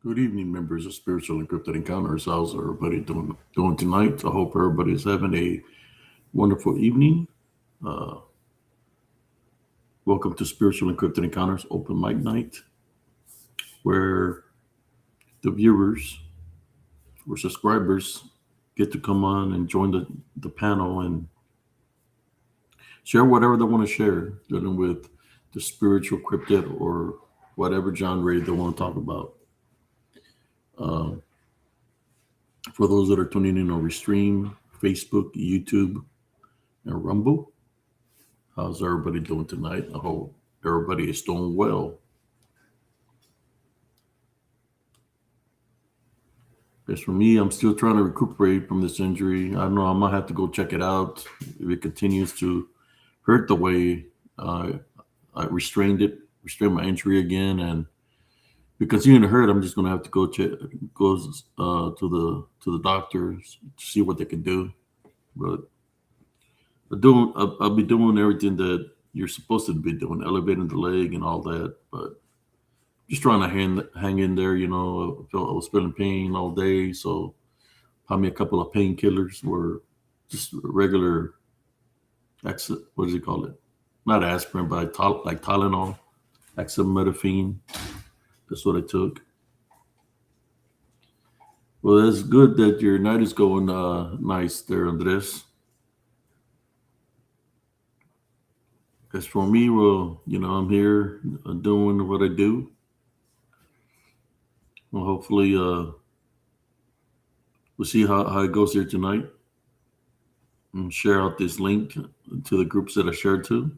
Good evening, members of Spiritual and Cryptid Encounters. How's everybody doing tonight? I hope everybody's having a wonderful evening. Uh, Welcome to Spiritual and Cryptid Encounters Open Mic Night, where the viewers or subscribers get to come on and join the panel and share whatever they want to share, dealing with the spiritual cryptid or whatever genre they want to talk about. Uh, for those that are tuning in over stream, Facebook, YouTube, and Rumble, how's everybody doing tonight? I hope everybody is doing well. As for me, I'm still trying to recuperate from this injury. I know I might have to go check it out if it continues to hurt the way uh, I restrained my injury again, and if it continues to hurt, I'm just going to have to go to the doctors to see what they can do. But I'll be doing everything that you're supposed to be doing, elevating the leg and all that, but just trying to hang in there. I was feeling pain all day, so probably a couple of painkillers were just regular. What does he call it? Not aspirin, but like Tylenol, acetaminophen. That's what I took. Well, that's good that your night is going nice there, Andres. As for me, well, I'm here doing what I do. Well, hopefully, we'll see how it goes here tonight. And share out this link to the groups that I shared to.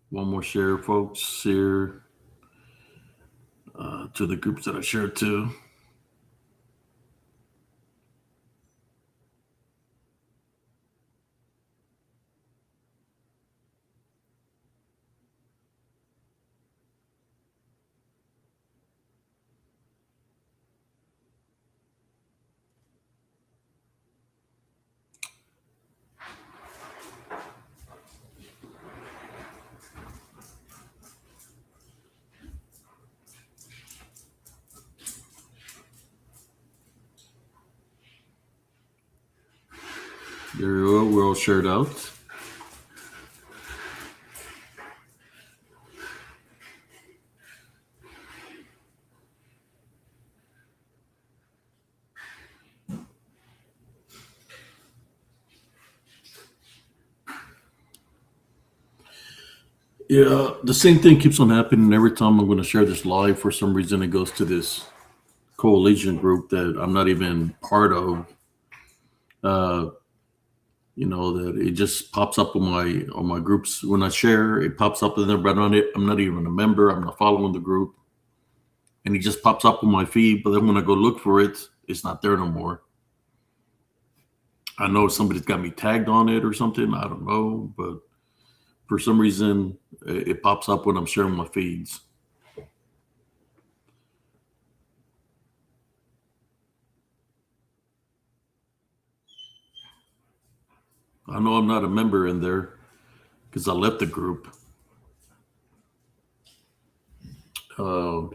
One more share, folks. Share to the groups that I shared to. There we go. We're all shared out. Yeah, the same thing keeps on happening every time I'm going to share this live. For some reason, it goes to this coalition group that I'm not even part of. Uh, that it just pops up on my groups when I share. It pops up in there, but I'm not even a member. I'm not following the group, and it just pops up on my feed. But then when I go look for it, it's not there no more. I know somebody's got me tagged on it or something. I don't know, but for some reason, it pops up when I'm sharing my feeds. I know I'm not a member in there because I left the group. Uh,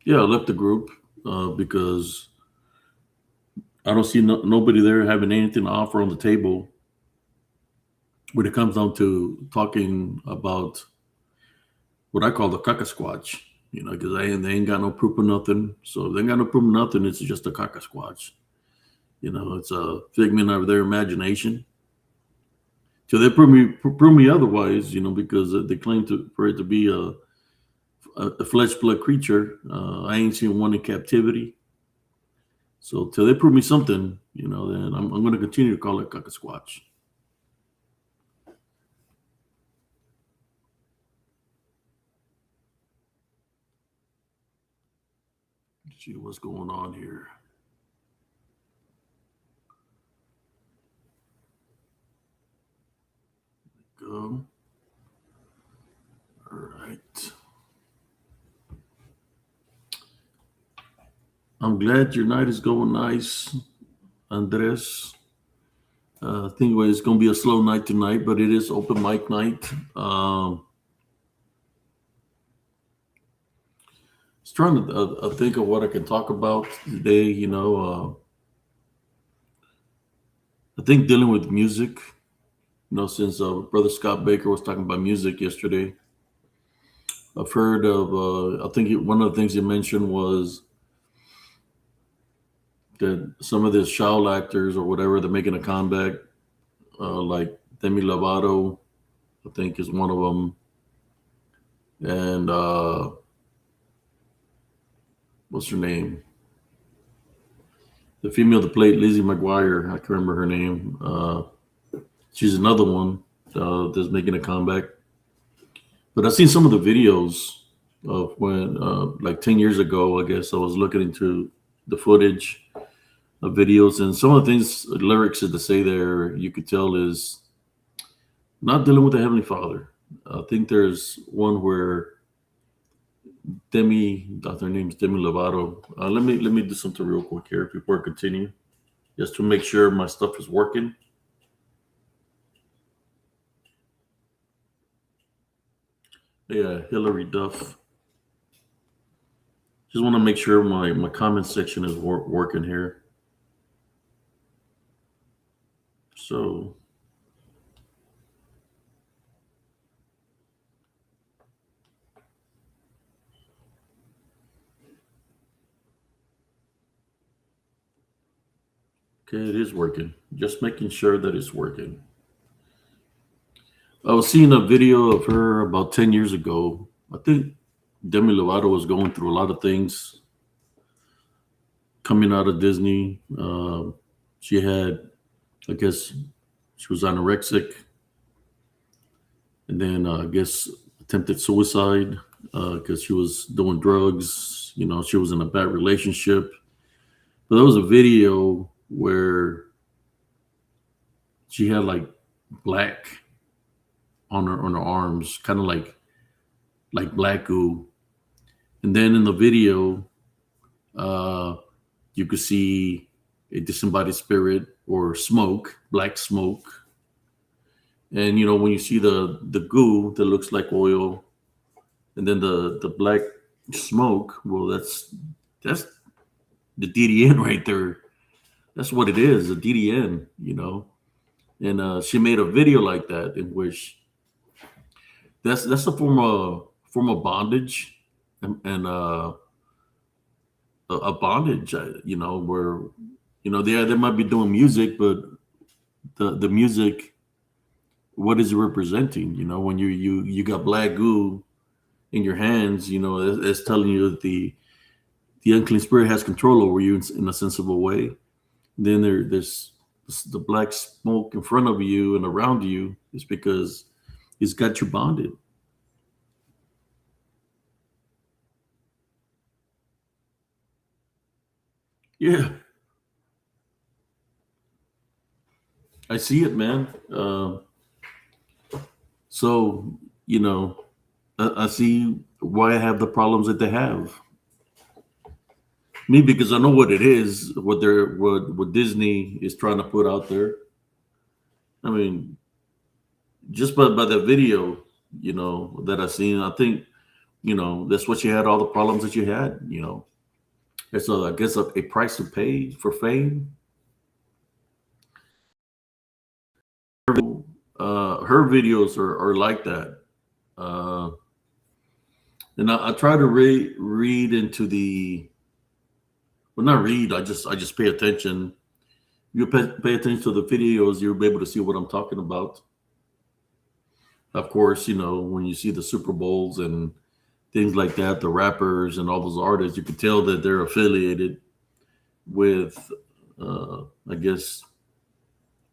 yeah, I left the group because I don't see nobody there having anything to offer on the table when it comes down to talking about what I call the kaka squatch. Because they ain't got no proof of nothing. So if they ain't got no proof of nothing, it's just a kaka squatch. It's a figment of their imagination. So they prove me otherwise. Because they claim for it to be a flesh blood creature. I ain't seen one in captivity. So till they prove me something, then I'm going to continue to call it kaka squatch. Let's see what's going on here. Go. All right. I'm glad your night is going nice, Andres. I think it's going to be a slow night tonight, but it is open mic night. Just trying to think of what I can talk about today. I think dealing with music. Since Brother Scott Baker was talking about music yesterday, I've heard of. I think one of the things he mentioned was that some of the child actors or whatever, they're making a comeback, like Demi Lovato, I think is one of them, and what's her name? The female that played Lizzie McGuire, I can't remember her name. She's another one that's making a comeback. But I've seen some of the videos of when, like 10 years ago, I guess I was looking into the footage of videos, and some of the things, lyrics that they say there, you could tell is not dealing with the Heavenly Father. I think there's one where her name's Demi Lovato. Let me do something real quick here before I continue, just to make sure my stuff is working. Yeah, Hillary Duff. Just want to make sure my comment section is working here. So, okay, it is working. Just making sure that it's working. I was seeing a video of her about 10 years ago. I think Demi Lovato was going through a lot of things coming out of Disney. She had, I guess, she was anorexic, and then I guess attempted suicide because she was doing drugs. She was in a bad relationship. But there was a video where she had like black on her arms, kind of like black goo. And then in the video, you could see a disembodied spirit or smoke, black smoke. And when you see the goo that looks like oil, and then the black smoke, well, that's the DDN right there. That's what it is, a DDN. And she made a video like that in which that's a form of bondage, and a bondage. Where they might be doing music, but the music, what is it representing? When you got black goo in your hands, it's telling you that the unclean spirit has control over you in a sensible way. Then there's the black smoke in front of you and around you is because it's got you bonded. Yeah, I see it, man. So I see why I have the problems that they have. Me, because I know what it is, what Disney is trying to put out there. I mean, just by the video, that I seen, I think, that's what you had, all the problems that you had. It's I guess a price to pay for fame. Her videos are like that. Uh, and I try to read into well, not read. I just pay attention. You pay attention to the videos, you'll be able to see what I'm talking about. Of course, when you see the Super Bowls and things like that, the rappers and all those artists, you can tell that they're affiliated with, I guess,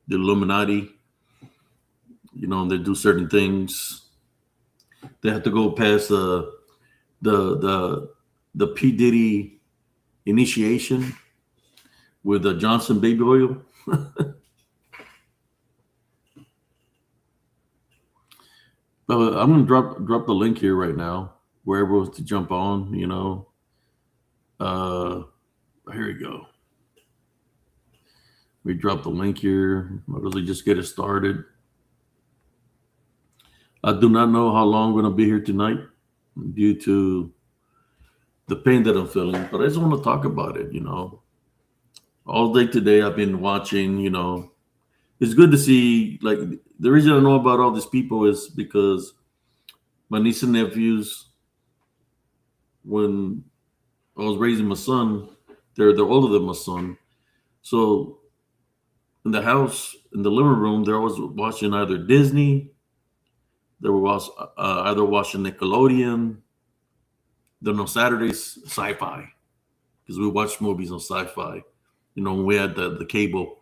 the Illuminati. And they do certain things. They have to go past the P Diddy initiation with Johnson baby oil. But I'm gonna drop the link here right now, wherever wants to jump on. Uh, Here we go. We drop the link here. Might as well just get it started. I do not know how long I'm gonna be here tonight due to the pain that I'm feeling, but I just want to talk about it. All day today I've been watching. It's good to see. Like, the reason I know about all these people is because my niece and nephews, when I was raising my son, they're older than my son. So in the house, in the living room, they're always watching either Disney, they were either watching Nickelodeon. Then on Saturdays, sci-fi, because we watched movies on sci-fi. When we had the cable.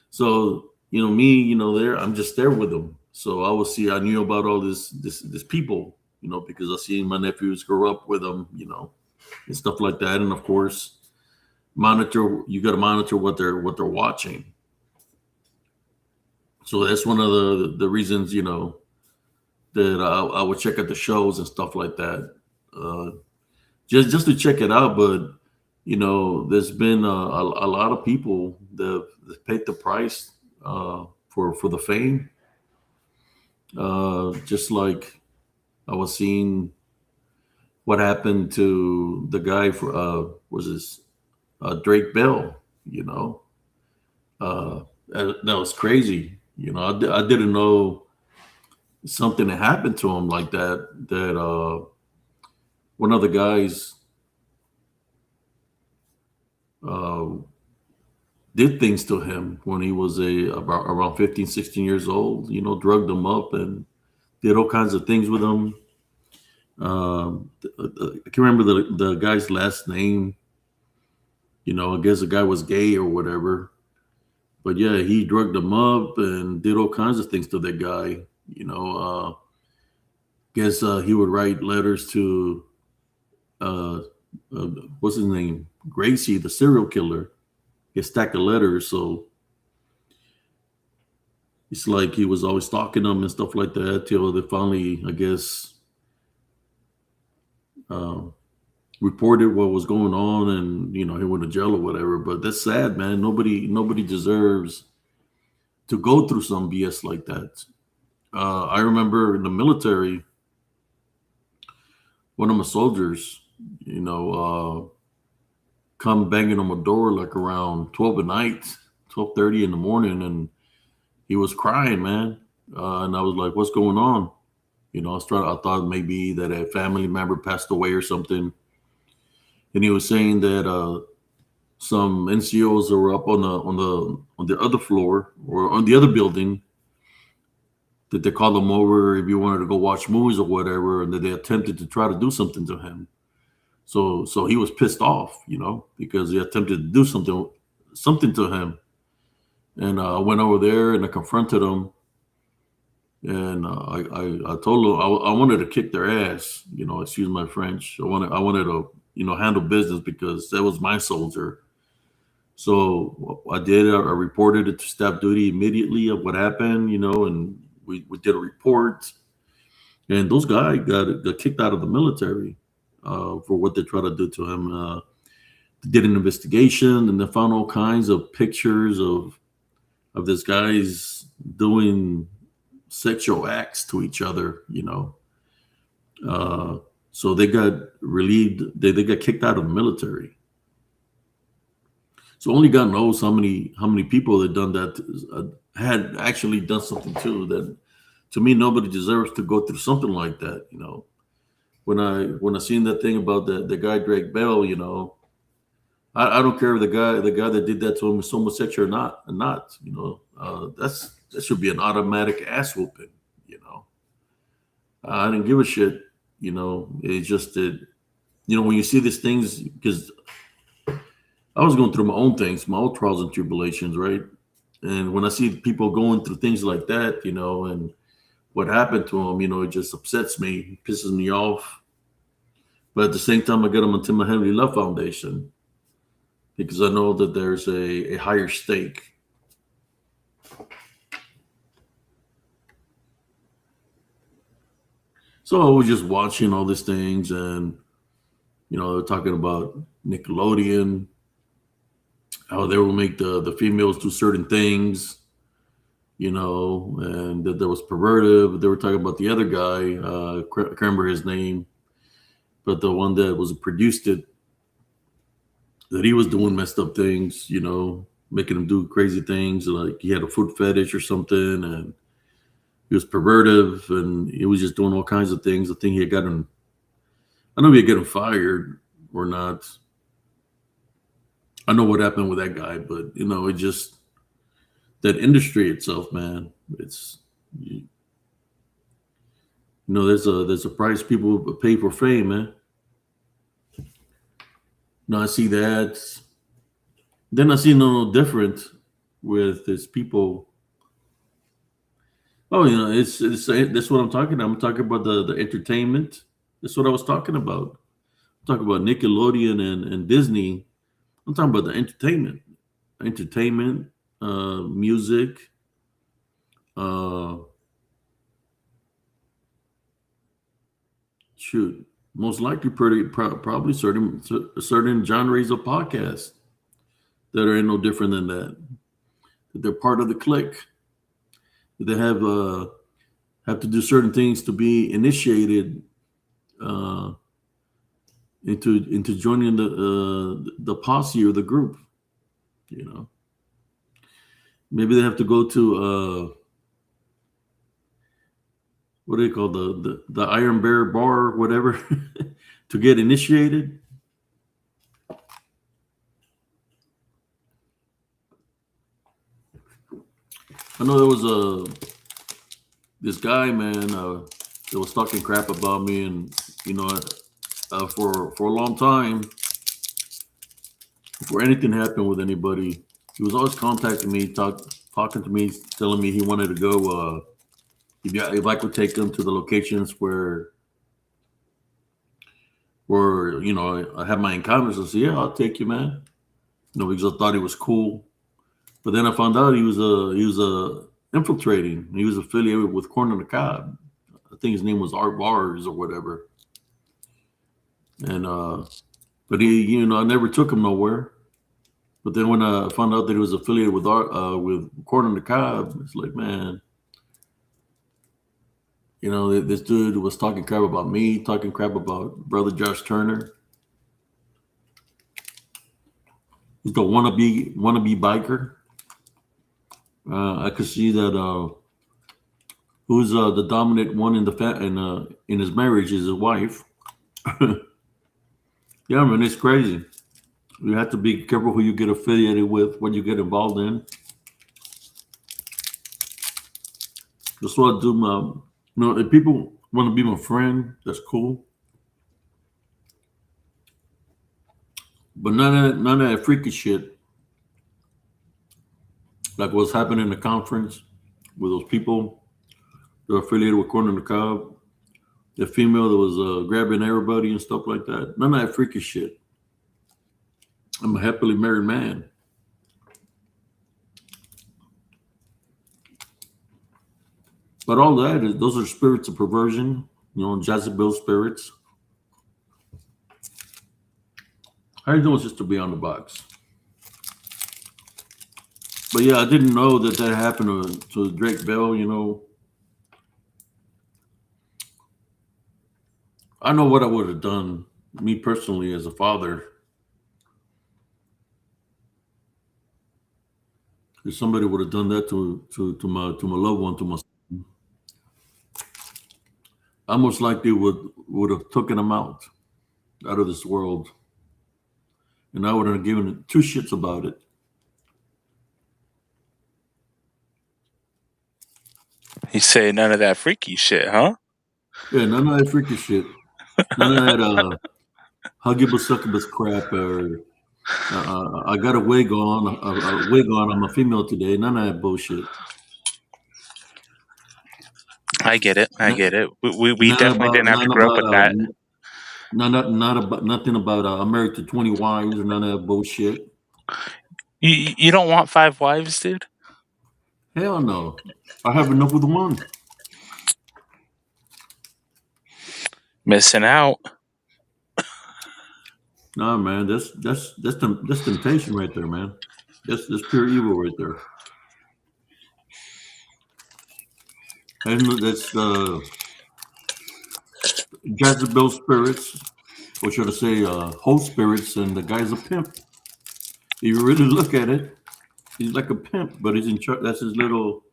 So me, there I'm just there with them. So I knew about all this people, because I seen my nephews grow up with them, and stuff like that. And of course, you got to monitor what they're watching. So that's one of the reasons, that I would check out the shows and stuff like that, just to check it out. But there's been a lot of people that paid the price for the fame. Just like I was seeing what happened to the guy for was this Drake Bell. That was crazy. I didn't know something had happened to him like that. That one of the guys uh, did things to him when he was about around 15, 16 years old. Drugged him up and did all kinds of things with him. I can't remember the guy's last name. I guess the guy was gay or whatever. But yeah, he drugged him up and did all kinds of things to that guy. Guess he would write letters to uh, what's his name, Gracie, the serial killer. A stack of letters, so it's like he was always stalking them and stuff like that till they finally, I guess, uh, reported what was going on, and he went to jail or whatever. But that's sad, man. Nobody deserves to go through some BS like that. I remember in the military, one of my soldiers, come banging on my door like around 12 at night, 12:30 in the morning, and he was crying, man. And I was like, "What's going on?" I thought maybe that a family member passed away or something. And he was saying that some NCOs that were up on the other floor or on the other building, that they called him over if you wanted to go watch movies or whatever, and that they attempted to try to do something to him. So he was pissed off, because they attempted to do something to him. And I went over there and I confronted him, and I told him I wanted to kick their ass, excuse my French. I wanted to handle business because that was my soldier. So I did. I reported it to staff duty immediately of what happened, and we did a report. And those guys got kicked out of the military for what they tried to do to him. They did an investigation, and they found all kinds of pictures of this guys doing sexual acts to each other. So they got relieved. They got kicked out of the military. So only God knows how many people that done that had actually done something too. That, to me, nobody deserves to go through something like that. When I seen that thing about the guy Drake Bell, I don't care if the guy that did that to him is homosexual or not. That should be an automatic ass whooping. I didn't give a shit. It's just that when you see these things, because I was going through my own things, my own trials and tribulations, right? And when I see people going through things like that, and what happened to them, it just upsets me, pisses me off. But at the same time, I got them into my Heavenly Love Foundation. because I know that there's a higher stake. So I was just watching all these things, and they're talking about Nickelodeon, how they will make the females do certain things, and that there was perverted. They were talking about the other guy, I can't remember his name, but the one that was produced it, that he was doing messed up things, making him do crazy things, like he had a foot fetish or something, and he was pervertive, and he was just doing all kinds of things. I think he had gotten, I know he had gotten fired or not. I know what happened with that guy, but it just, that industry itself, man. It's, there's a price people pay for fame, man. I see that. Then I see no different with these people. Oh, it's that's what I'm talking about. I'm talking about the entertainment. That's what I was talking about. I'm talking about Nickelodeon and Disney. I'm talking about the entertainment, music, uh, shoot, most likely probably certain genres of podcasts that are no different than that. That they're part of the clique. They have to do certain things to be initiated uh, into joining the posse or the group. You know, maybe they have to go to what do they call the Iron Bear bar or whatever to get initiated. I know there was this guy, man, that was talking crap about me, and for a long time, before anything happened with anybody, he was always contacting me, talking to me, telling me he wanted to go. If I could take him to the locations where I have my encounters, I said, yeah, I'll take you, man. Because I thought he was cool. But then I found out he was infiltrating. He was affiliated with Corn on the Cob. I think his name was Art Bars or whatever. And but I never took him nowhere. But then when I found out that he was affiliated with Corn on the Cob, it's like, man, this dude was talking crap about me, talking crap about brother Josh Turner. He's the wannabe biker. I could see that who's the dominant one in his marriage is his wife. Yeah, man, it's crazy. You have to be careful who you get affiliated with, what you get involved in. That's what I do. If people want to be my friend, that's cool. But none of that freaky shit, like what's happening in the conference with those people that are affiliated with Corn on the Cob, the female that was grabbing everybody and stuff like that. None of that freaky shit. I'm a happily married man. But all those are spirits of perversion, Jezebel spirits. How you doing, Sister Beyond the Box? But yeah, I didn't know that happened to Drake Bell, I know what I would have done, me personally, as a father. If somebody would have done that to my loved one, to my son, I most likely would have taken him out of this world, and I would have given two shits about it. He said none of that freaky shit, huh? Yeah, none of that freaky shit. None of that huggable succubus crap or I got a wig on. I'm a female today. None of that bullshit. I get it. We None definitely about didn't have to none grow up about with that. not about nothing about I'm married to 20 wives or none of that bullshit. You don't want 5 wives, dude? Hell no. I have enough with one. Missing out. Nah, man, that's temptation right there, man. That's pure evil right there. And that's the Jezebel spirits, or should I say, host spirits, and the guy's a pimp. If you really look at it, he's like a pimp, but he's in charge. That's his little,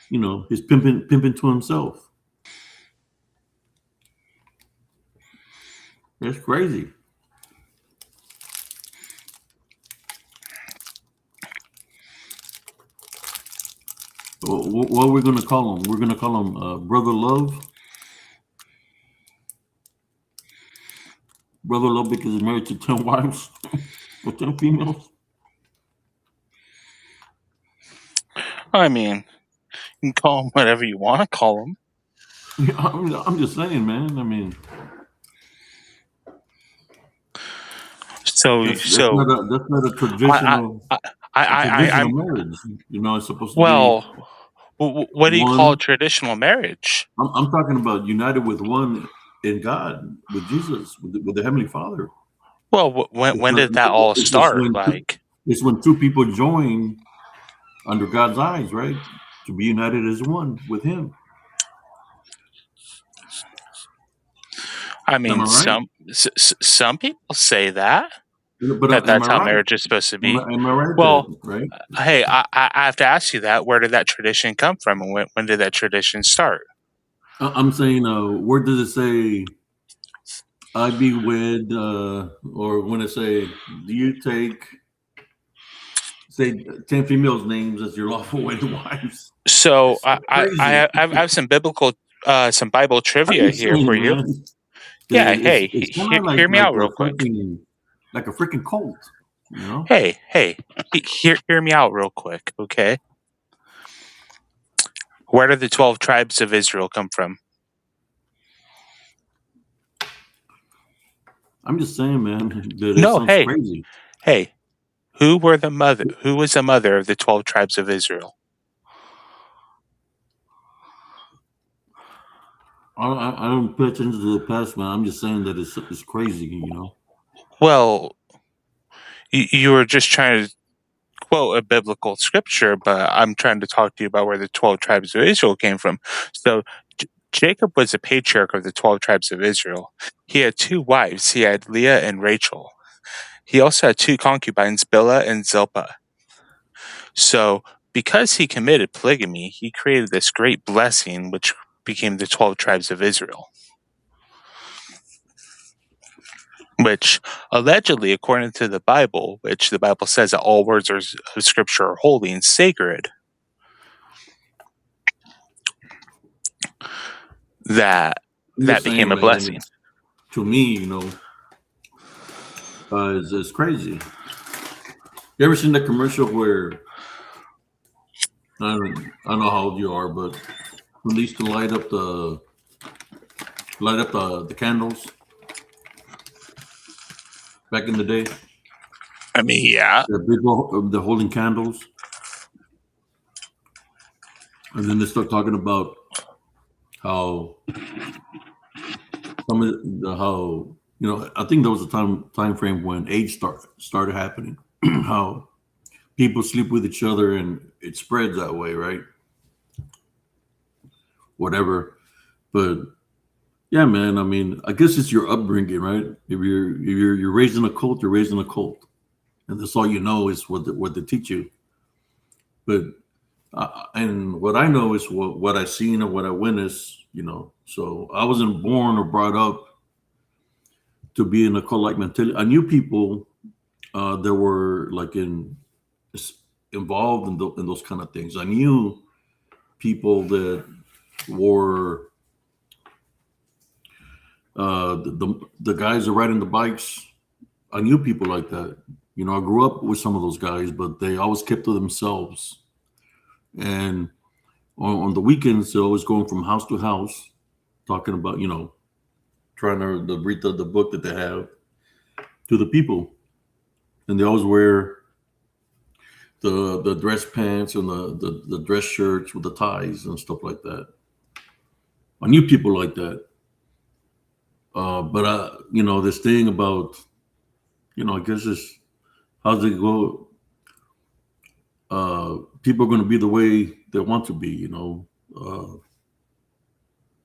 he's pimping to himself. That's crazy. What are we gonna call him? We're gonna call him Brother Love. Brother Love because he's married to 10 wives or 10 females. I mean, you can call him whatever you want to call him. Yeah, I'm just saying, man. I mean, that's not a traditional marriage. It's supposed to be. What do you call traditional marriage? I'm talking about united with one in God, with Jesus, with the Heavenly Father. Well, when did that all start? It's when two people join under God's eyes, right? To be united as one with Him. I mean, some people say that. But that's how marriage is supposed to be. Am I right? Well, right? Hey, I have to ask you that. Where did that tradition come from, and when did that tradition start? I'm saying, where does it say, "I be wed," or when it say, "Do you say 10 females' names as your lawful wedded wives?" So I have some some Bible trivia here for you. Man. Yeah, hey, hear me out real quick. Like a freaking cult, Hey, hear me out real quick, okay? Where did the 12 tribes of Israel come from? I'm just saying, man. Crazy. Hey, who was the mother of the 12 tribes of Israel? I don't pay attention to the past, man. I'm just saying that it's crazy, Well, you were just trying to quote a biblical scripture, but I'm trying to talk to you about where the 12 tribes of Israel came from. So Jacob was the patriarch of the 12 tribes of Israel. He had 2 wives. He had Leah and Rachel. He also had 2 concubines, Bilhah and Zilpah. So because he committed polygamy, he created this great blessing, which became the 12 tribes of Israel. Which allegedly, according to the Bible, which the Bible says that all words of Scripture are holy and sacred, that became a blessing. To me, it's crazy. You ever seen the commercial where, I don't know how old you are, but when they used to light up the candles back in the day? I mean, yeah. They're holding candles. And then they start talking about how I think there was a time frame when AIDS started happening. How people sleep with each other and it spreads that way, right? Whatever. But yeah, man, I mean, I guess it's your upbringing, right? If you're raised in a cult, you're raised in a cult. And that's all you know is what they teach you. But and what I know is what I've seen and what I witnessed, So I wasn't born or brought up to be in a cult-like mentality. I knew people that were like involved in those kind of things. I knew people that were the guys that riding the bikes. I knew people like that. I grew up with some of those guys, but they always kept to themselves. And on the weekends, they're always going from house to house, talking about, trying to read the book that they have to the people. and they always wear the dress pants and the dress shirts with the ties and stuff like that. I knew people like that, but this thing about I guess it's how's it go? People are going to be the way they want to be.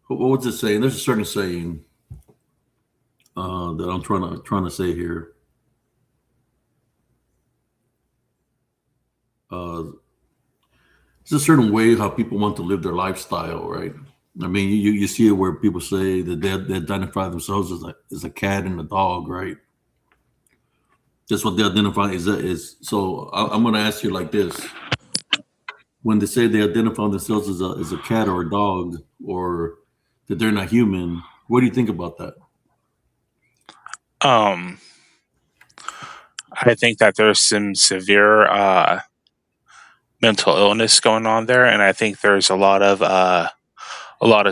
What was it saying? There's a certain saying that I'm trying to say here. Uh, It's a certain way how people want to live their lifestyle, right? I mean, you see it where people say that they identify themselves as a cat and a dog, right? That's what they identify is. So I'm going to ask you like this: when they say they identify themselves as a cat or a dog, or that they're not human, what do you think about that? Um, I think that there's some severe mental illness going on there, and I think there's a lot of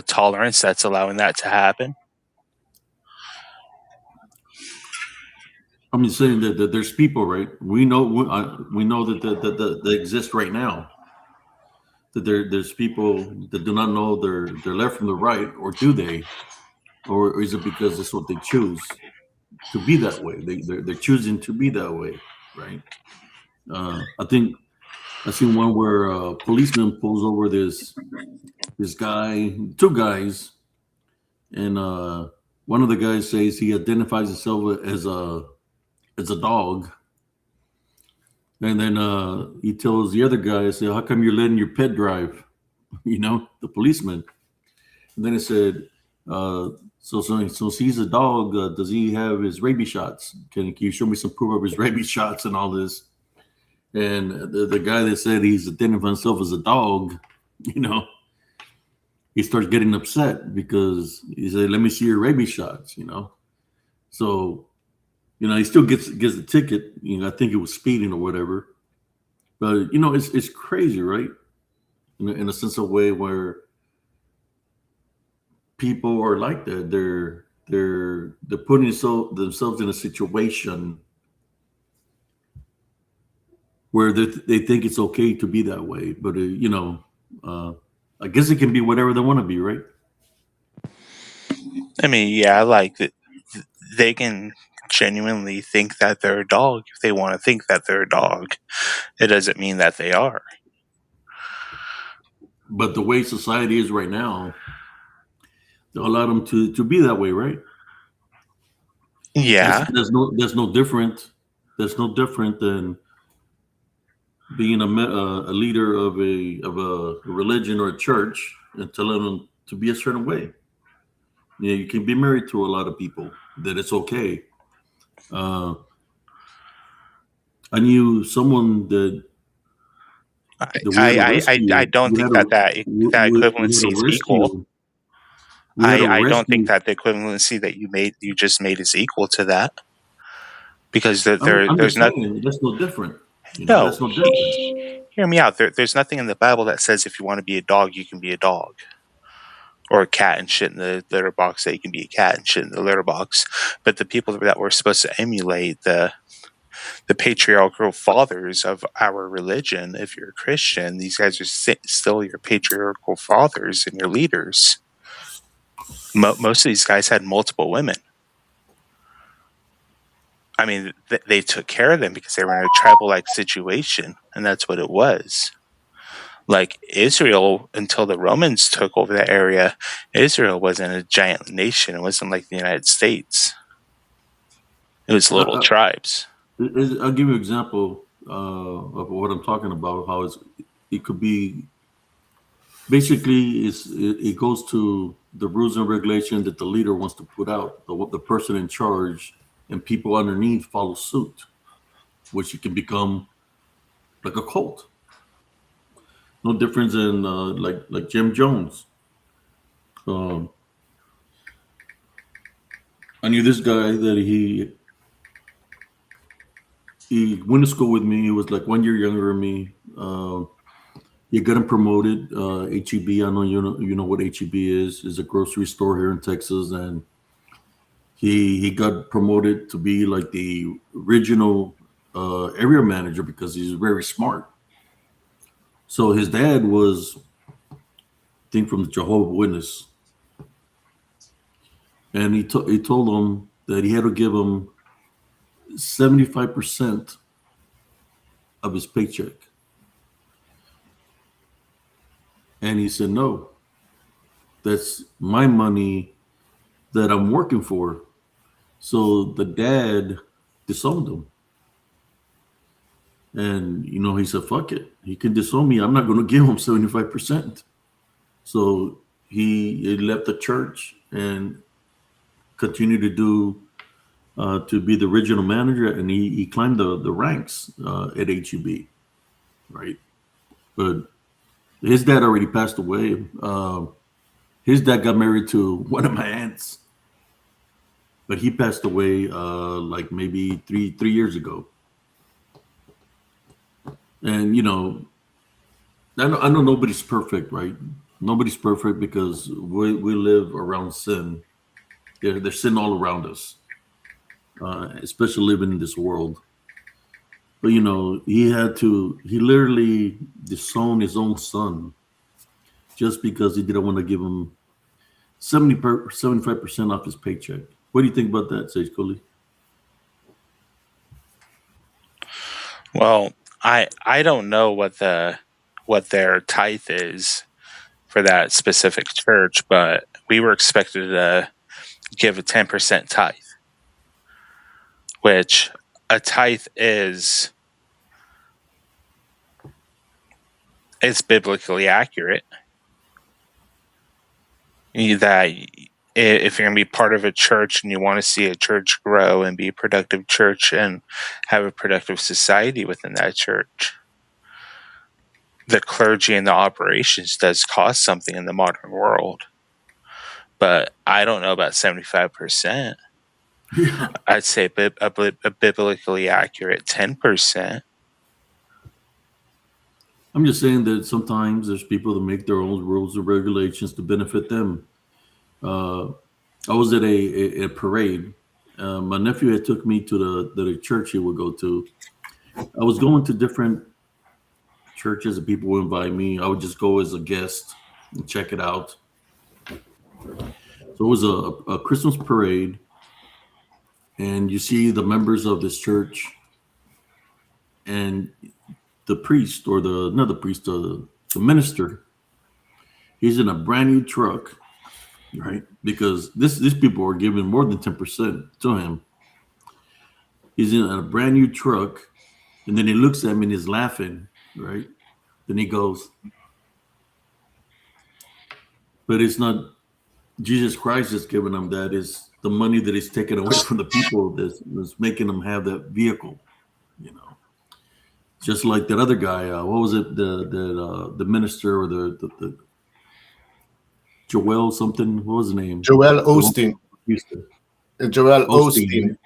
tolerance that's allowing that to happen. I'm just saying that there's people, right? We know that they exist right now. That there's people that do not know their left from the right, or do they? Or is it because that's what they choose to be that way? They're choosing to be that way, right? I think I seen one where a policeman pulls over this guy, two guys, and one of the guys says he identifies himself as a dog, and then he tells the other guy, "Say, how come you're letting your pet drive?" The policeman. And then it said, uh, so he's a dog. Does he have his rabies shots? Can you show me some proof of his rabies shots and all this? And the guy that said he's identifying himself as a dog, you know, he starts getting upset because he said, "Let me see your rabies shots." So he still gets the ticket. I think it was speeding or whatever. But it's crazy, right? In a sense of way where people are like that. They're putting themselves in a situation where they think it's okay to be that way. But I guess it can be whatever they want to be, right? I mean, yeah, like they can genuinely think that they're a dog if they want to think that they're a dog. It doesn't mean that they are. But the way society is right now, they allow them to be that way, right? Yeah, That's no different. That's no different than being a leader of a religion or a church and telling them to be a certain way. You can be married to a lot of people. That it's okay. Uh, I knew someone that we had to I rescue. don't think that We had to equivalency is equal. rescue. We had to I don't think rescue. that the equivalency that you just made is equal to that, because I'm there's just not. saying that's no different. No, That's no different. hear me out. There's nothing in the Bible that says if you want to be a dog, you can be a dog, or a cat and shit in the litter box that you can be a cat and shit in the litter box. But the people that were supposed to emulate the patriarchal fathers of our religion, if you're a Christian, these guys are still your patriarchal fathers and your leaders. Most of these guys had multiple women. I mean, they took care of them because they were in a tribal-like situation, and that's what it was. Like Israel, until the Romans took over that area, Israel wasn't a giant nation. It wasn't like the United States. It was little I, tribes. I'll give you an example of what I'm talking about. How it could be basically it goes to the rules and regulation that the leader wants to put out. The person in charge and people underneath follow suit, which it can become like a cult. No difference in like Jim Jones. Um, I knew this guy that he went to school with me. He was like 1 year younger than me. He got him promoted. HEB, I know you know what HEB is a grocery store here in Texas, and he got promoted to be like the original. area manager because he's very smart. So his dad was, I think, from the Jehovah's Witness, and he told him that he had to give him 75% of his paycheck, and he said no, that's my money that I'm working for. So the dad disowned him. And, he said, fuck it. He can disown me. I'm not going to give him 75%. So he left the church and continued to to be the regional manager. And he climbed the ranks at HEB, right? But his dad already passed away. His dad got married to one of my aunts, but he passed away like maybe three years ago. And I know nobody's perfect, right? Nobody's perfect because we live around sin. There's sin all around us, especially living in this world. But he literally disowned his own son just because he didn't want to give him 75% off his paycheck. What do you think about that, Sage Coley? Well, I don't know what their tithe is for that specific church, but we were expected to give a 10% tithe, which a tithe is biblically accurate. That if you're going to be part of a church and you want to see a church grow and be a productive church and have a productive society within that church, the clergy and the operations does cost something in the modern world. But I don't know about 75%. Yeah. I'd say a biblically accurate 10%. I'm just saying that sometimes there's people that make their own rules and regulations to benefit them. I was at a parade. My nephew had took me to the church he would go to. I was going to different churches and people would invite me. I would just go as a guest and check it out. So it was a Christmas parade, and you see the members of this church and the priest or not the priest, the minister. He's in a brand new truck, right? Because these people are giving more than 10% to him. He's in a brand new truck, and then he looks at me and he's laughing, right? Then he goes, but it's not Jesus Christ that's giving them that. Is the money that he's taken away from the people that's making them have that vehicle, you know. Just like that other guy, what was it? The minister or the Joel something. What was his name? Joel The one Osteen. from Houston. Joel Osteen. Osteen.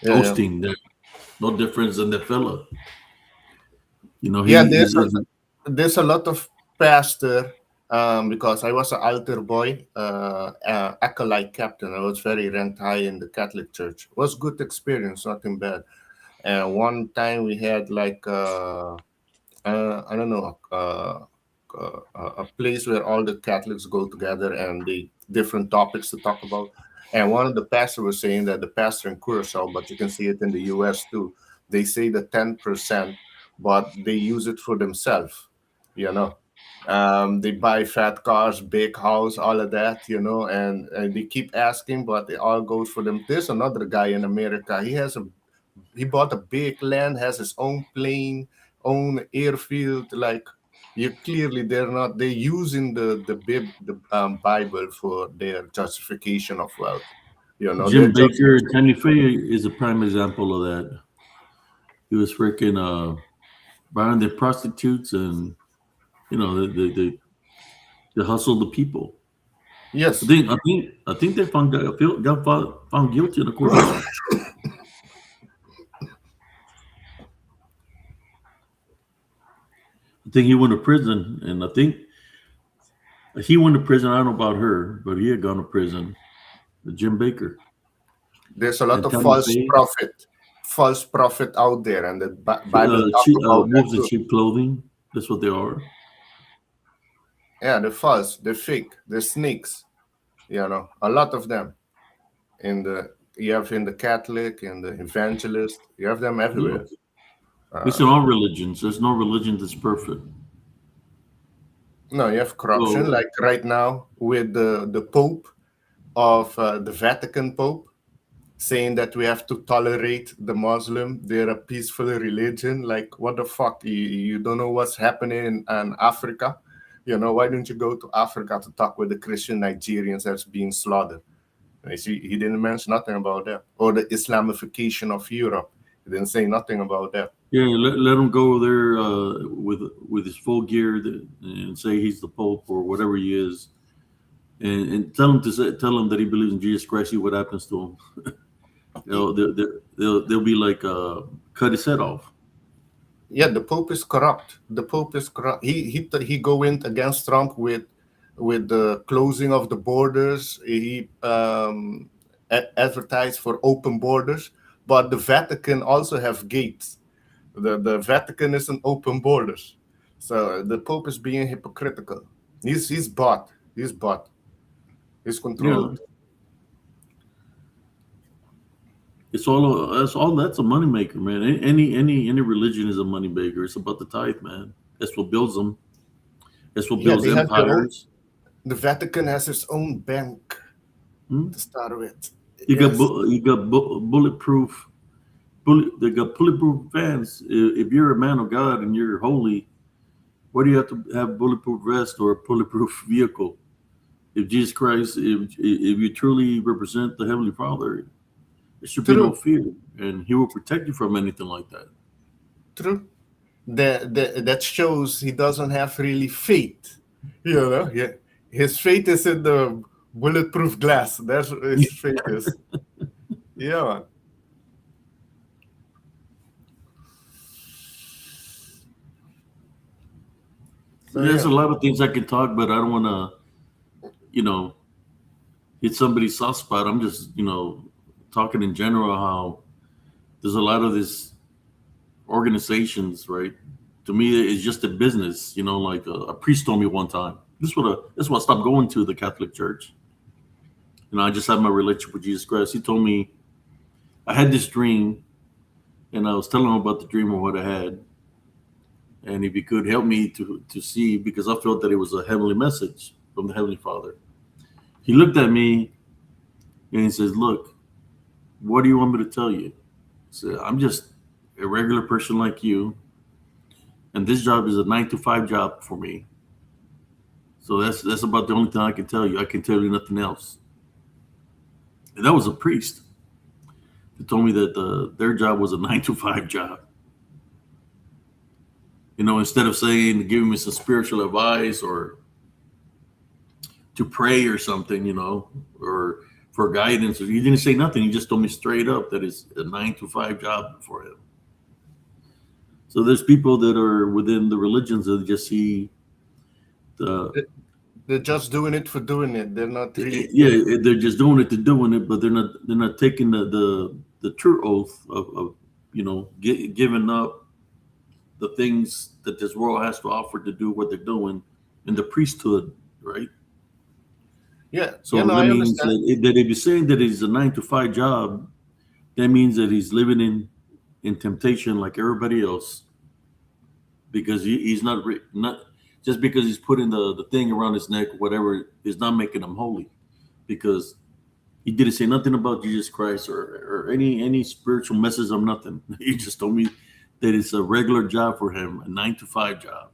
Yeah, Osteen. There, no difference in that fella. yeah. He's There's a lot of pastor because I was an altar boy, acolyte captain. I was very ranked high in the Catholic Church. It was good experience, nothing bad. And one time we had like I don't know a place where all the Catholics go together and the different topics to talk about. And one of the pastors was saying that the pastor in Curacao, but you can see it in the U.S. too. They say the 10%, but they use it for themselves. You know, they buy fat cars, big house, all of that. And they keep asking, but it all goes for them. There's another guy in America. He bought a big land, has his own plane, own airfield. Like they're using the Bible for their justification of wealth. They're Jim just Baker. Tammy Faye is a prime example of that. He was freaking buying the prostitutes and they hustle the people. yes. I think they got found guilty in a court of law. I think he went to prison, and I think he went to prison. I don't know about her, but he had gone to prison. Jim Baker. There's a lot And of Tammy Faye. false prophet out there, and the Bible talk about that wolves in too. sheep clothing. That's what they are. Yeah, the false, the fake, the snakes. A lot of them in the you have in the Catholic, in the evangelist. You have them Yeah. everywhere. It's in all religions. There's no religion that's perfect. No, you have corruption, So like right now with the Pope of the Vatican Pope saying that we have to tolerate the Muslim. They're a peaceful religion. Like, what the fuck? You don't know what's happening in Africa? Why don't you go to Africa to talk with the Christian Nigerians that's being slaughtered? You see, he didn't mention nothing about that. Or the Islamification of Europe. He didn't say nothing about that. yeah, let him go there with his full gear and say he's the Pope or whatever he is, and tell him that he believes in Jesus Christ. See what happens to him. They'll be like cut his head off. Yeah, the Pope is corrupt. The Pope is corrupt. He go in against Trump with the closing of the borders. He advertised for open borders, but the Vatican also have gates. The Vatican isn't open borders, so the Pope is being hypocritical. He's bought. He's bought. He's Yeah, controlled. that's a moneymaker, man. Any religion is a moneymaker. It's about the tithe, man. That's what builds them. That's what Yeah, builds they have their own. empires. The Vatican has its own bank Hmm? to start with. Yes, You got bulletproof. They got bulletproof fans. If you're a man of God and you're holy, why do you have to have bulletproof vest or a bulletproof vehicle? If Jesus Christ, if you truly represent the Heavenly Father, there should be no true, fear, and He will protect you from anything like that. true. That shows he doesn't have really faith. Yeah, his faith is in the bulletproof glass. That's what his faith is. Yeah, man. So There's yeah, a lot of things I can talk, but I don't want to, hit somebody's soft spot. I'm just, talking in general how there's a lot of this organizations, right? To me, it's just a business. Like a priest told me one time. This is what I stopped going to the Catholic Church. I just had my relationship with Jesus Christ. He told me I had this dream, and I was telling him about the dream or what I had, and if he could help me to see, because I felt that it was a heavenly message from the Heavenly Father. He looked at me and he says, "Look, what do you want me to tell you?" I said, "I'm just a regular person like you, and this job is a 9 to 5 job for me. So that's about the only thing I can tell you. I can tell you nothing else." And that was a priest who told me that their job was a 9 to 5 job. Instead of saying, giving me some spiritual advice or to pray or something, or for guidance. He didn't say nothing. He just told me straight up that it's a 9 to 5 job for him. So there's people that are within the religions that just see the they're just doing it for doing it. They're not really in it. yeah, they're just doing it to doing it, but they're not taking the true oath of giving up the things that this world has to offer to do what they're doing in the priesthood, right? Yeah, So that I means understand. that if you're saying that it's a 9 to 5 job, that means that he's living in temptation like everybody else, because he's not just because he's putting the thing around his neck or whatever is not making him holy, because he didn't say nothing about Jesus Christ or any spiritual message or nothing. He just told me that it's a regular job for him, a 9 to 5 job.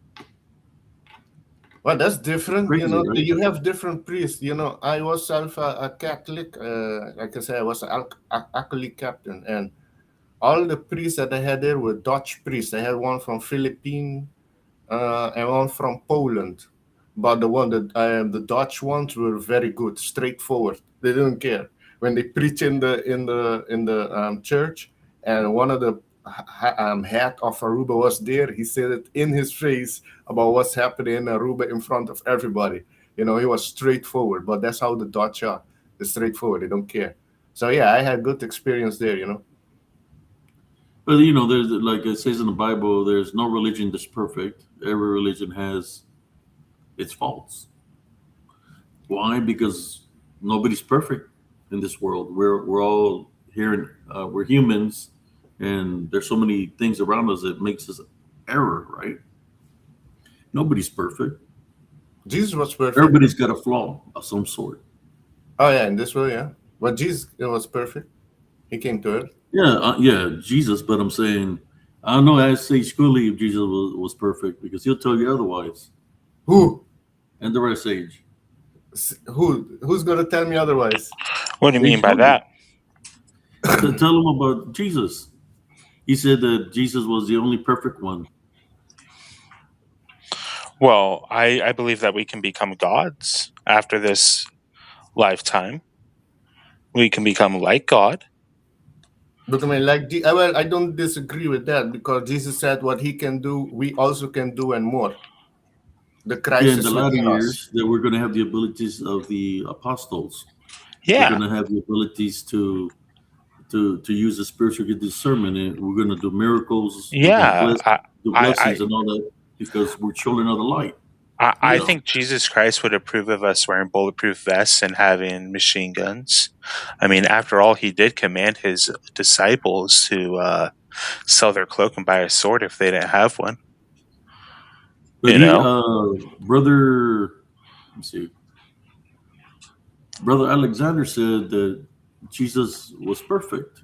Well, that's different. Crazy, right? You have different priests. I was self a Catholic. Like I said, I was an Aquatic captain, and all the priests that I had there were Dutch priests. I had one from Philippines and one from Poland. But the Dutch ones were very good, straightforward. They didn't care when they preach in the church, and one of the head of Aruba was there. He said it in his face about what's happening in Aruba in front of everybody. He was straightforward, but that's how the Dutch are. They're straightforward. They don't care. So yeah, I had good experience there. But there's like it says in the Bible, there's no religion that's perfect. Every religion has its faults. Why? Because nobody's perfect in this world. We're all here, we're humans, and there's so many things around us that makes us error. Right? Nobody's perfect. Jesus was perfect. Everybody's got a flaw of some sort. Oh yeah, in this way, yeah. But Jesus it was perfect. He came to earth. Yeah, yeah, Jesus. But I'm saying, I don't know. I say surely if Jesus was perfect because he'll tell you otherwise. Who? And the rest age. Who's gonna tell me otherwise? What do you mean by that? Tell him about Jesus. He said that Jesus was the only perfect one. Well, I believe that we can become gods after this lifetime. We can become like God. Look, I mean, like, well, I don't disagree with that because Jesus said what he can do, we also can do and more. The Yeah, Christ in the is latter within us. years, that we're going to have the abilities of the apostles. We're Yeah, going to have the abilities to use the spiritual discernment, and we're going to do miracles. We're going to yeah. do I, blessings and all that because we're children of the light. I Yeah. think Jesus Christ would approve of us wearing bulletproof vests and having machine guns. I mean, after all, he did command his disciples to sell their cloak and buy a sword if they didn't have one. But You know? let's see, brother Alexander said that Jesus was perfect.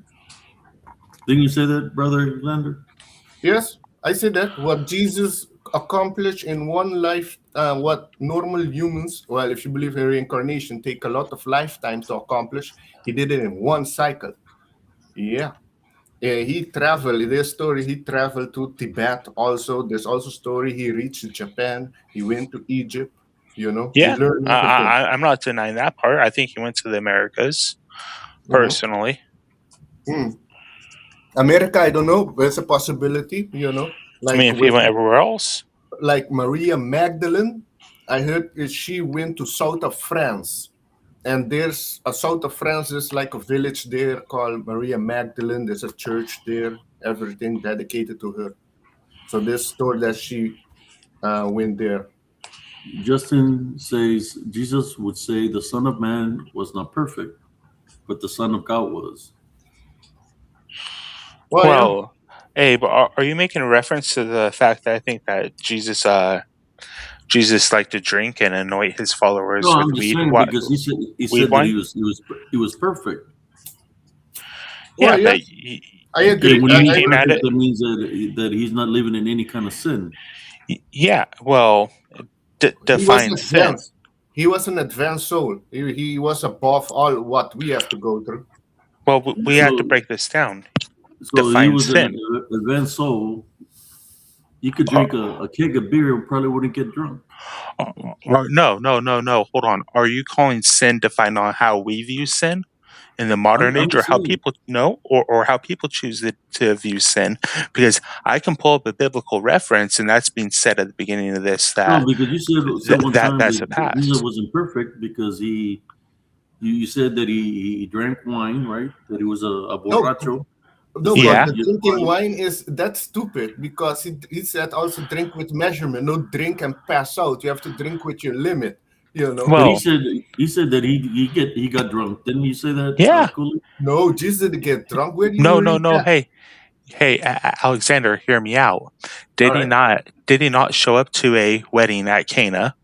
Didn't you say that, brother Alexander? Yes, I say that. What Jesus accomplished in one life, what normal humans, well, if you believe in reincarnation, take a lot of lifetime to accomplish, he did it in one cycle. Yeah. Yeah, he traveled. There's story. He traveled to Tibet. Also, there's also story. He reached Japan. He went to Egypt. He Yeah, learned everything. I'm not denying that part. I think he went to the Americas Mhm. personally. America, I don't know. There's a possibility. I Like mean, if he with went everywhere else, like Maria Magdalene. I heard that she went to south of France, and there's a south of France. There's like a village there called Maria Magdalene. There's a church there. Everything dedicated to her. So this story that she went there. Justin says Jesus would say the Son of Man was not perfect, but the Son of God was. Well, yeah. well, Abe, are you making a reference to the fact that I think that Jesus liked to drink and anoint his No, followers with I'm just saying because he weed said that wine? he was perfect. Well, Yeah, yeah. but I Yeah, agree. when you you mean came at perfect, it. that means that he's not living in any kind of sin. Yeah, well, He was define sin. advanced. He was an advanced soul. He was above all what we have to go through. Well, we have to So, break this down. so he Define was an sin. advanced soul. You could Uh, drink a keg of beer and probably wouldn't get drunk. no. Hold on. Are you calling sin defined on how we view sin in the modern I'm age, or just how saying. people or how people choose to view sin? Because I can pull up a biblical reference, and that's being said at the beginning of this No, that because you said one time that's that a Jesus past. wasn't perfect because you said that he drank wine, right? That he was a No, borracho. You no, said but Yeah, the yes, drinking wine. wine is that's stupid because he said also drink with measurement. No drink and pass out. You have to drink with your limit. You know. But well, he said that he got drunk. Didn't you say that, yeah. Cooley? No, Jesus didn't get drunk. Where do you read No. that? Hey, Alexander, hear me out. All right. Did he not show up to a wedding at Cana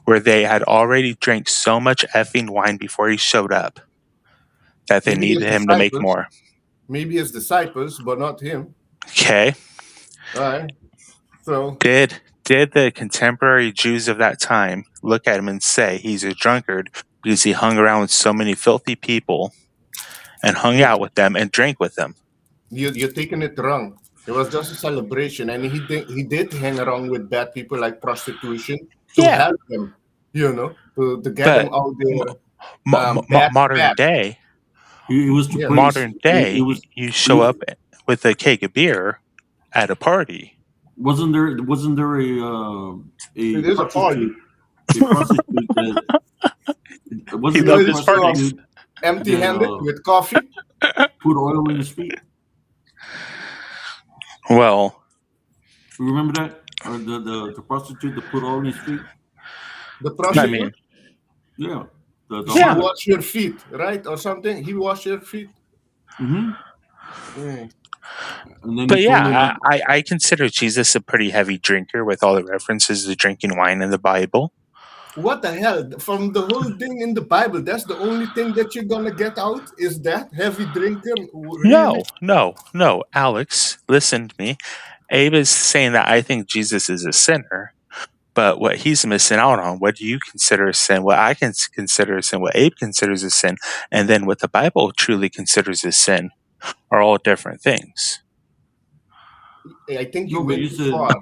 where they had already drank so much effing wine before he showed up that they Maybe his needed him to make disciples. more? Maybe his disciples, but not him. Okay. All right. So Did the contemporary Jews of that time look at him and say he's a drunkard because he hung around with so many filthy people and hung you out with them and drank with them? you're taking it wrong. It was just a celebration, and he did hang around with bad people like prostitution to Yeah, help them, to get them but out there bad modern bad. day, He was to Yeah. praise. modern It day, was. you It show was. up with a keg of beer at a party. Wasn't there a It is a party. prostitute that He wasn't there a loved Did his you show up parties. prostitute that empty-handed with coffee? put oil in his feet? Well, You remember that? Or the prostitute that put oil on his feet? The I prostitute, mean, Yeah. The she yeah, harlot. wash your feet, right, or something. He wash your feet. Mm-hmm. Yeah. And then he but told her yeah, not. I consider Jesus a pretty heavy drinker with all the references to drinking wine in the Bible. What the hell? From the whole thing in the Bible, that's the only thing that you're gonna get out is that heavy drinker. Really? No, Alex, listen to me. Abe is saying that I think Jesus is a sinner, but what he's missing out on, what do you consider a sin, what I can consider a sin, what Abe considers a sin, and then what the Bible truly considers a sin are all different things. I think you No, but went you too said far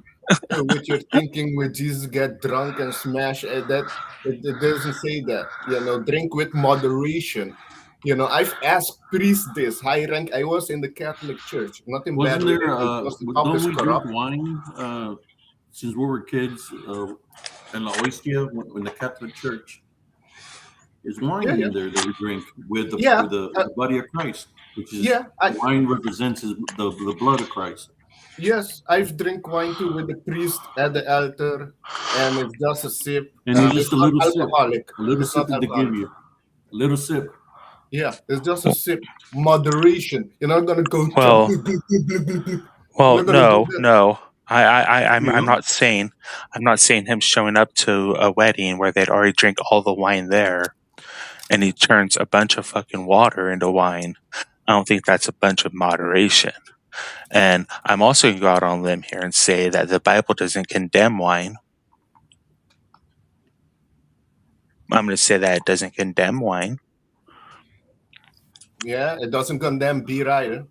with your thinking. With Jesus get drunk and smash that. It doesn't say that. Drink with moderation. I've asked priests this high rank. I was in the Catholic Church. Nothing bad wasn't with there? it because the Pope Don't is we drink corrupt. wine since we were kids? In La Ostia, in the Catholic Church, there's Yeah, wine yeah, in there that we drink with the yeah, with the, uh, the body of Christ, which is yeah. I wine represents the blood of Christ, Yes, I've drink wine too with the priest at the altar, and it's just a sip. and it's It's just a not little sip, alcoholic. a little It's sip not that they give alcoholic. you, a little sip. Yeah, it's just a sip. Moderation. You're not gonna go chug. Well, Glug, glug, glug, glug, glug, glug. You're well, not gonna do that. no. You I'm know, not saying him showing up to a wedding where they'd already drink all the wine there, and he turns a bunch of fucking water into wine. I don't think that's a bunch of moderation. And I'm also going to go out on a limb here and say that the Bible doesn't condemn wine. I'm going to say that it doesn't condemn wine, Yeah, it doesn't condemn beer either.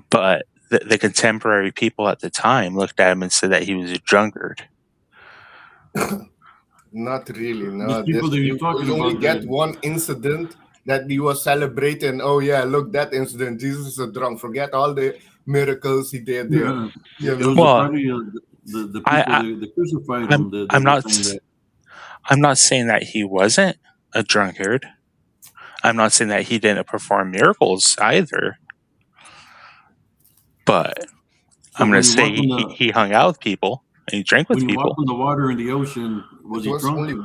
but the contemporary people at the time looked at him and said that he was a drunkard. Not really. these No, people this that you're you talking you only about, get one incident that you were celebrating. Oh yeah, look that incident. Jesus is a drunk. Forget all the miracles he did there. You it know. was Well, probably the people I, that crucified I'm him that I'm were not saying that. I'm not saying that he wasn't a drunkard. I'm not saying that he didn't perform miracles either. But So I'm going when to you say walk on the he hung out with people and he drank with when you walk people. on the water in the ocean, was It he was drunk? only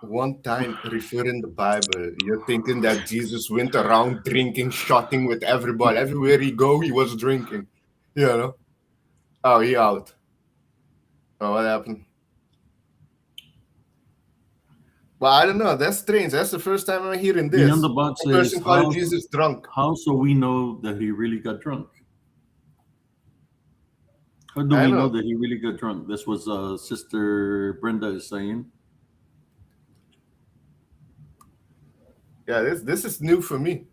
one time referred in the Bible. You're thinking that Jesus went around drinking, shotting with everybody. Everywhere he go, he was drinking. You know? Oh, he out. Oh, what happened? Well, I don't know. That's strange. That's the first time I'm hearing Beyond this. the box A says, person called Jesus drunk. how so we know that he really got drunk? How do I we don't know know. that he really got drunk? This was Sister Brenda is saying. Yeah, this is new for me.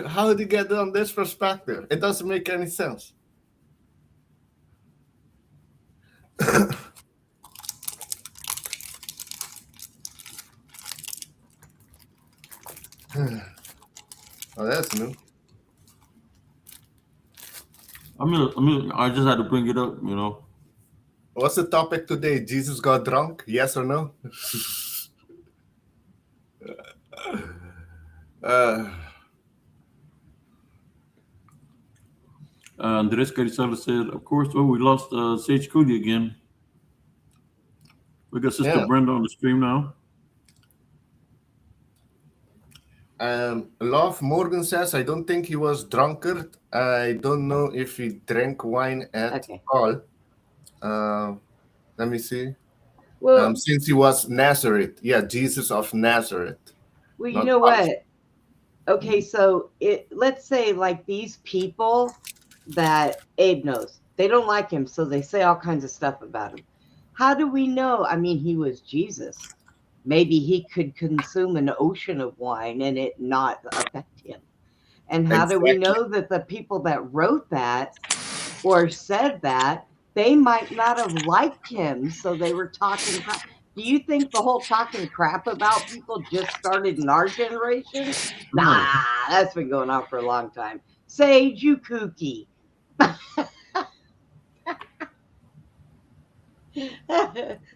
How did he get on this perspective? It doesn't make any sense. Oh, that's new. I just had to bring it up, you know. What's the topic today? Jesus got drunk? Yes or no? uh, Andres Carizales said, of course, oh, we lost Sage Cody again. We got Sister yeah. Brenda on the stream now. Love Morgan says, I don't think he was drunkard. I don't know if he drank wine at all. Let me see. Well, Since he was Nazareth. Yeah, Jesus of Nazareth. well, you Not know Christ. what? Okay, so let's say like these people that Abe knows, they don't like him, so they say all kinds of stuff about him. How do we know? I mean, he was Jesus. Maybe he could consume an ocean of wine and it not affect him. And how do we know that the people that wrote that or said that, they might not have liked him, so they were talking crap? Do you think the whole talking crap about people just started in our generation? Nah, that's been going on for a long time. Sage, you kooky.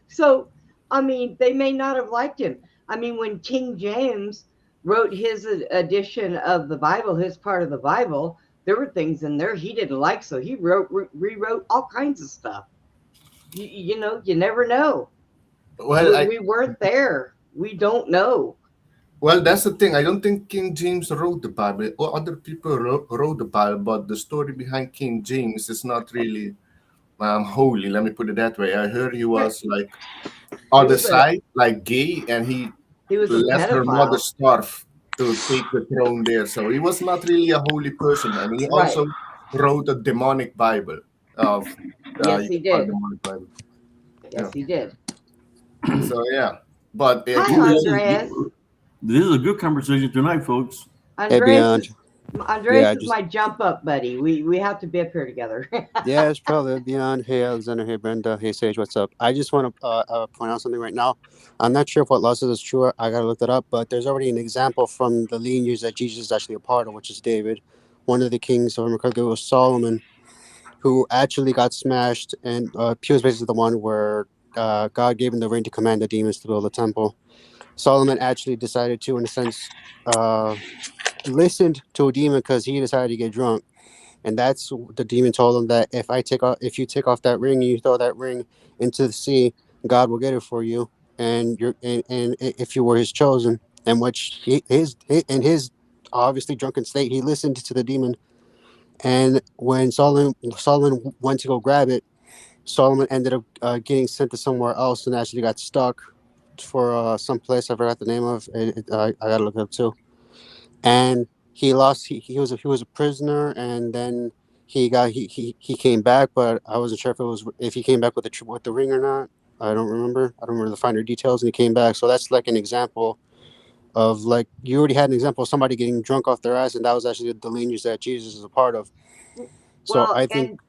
So, I mean, they may not have liked him. I mean, when King James wrote his edition of the Bible, his part of the Bible, there were things in there he didn't like, so he rewrote all kinds of stuff. You know, you never know. Well, We weren't there. We don't know. well, that's the thing. I don't think King James wrote the Bible. Or other people wrote the Bible, but the story behind King James is not really holy. Let me put it that way. I heard he was like other was a- side, like gay, and he was a let her mother pedophile. starve to take the throne there. So he was not really a holy person, and he Right. also wrote a demonic Bible. Of Yes, you he can call it did. demonic Bible. Yes, he did. So yeah, but Hi, This is- Andreas. This is a good conversation tonight, folks. Hey, Beyond. Andreas Yeah, is my jump up buddy. We have to be up here together. Yeah, it's probably Beyond. Hey, Alexander. Hey, Brenda. Hey, Sage. What's up? I just want to point out something right now. I'm not sure if what losses is true. I got to look that up. But there's already an example from the lineage that Jesus is actually a part of, which is David. One of the kings, if I remember correctly, was Solomon, who actually got smashed. And he was basically the one where God gave him the ring to command the demons to build a temple. Solomon actually decided to, in a sense, listened to a demon because he decided to get drunk. And that's the demon told him that if you take off that ring and you throw that ring into the sea, God will get it for you, and if you were His chosen, and which in his obviously drunken state, he listened to the demon, and when Solomon went to go grab it, Solomon ended up getting sent to somewhere else and actually got stuck for some place I forgot the name of. I gotta look it up too. And he lost. He was a prisoner, and then he came back, but I wasn't sure if he came back with the ring or not. I don't remember. I don't remember the finer details. And he came back. So that's like an example of, like, you already had an example of somebody getting drunk off their ass, and that was actually the lineage that Jesus is a part of. So Well, I think.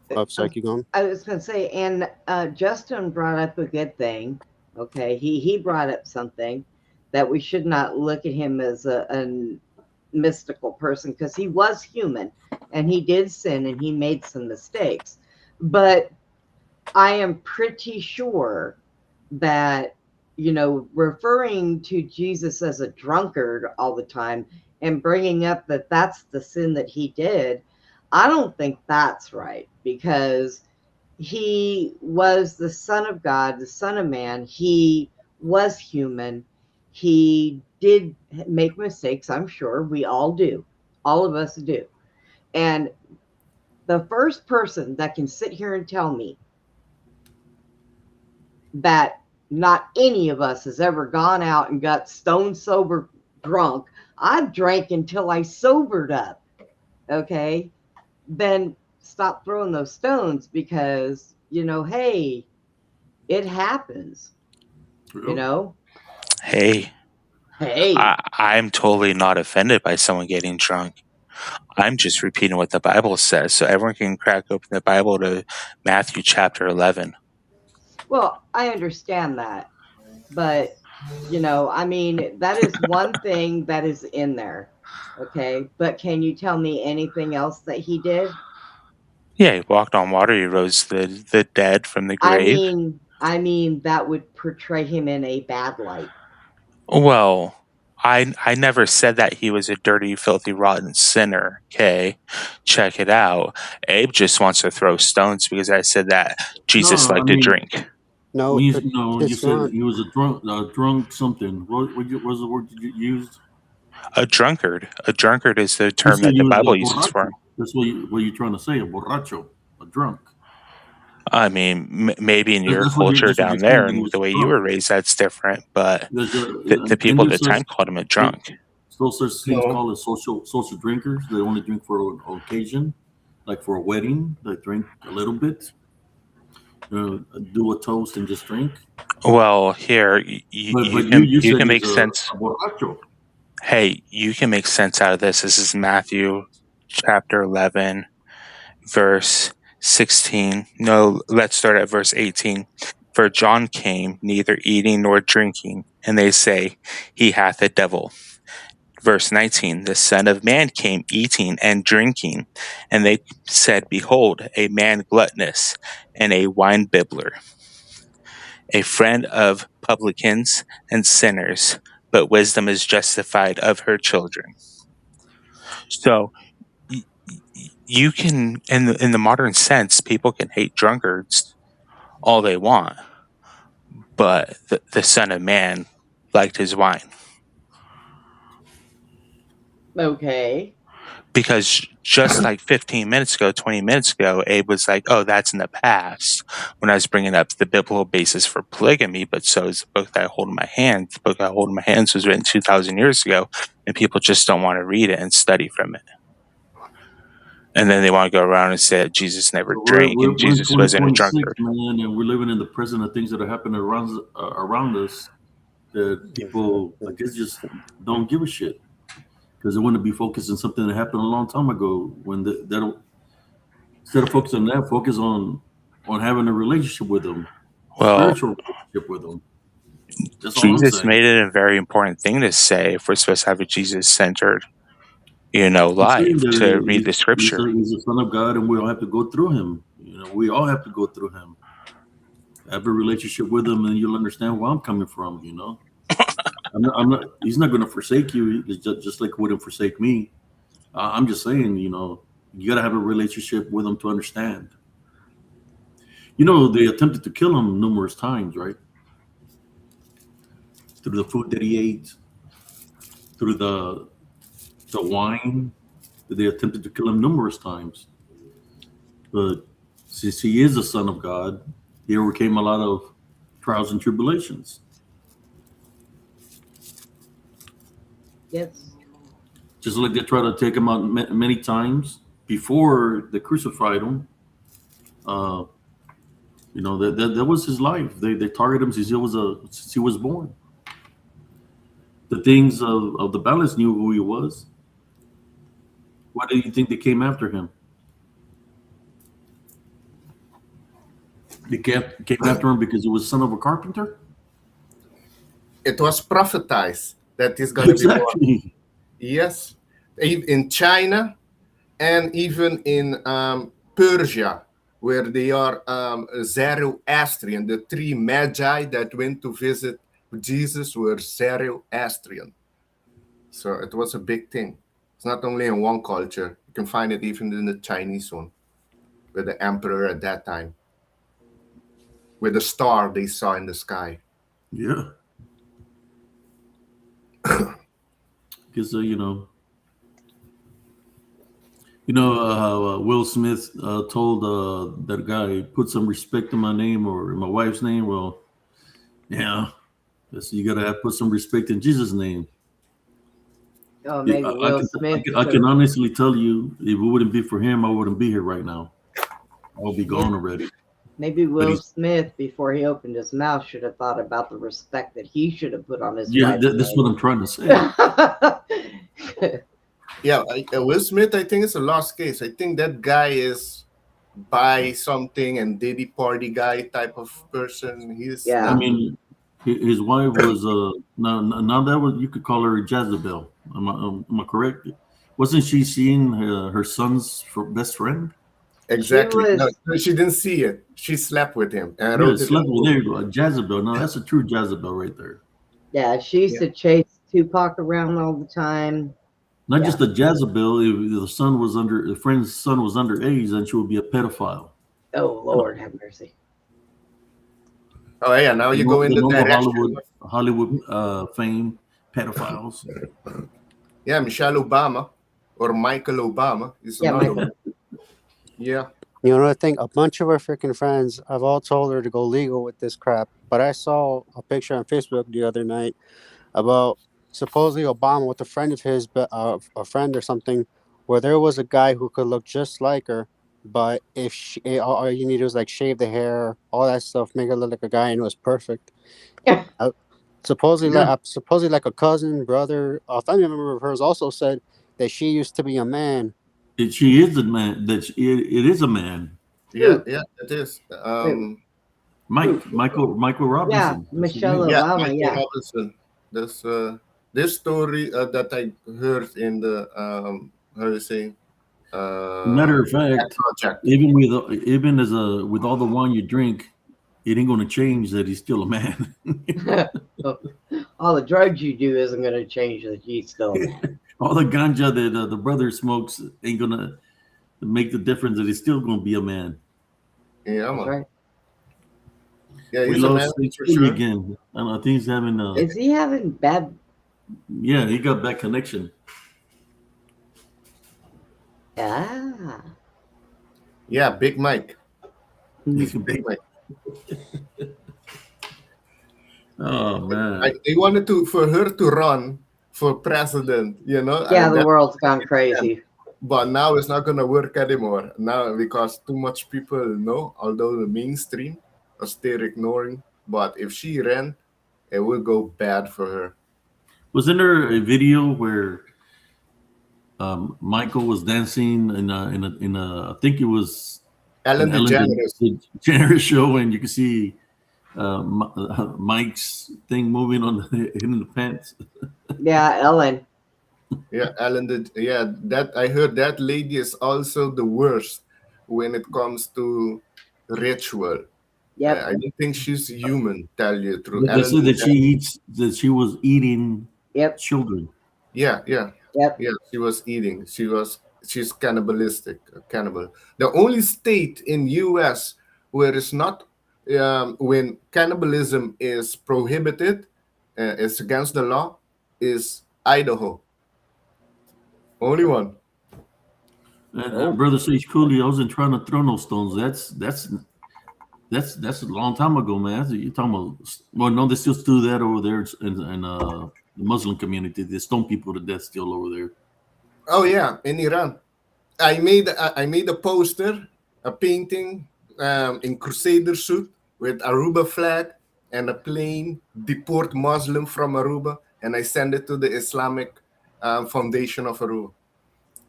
and Sorry, keep going. I was going to say, and Justin brought up a good thing. Okay, he brought up something that we should not look at him as a mystical person, because he was human and he did sin and he made some mistakes. But I am pretty sure that, you know, referring to Jesus as a drunkard all the time and bringing up that that's the sin that he did, I don't think that's right, because he was the Son of God, the Son of Man. He was human. He did make mistakes, I'm sure. We all do. All of us do. And the first person that can sit here and tell me that not any of us has ever gone out and got stone sober drunk, I've drank until I sobered up, okay, then stop throwing those stones, because, you know, hey, it happens, you know. Hey, I'm totally not offended by someone getting drunk. I'm just repeating what the Bible says, so everyone can crack open the Bible to Matthew chapter 11. Well, I understand that, but, you know, I mean, that is one thing that is in there, okay? But can you tell me anything else that he did? Yeah, he walked on water. He rose the dead from the grave. I mean, that would portray him in a bad light. Well, I never said that he was a dirty, filthy, rotten sinner. Okay, check it out. Abe just wants to throw stones because I said that Jesus liked to drink. No, You it's said not. he was a drunk something. What was the word you used? A drunkard. A drunkard is the You term said that he the was Bible a uses for him. That's what you're trying to say, a borracho, a drunk. I mean, maybe in your That's what culture you're down saying, there that he and was the way you drunk. were raised, that's different. But the And people at there's the time called him a drunk. Those such things No. called as social drinkers. They only drink for an occasion, like for a wedding. They drink a little bit, do a toast and just drink. Well, here But you said can he's make sense. a borracho. Hey, you can make sense out of this. This is Matthew chapter 11, verse 16. No, let's start at verse 18. For John came neither eating nor drinking, and they say, he hath a devil. Verse 19, the Son of Man came eating and drinking, and they said, behold, a man gluttonous and a wine bibbler, a friend of publicans and sinners, but wisdom is justified of her children. So you can, in the modern sense, people can hate drunkards all they want, but the Son of Man liked his wine. Okay. Because just like 15 minutes ago, 20 minutes ago, Abe was like, oh, that's in the past when I was bringing up the biblical basis for polygamy, but so is the book that I hold in my hand. The book I hold in my hands was written 2,000 years ago, and people just don't want to read it and study from it. And then they want to go around and say that Jesus never drank and Jesus wasn't a drunkard. Man, and we're living in the present of things that are happening around us that people, I guess, just don't give a shit. Because they want to be focused on something that happened a long time ago. When that'll instead of focusing on that, focus on having a relationship with them, spiritual relationship with them. That's all I'm Jesus saying. made it a very important thing to say if we're supposed to have a Jesus-centered, life to read the scripture. He's the Son of God, and we all have to go through him. We all have to go through him. Have a relationship with him, and you'll understand where I'm coming from. I'm not. He's not going to forsake you. It's just like he wouldn't forsake me. I'm just saying, you got to have a relationship with him to understand. They attempted to kill him numerous times, right? Through the food that he ate, through the wine. They attempted to kill him numerous times. But since he is the Son of God, he overcame a lot of trials and tribulations. Yes. Just like they tried to take him out many times before they crucified him. That was his life. They targeted him since he was born. The things of the balance knew who he was. Why do you think they came after him? They came after him because he was son of a carpenter? It was prophesized that he's going to be born. Yes. In China and even in Persia, where they are Zoroastrian. The three magi that went to visit Jesus were Zoroastrian. So it was a big thing. It's not only in one culture. You can find it even in the Chinese one, with the emperor at that time, with the star they saw in the sky. Yeah. Because, Will Smith told that guy, put some respect in my name or in my wife's name. Well, yeah, you got to put some respect in Jesus' name. Oh, maybe Will Smith. I can honestly tell you, if it wouldn't be for him, I wouldn't be here right now. I would be gone already. Maybe Will Smith, before he opened his mouth, should have thought about the respect that he should have put on his Yeah, wife's that's name. what I'm trying to say. Yeah, Will Smith, I think it's a lost case. I think that guy is buy something and Diddy party guy type of person. I mean, his wife was now that was, you could call her Jezebel. Am I correct? Wasn't she seeing her son's best friend? Exactly. No, she didn't see it. She slept with him. And slept with there you go. Jezebel. No, that's a true Jezebel right there. Yeah, she used to chase Tupac around all the time. Not just a Jezebel. If the friend's son was underage, then she would be a pedophile. Oh Lord, have mercy. Oh yeah, now you go into that Hollywood fame pedophiles. Yeah, Michelle Obama or Michael Obama is another one. Yeah. I think a bunch of our freaking friends, I've all told her to go legal with this crap. But I saw a picture on Facebook the other night about supposedly Obama with a friend of his, a friend or something, where there was a guy who could look just like her, but if all you needed was like shave the hair, all that stuff, make her look like a guy, and it was perfect. Supposedly like a cousin, brother, a family member of hers also said that she used to be a man. She is a man. It is a man. Yeah, it is. Michael Robinson. Yeah, Michelle Obama. Yeah, Robinson. This story that I heard in the how do you say? Matter of fact, even with all the wine you drink, it ain't going to change that he's still a man. All the drugs you do isn't going to change that he's still a man. All the ganja that the brother smokes ain't gonna make the difference that he's still going to be a man. Yeah, That's man. right. Yeah, We he's a man lost Sage for Cooley sure. again. I think he's having Is he having bad? yeah, he got bad connection. Ah. Yeah, Big Mike. He's Big Mike. Oh man. They wanted for her to run for president, you know. Yeah, and the that- world's gone crazy. but now it's not gonna work anymore. Now because too much people know, although the mainstream are still ignoring. But if she ran, it would go bad for her. Wasn't there a video where Michael was dancing I think it was Ellen an Ellen DeGeneres. DeGeneres show, and you can see Mike's thing moving on in the pants. Yeah, Ellen. Yeah, that I heard that lady is also the worst when it comes to ritual. Yep. I don't think she's human, tell you the truth. They Ellen said that DeGeneres- she was eating Yep. children. Yeah, Yep. she was eating. She's cannibalistic, a cannibal. The only state in US where it's not when cannibalism is prohibited, it's against the law, is Idaho. Only one. And Oh. Brother Sage Cooley, I wasn't trying to throw no stones. That's a long time ago, man. You're talking about. Well, no, they still do that over there in the Muslim community. They stone people to death still over there. Oh yeah, in Iran. I made a poster, a painting in Crusader suit with Aruba flag and a plane deport Muslim from Aruba, and I send it to the Islamic Foundation of Aruba.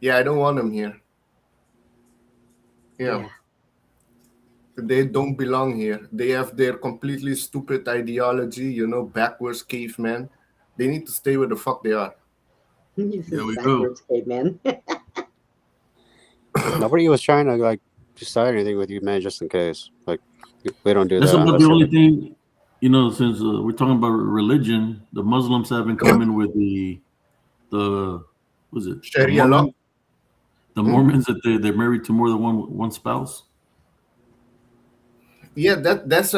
Yeah, I don't want them here. Yeah. They don't belong here. They have their completely stupid ideology, backwards cavemen. They need to stay where the fuck they are. He's There we a go. backwards caveman. Nobody was trying to like decide anything with you, man, just in case. Like we don't do That's that. about unless the you're, only like- thing, since we're talking about religion, the Muslims have in common with the was it Sharia law? The Mormons that they're married to more than one spouse. Yeah, that's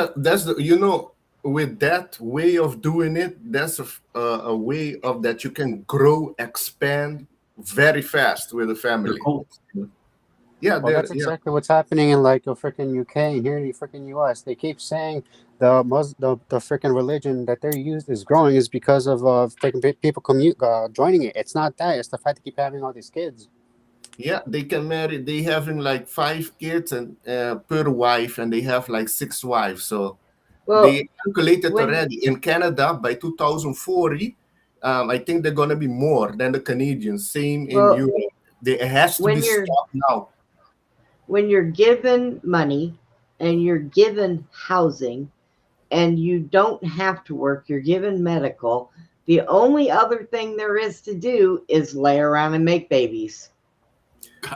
with that way of doing it, that's a way of that you can grow, expand very fast with a family. They're cult. Yeah, Well, that's exactly what's happening in like the freaking UK and here in the freaking US. They keep saying the freaking religion that they're used is growing is because of freaking people joining it. It's not that. It's the fact they keep having all these kids. Yeah, they can marry. They having like 5 kids and per wife, and they have like 6 wives. So they calculated already in Canada by 2040. I think they're gonna be more than the Canadians. Same in Europe. It has to be stopped now. When you're given money and you're given housing and you don't have to work, you're given medical. The only other thing there is to do is lay around and make babies.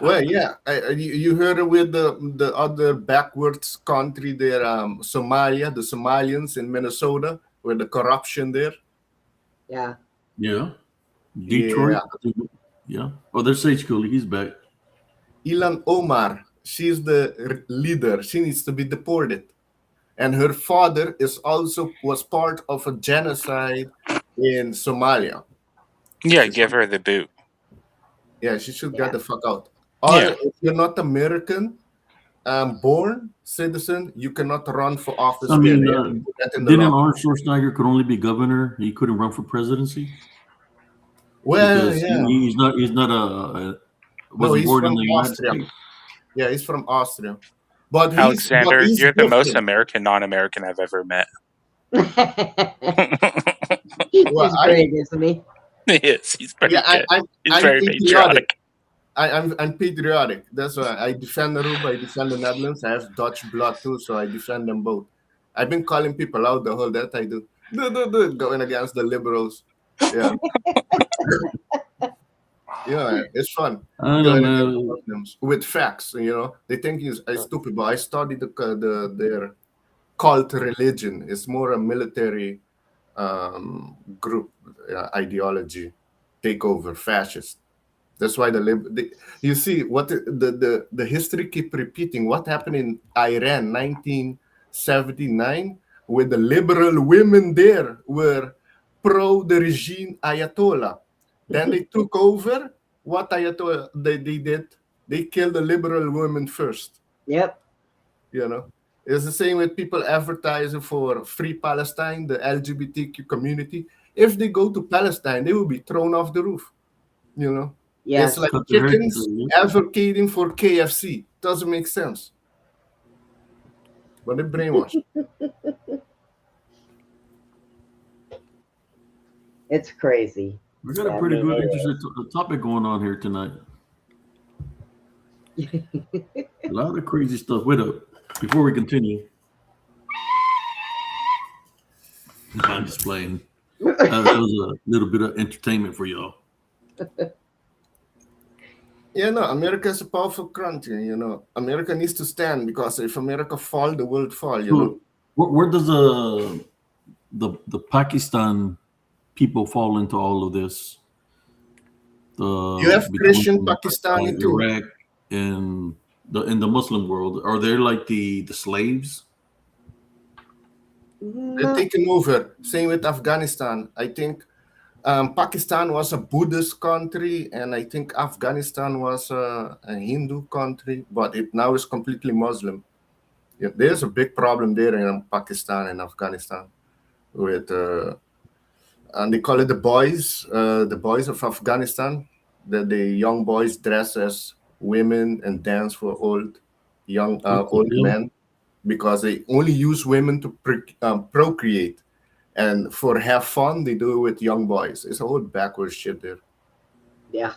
Well, yeah, you heard it with the other backwards country there, Somalia, the Somalians in Minnesota, with the corruption there. Yeah. Yeah. Detroit. Yeah. Oh, there's Sage Cooley. He's back. Ilan Omar, she's the leader. She needs to be deported. And her father was part of a genocide in Somalia. Yeah, give her the boot. Yeah, she should get the fuck out. Yeah. If you're not American born citizen, you cannot run for office. I mean, didn't law. Arnold Schwarzenegger could only be governor? He couldn't run for presidency. Well, because yeah. he's not wasn't born in the United States. Yeah, he's from Austria. But Alexander, he's you're the most different. American non-American I've ever met. He's great, isn't he? Yes, he's pretty good. He's I'm very patriotic. I'm patriotic. That's why I defend Aruba, I defend the Netherlands. I have Dutch blood too, so I defend them both. I've been calling people out the whole that I do. Going against the liberals. Yeah. Yeah, it's fun. I don't know. With facts, they think he's stupid, but I studied their cult religion. It's more a military group ideology, takeover, fascist. That's why you see what the history keep repeating. What happened in Iran 1979 with the liberal women there were pro the regime Ayatollah. Then they took over. What Ayatollah they did? They killed the liberal women first. Yep. You know, it's the same with people advertising for free Palestine, the LGBTQ community. If they go to Palestine, they will be thrown off the roof. You know, Yes. it's like Cut their head chickens through, advocating for KFC. Doesn't make sense. But they brainwashed. It's crazy. We got a I pretty mean, good, it interesting topic going on here tonight. A lot of crazy stuff. Wait up. Before we continue, I'm just playing. That was a little bit of entertainment for y'all. Yeah, no, America is a powerful country. You know, America needs to stand because if America fall, the world fall. You know, Where does the Pakistan people fall into all of this? you have Christian Pakistani too. Iraq and in the Muslim world, are they like the slaves? They're taking over. Same with Afghanistan. I think Pakistan was a Buddhist country, and I think Afghanistan was a Hindu country, but it now is completely Muslim. Yeah, there's a big problem there in Pakistan and Afghanistan with, and they call it the boys of Afghanistan. The young boys dress as women and dance for old men because they only use women to procreate. And for have fun, they do it with young boys. It's a whole backwards shit there. Yeah.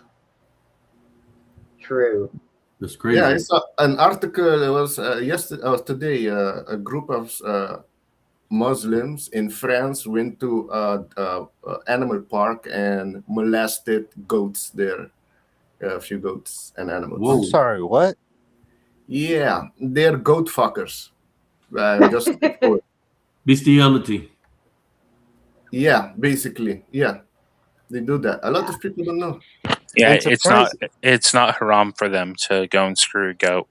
True. That's crazy. Yeah, I saw an article. It was yesterday or today. A group of Muslims in France went to animal park and molested goats there. A few goats and animals. Whoa. I'm sorry, what? Yeah, they're goat fuckers. Just Bestiality. yeah, basically, yeah, they do that. A lot of people don't know. Yeah, And it's not haram for them to go and screw a goat.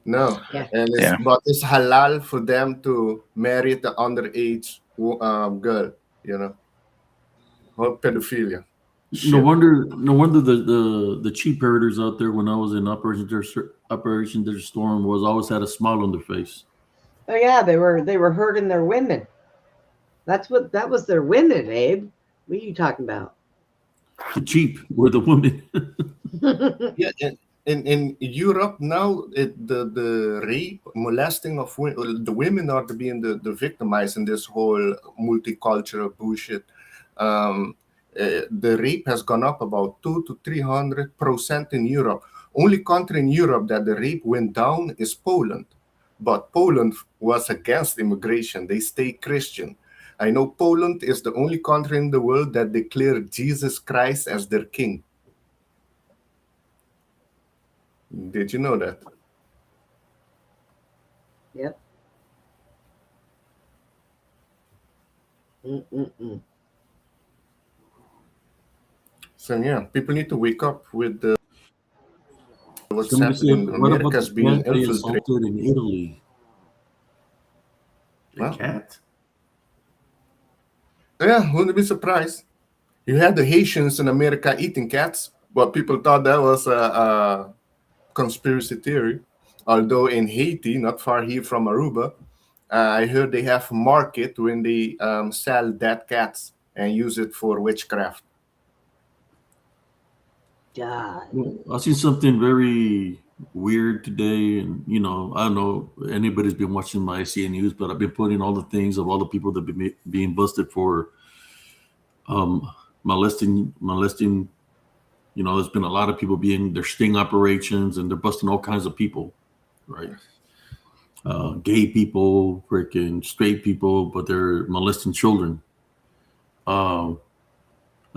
No, Yeah. and but it's halal for them to marry the underage girl. You know, or pedophilia. No wonder the cheap herders out there when I was in Operation Desert Storm was always had a smile on their face. Oh yeah, they were hurting their women. That was their women, Abe. What are you talking about? The cheap were the women. Yeah, in Europe now, the rape, molesting of the women are being the victimized in this whole multicultural bullshit. The rape has gone up about 200 to 300% in Europe. Only country in Europe that the rape went down is Poland. But Poland was against immigration. They stay Christian. I know Poland is the only country in the world that declared Jesus Christ as their king. Did you know that? Yep. Mm-mm-mm. So yeah, people need to wake up with what's Somebody happening. said, what about America's the being cat they infiltrated. assaulted in Italy? The Well, cat? yeah, wouldn't be surprised. You had the Haitians in America eating cats, but people thought that was a conspiracy theory. Although in Haiti, not far here from Aruba, I heard they have a market when they sell dead cats and use it for witchcraft. God. Well, I seen something very weird today, and I don't know if anybody's been watching my ICA news, but I've been putting all the things of all the people that have been being busted for molesting. There's been a lot of people their sting operations, and they're busting all kinds of people, right? Gay people, freaking straight people, but they're molesting children. I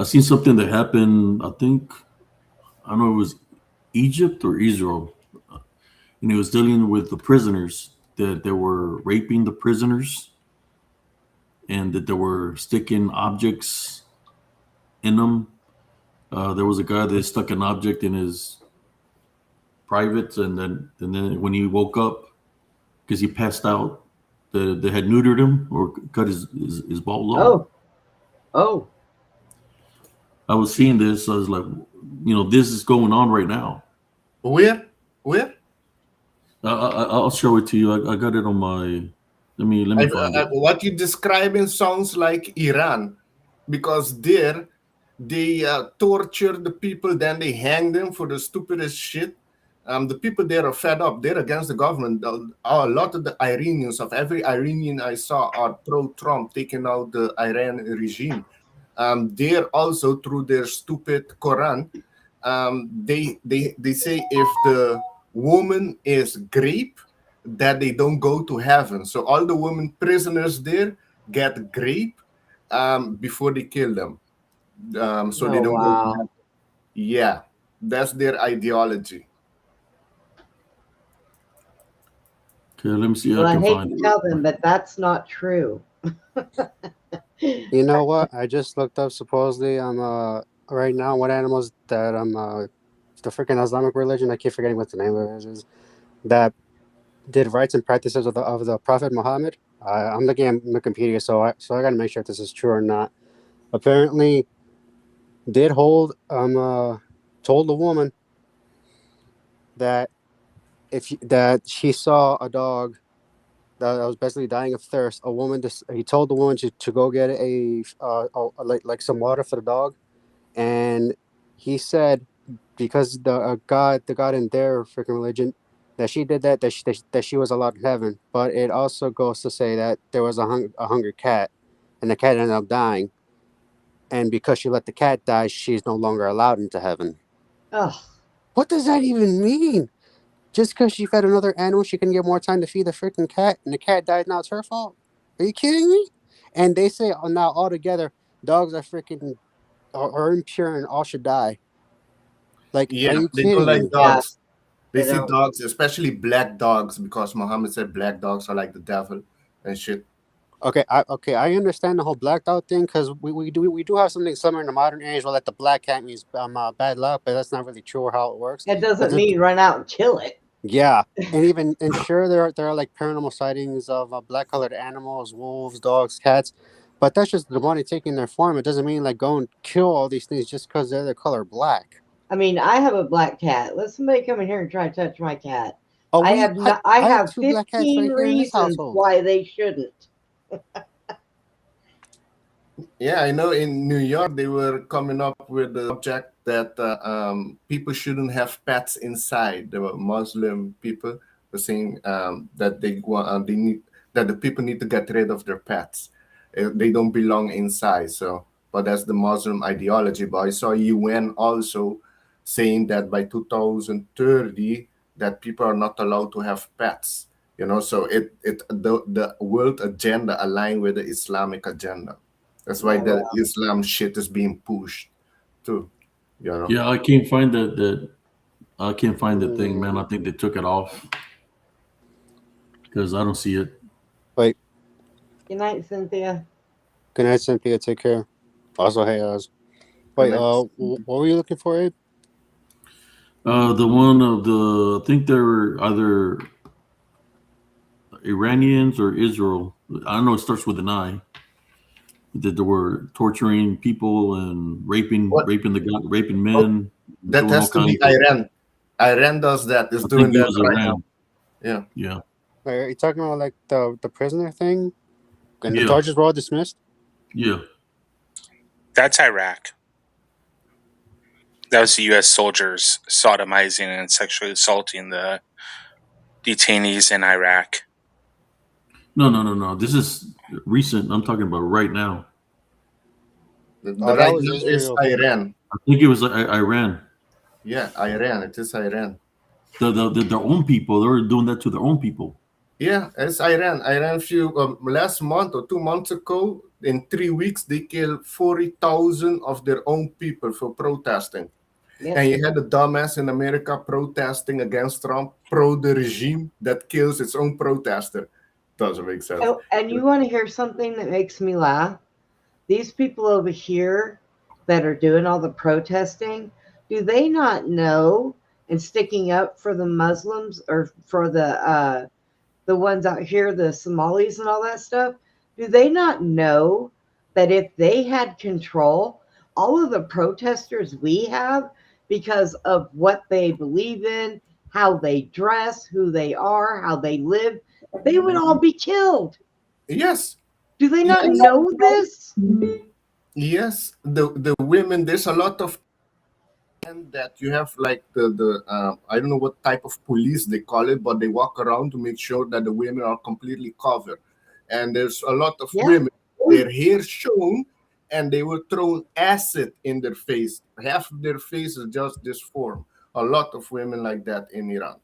seen something that happened, I don't know, it was Egypt or Israel, and it was dealing with the prisoners that they were raping the prisoners, and that they were sticking objects in them There was a guy that stuck an object in his privates, and then when he woke up, because he passed out, they had neutered him or cut his balls off. Oh. I was seeing this. I was like, this is going on right now. Where? I'll show it to you. I got it on my. Let me find it. What you describing sounds like Iran, because there they torture the people, then they hang them for the stupidest shit. The people there are fed up. They're against the government. A lot of the Iranians, of every Iranian I saw, are pro-Trump, taking out the Iran regime. They're also, through their stupid Quran, they say if the woman is grape, that they don't go to heaven. So all the women prisoners there get grape before they kill them. So they don't go to heaven. Yeah, that's their ideology. Okay, let me see. Well, I hate find to it. tell them, but that's not true. You know what? I just looked up. Supposedly, right now what animals that the freaking Islamic religion. I keep forgetting what the name of it is. That did rites and practices of the Prophet Muhammad. I'm looking at Wikipedia, so I got to make sure if this is true or not. Apparently, did hold told the woman that that she saw a dog that was basically dying of thirst. A woman, he told the woman to go get like some water for the dog, and he said because the God in their freaking religion, that she did that she was allowed in heaven. But it also goes to say that there was a hungry cat, and the cat ended up dying, and because she let the cat die, she's no longer allowed into heaven. Ugh. What does that even mean? Just because she fed another animal, she can get more time to feed the freaking cat, and the cat died, now it's her fault? Are you kidding me? And they say now altogether, dogs are freaking are impure and all should die. Like, Yeah, are you they kidding don't like me? dogs. They They see don't. dogs, especially black dogs, because Muhammad said black dogs are like the devil and shit. Okay, I understand the whole black dog thing, because we do have something similar in the modern age where like the black cat means bad luck, but that's not really true or how it works. That doesn't mean run out and kill it. Yeah, and sure there are like paranormal sightings of black colored animals, wolves, dogs, cats, but that's just the body taking their form. It doesn't mean like go and kill all these things just because they're the color black. I mean, I have a black cat. Let somebody come in here and try to touch my cat. Oh, I have 2 black cats 15 right here in this reasons household. why they shouldn't. Yeah, I know in New York they were coming up with the object that people shouldn't have pets inside. The Muslim people were saying that they need that the people need to get rid of their pets. They don't belong inside. So, but that's the Muslim ideology. But I saw UN also saying that by 2030 that people are not allowed to have pets. So the world agenda aligned with the Islamic agenda. That's why the Islam shit is being pushed too. Yeah, I can't find that. I can't find the thing, man. I think they took it off because I don't see it. Wait. Good night, Cynthia. Good night, Cynthia. Take care. Also, hey, wait. What were you looking for, Abe? The one of the, I think they were either Iranians or Israel. I don't know. It starts with an I. That they were torturing people and raping men. That has to be Iran. Iran does that. It's doing that right now. Yeah. Yeah. Wait, are you talking about like the prisoner thing? And the charges were all dismissed? Yeah. That's Iraq. That was the U.S. soldiers sodomizing and sexually assaulting the detainees in Iraq. No. This is recent. I'm talking about right now. Right now is Iran. I think it was Iran. Yeah, Iran. It is Iran. Their own people. They were doing that to their own people. Yeah, it's Iran. Iran, last month or 2 months ago, in 3 weeks, they killed 40,000 of their own people for protesting. Yep. And you had the dumbass in America protesting against Trump, pro the regime that kills its own protester. Doesn't make sense. Oh, and you want to hear something that makes me laugh? These people over here that are doing all the protesting, do they not know and sticking up for the Muslims or for the ones out here, the Somalis and all that stuff? Do they not know that if they had control, all of the protesters we have, because of what they believe in, how they dress, who they are, how they live, they would all be killed? Yes. Do they not know this? Yes, the women. There's a lot of that you have like the I don't know what type of police they call it, but they walk around to make sure that the women are completely covered. And there's a lot of women, their hair shown, and they were thrown acid in their face. Half of their face is just this form. A lot of women like that in Iran,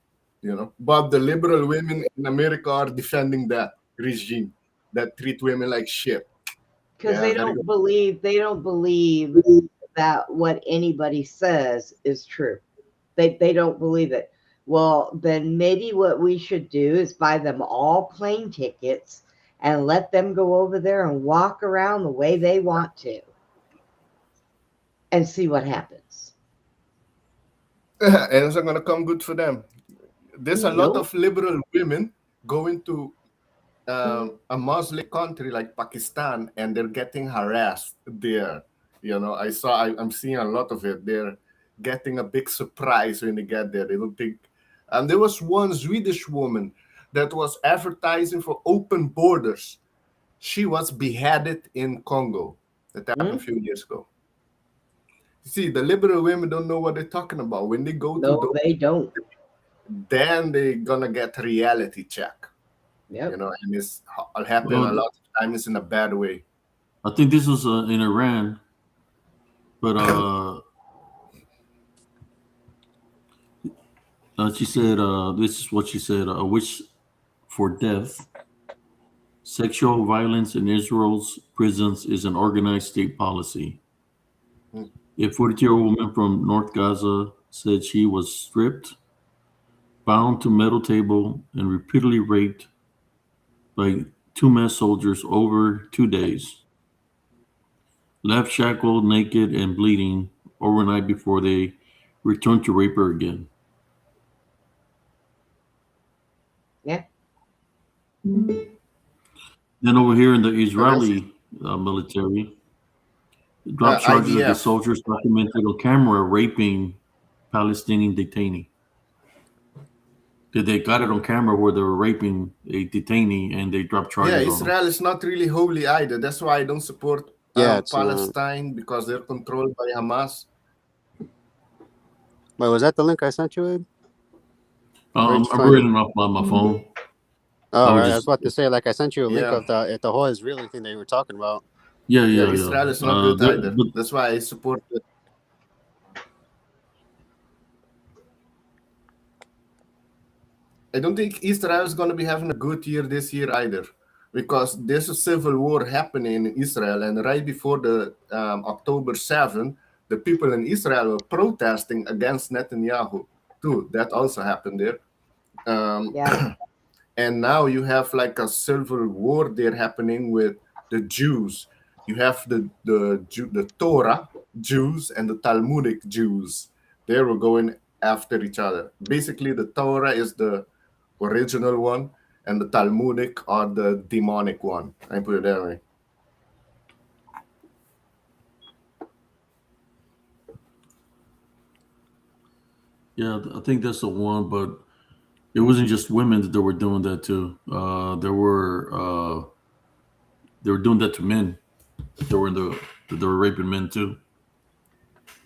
But the liberal women in America are defending that regime that treat women like shit. Because they don't believe that what anybody says is true. They don't believe it. Well, then maybe what we should do is buy them all plane tickets and let them go over there and walk around the way they want to and see what happens. And it's not going to come good for them. There's a lot of liberal women going to a Muslim country like Pakistan, and they're getting harassed there. I'm seeing a lot of it. They're getting a big surprise when they get there. They don't think. And there was one Swedish woman that was advertising for open borders. She was beheaded in Congo. That happened a few years ago. See, the liberal women don't know what they're talking about. When they go to they don't. Then they're gonna get a reality check. Yep. And it's happen a lot of times in a bad way. I think this was in Iran, but she said, this is what she said, a wish for death. Sexual violence in Israel's prisons is an organized state policy. A 42-year-old woman from North Gaza said she was stripped, bound to metal table, and repeatedly raped by 2 masked soldiers over 2 days. Left shackled, naked, and bleeding overnight before they returned to rape her again. Yeah. Then over here in the Israeli military, dropped charges against soldiers documented on camera raping Palestinian detainee. They got it on camera where they were raping a detainee and they dropped charges on them. Israel is not really holy either. That's why I don't support Palestine, because they're controlled by Hamas. Wait, was that the link I sent you, Abe? I'm reading off my phone. Oh, right. I was about to say, like, I sent you a link of the whole Israeli thing they were talking about. Yeah. Israel is not good either. That's why I support it. I don't think Israel is going to be having a good year this year either, because there's a civil war happening in Israel, and right before the October 7th, the people in Israel were protesting against Netanyahu too. That also happened there. And now you have like a civil war there happening with the Jews. You have the Torah Jews and the Talmudic Jews. They were going after each other. Basically, the Torah is the original one, and the Talmudic are the demonic one. I put it that way. Yeah, I think that's the one, but it wasn't just women that were doing that too. They were doing that to men. They were raping men too.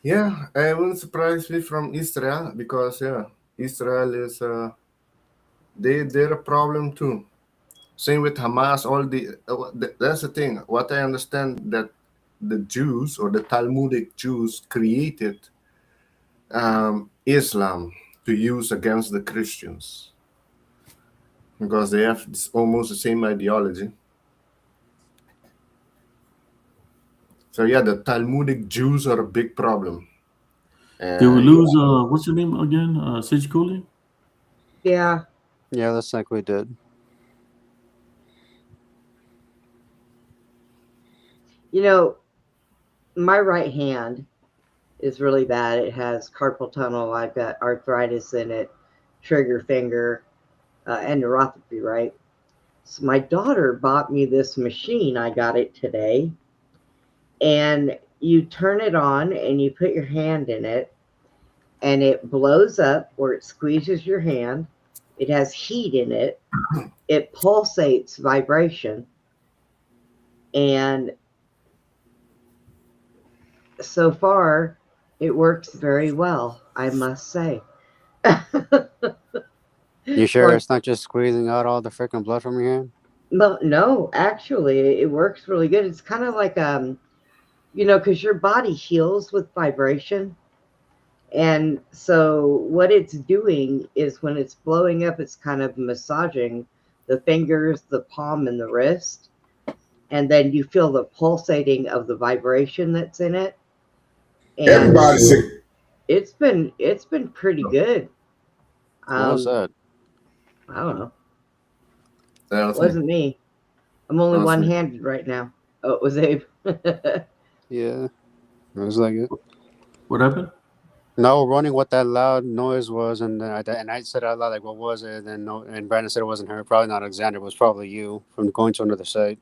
Yeah, it wouldn't surprise me from Israel, because Israel is they're a problem too. Same with Hamas. That's the thing. What I understand, that the Jews or the Talmudic Jews created Islam to use against the Christians, because they have almost the same ideology. So yeah, the Talmudic Jews are a big problem. Did we lose what's your name again? Sage Cooley? Yeah. Yeah, looks like we did. You know, my right hand is really bad. It has carpal tunnel. I've got arthritis in it, trigger finger, and neuropathy, right? So my daughter bought me this machine. I got it today. And you turn it on and you put your hand in it and it blows up where it squeezes your hand. It has heat in it. It pulsates vibration. And so far, it works very well, I must say. You sure Like, it's not just squeezing out all the freaking blood from your hand? no, actually, it works really good. It's kind of like, because your body heals with vibration. And so what it's doing is when it's blowing up, it's kind of massaging the fingers, the palm, and the wrist. And then you feel the pulsating of the vibration that's in it. And Everybody's sick. it's been pretty good. What was that? I don't know. That It was me. wasn't me. I'm only That was me. one-handed right now. Oh, it was Abe. Yeah, it was like it. What happened? No, running what that loud noise was, and then I said out loud like, "What was it?" And then no, and Brandon said it wasn't her. Probably not Alexander. It was probably you from going to another site.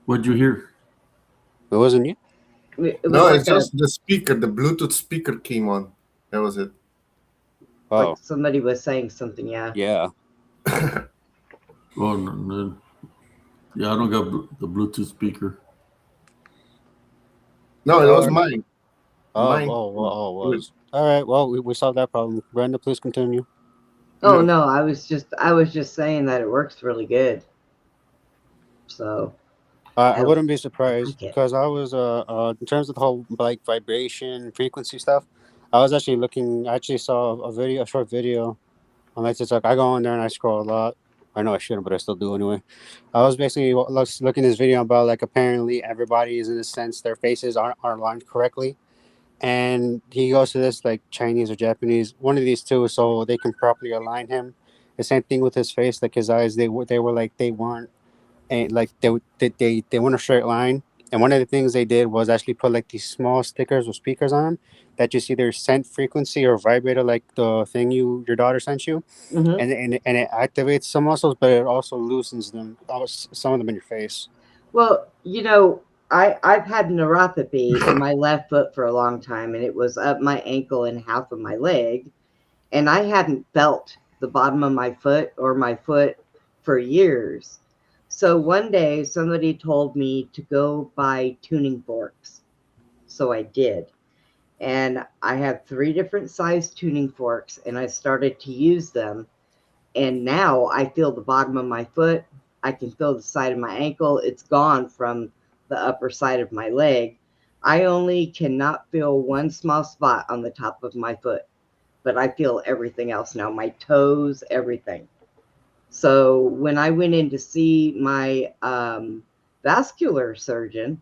What'd you hear? It wasn't you. It was No, like it's just the speaker. The Bluetooth speaker came on. That was it. Oh, like somebody was saying something. Yeah. yeah. Oh, no. Yeah, I don't got the Bluetooth speaker. No, it was mine. Oh, Mine. it was. All right. Well, we solved that problem. Brenda, please continue. Oh Yeah. no, I was just saying that it works really good. So I wouldn't be surprised like it. because I was in terms of the whole like vibration frequency stuff. I was actually looking. I actually saw a short video on my TikTok. I go on there and I scroll a lot. I know I shouldn't, but I still do anyway. I was basically looking at this video about like apparently everybody is in a sense their faces aren't aligned correctly, and he goes to this like Chinese or Japanese, one of these two, so they can properly align him. The same thing with his face, like his eyes, they were like they weren't, and like they weren't a straight line. And one of the things they did was actually put like these small stickers or speakers on them that just either sent frequency or vibrator, like the thing your daughter sent you, Mm-hmm. and it activates some muscles, but it also loosens them, some of them in your face. Well, I've had neuropathy in my left foot for a long time, and it was up my ankle and half of my leg, and I hadn't felt the bottom of my foot or my foot for years. So one day somebody told me to go buy tuning forks. So I did. And I have 3 different size tuning forks, and I started to use them. And now I feel the bottom of my foot. I can feel the side of my ankle. It's gone from the upper side of my leg. I only cannot feel one small spot on the top of my foot, but I feel everything else now, my toes, everything. So when I went in to see my vascular surgeon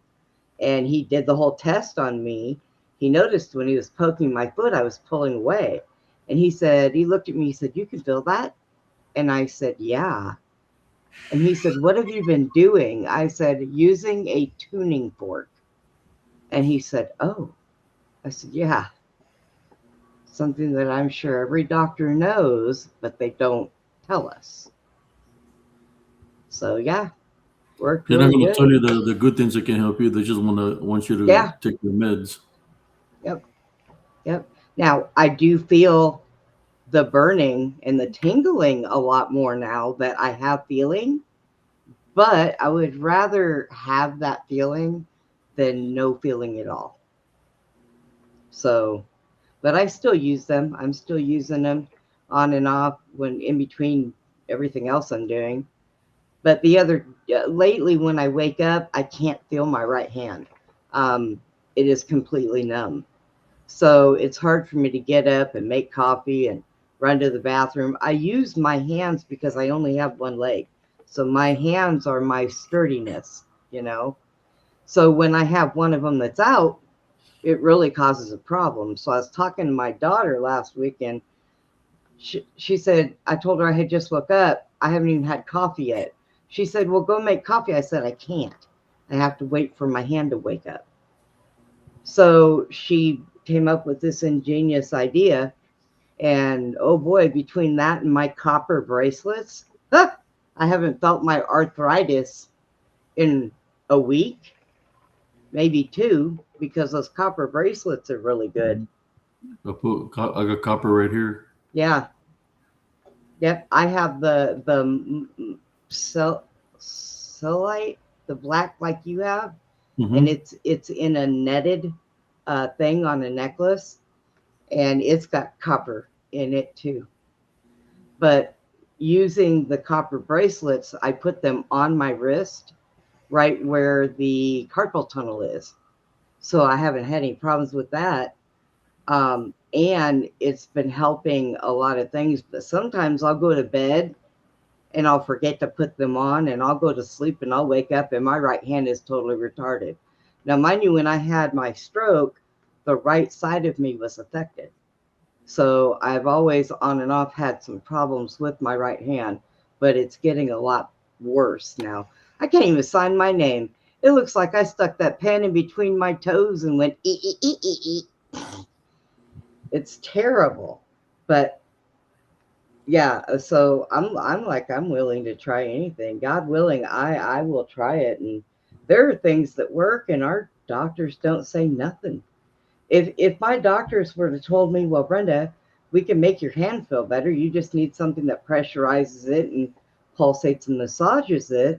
and he did the whole test on me, he noticed when he was poking my foot, I was pulling away. And he looked at me, he said, "You can feel that?" And I said, "Yeah." And he said, "What have you been doing?" I said, "Using a tuning fork." And he said, "Oh." I said, "Yeah. Something that I'm sure every doctor knows, but they don't tell us." So yeah, worked They're not really going to tell good. you the good things that can help you. They just want you to Yeah. take your meds. Yep. Now I do feel the burning and the tingling a lot more now that I have feeling, but I would rather have that feeling than no feeling at all. So, but I still use them. I'm still using them on and off when in between everything else I'm doing. But lately when I wake up, I can't feel my right hand. It is completely numb. So it's hard for me to get up and make coffee and run to the bathroom. I use my hands because I only have one leg. So my hands are my sturdiness, So when I have one of them that's out, it really causes a problem. So I was talking to my daughter last weekend. She said, I told her I had just woke up. I haven't even had coffee yet. She said, "Well, go make coffee." I said, "I can't. I have to wait for my hand to wake up." So she came up with this ingenious idea. And oh boy, between that and my copper bracelets, I haven't felt my arthritis in a week, maybe 2, because those copper bracelets are really good. I got copper right here. Yeah. Yep. I have the cellite, the black like you have, and it's in a netted thing on a necklace, and it's got copper in it too. But using the copper bracelets, I put them on my wrist, right where the carpal tunnel is. So I haven't had any problems with that. And it's been helping a lot of things. But sometimes I'll go to bed and I'll forget to put them on, and I'll go to sleep and I'll wake up and my right hand is totally retarded. Now, mind you, when I had my stroke, the right side of me was affected. So I've always on and off had some problems with my right hand, but it's getting a lot worse now. I can't even sign my name. It looks like I stuck that pen in between my toes and went ee. It's terrible. But yeah, so I'm willing to try anything. God willing, I will try it. And there are things that work and our doctors don't say nothing. If my doctors were to told me, well, Brenda, we can make your hand feel better. You just need something that pressurizes it and pulsates and massages it.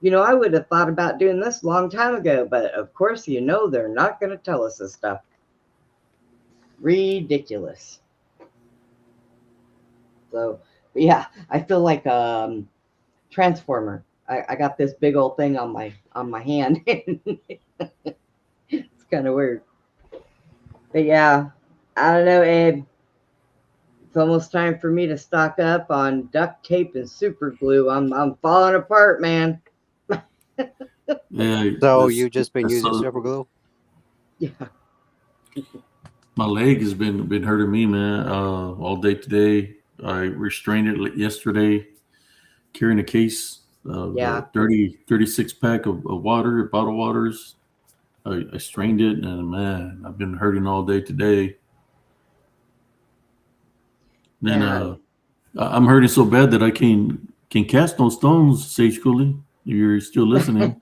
You know, I would have thought about doing this a long time ago, but of course, you know, they're not going to tell us this stuff. Ridiculous. So, yeah, I feel like a transformer. I got this big old thing on my hand. It's kind of weird. But yeah, I don't know, Abe. It's almost time for me to stock up on duct tape and super glue. I'm falling apart, man. Yeah. So you've just been using super glue? Yeah. My leg has been hurting me, man, all day today. I restrained it yesterday, carrying a case of 36 pack of water, bottled waters. I strained it, and man, I've been hurting all day today. Then I'm hurting so bad that I can cast no stones, Sage Cooley. If you're still listening,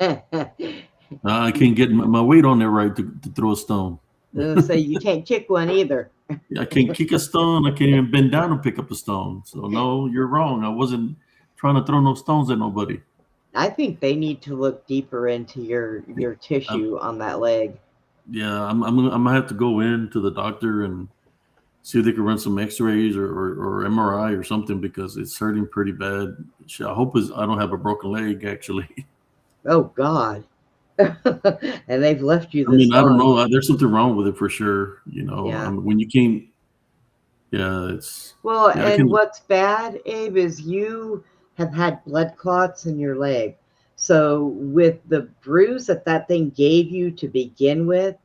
I can't get my weight on there right to throw a stone. So you can't kick one either. I can't kick a stone. I can't even bend down and pick up a stone. So no, you're wrong. I wasn't trying to throw no stones at nobody. I think they need to look deeper into your tissue on that leg. Yeah, I'm gonna have to go in to the doctor and see if they can run some X-rays or MRI or something, because it's hurting pretty bad. I hope I don't have a broken leg, actually. Oh God. And they've left you this I mean, long. I don't know. There's something wrong with it for sure. You know, Yeah. When you can't. Yeah, it's. Well, yeah, and what's bad, Abe, is you have had blood clots in your leg. So with the bruise that thing gave you to begin with,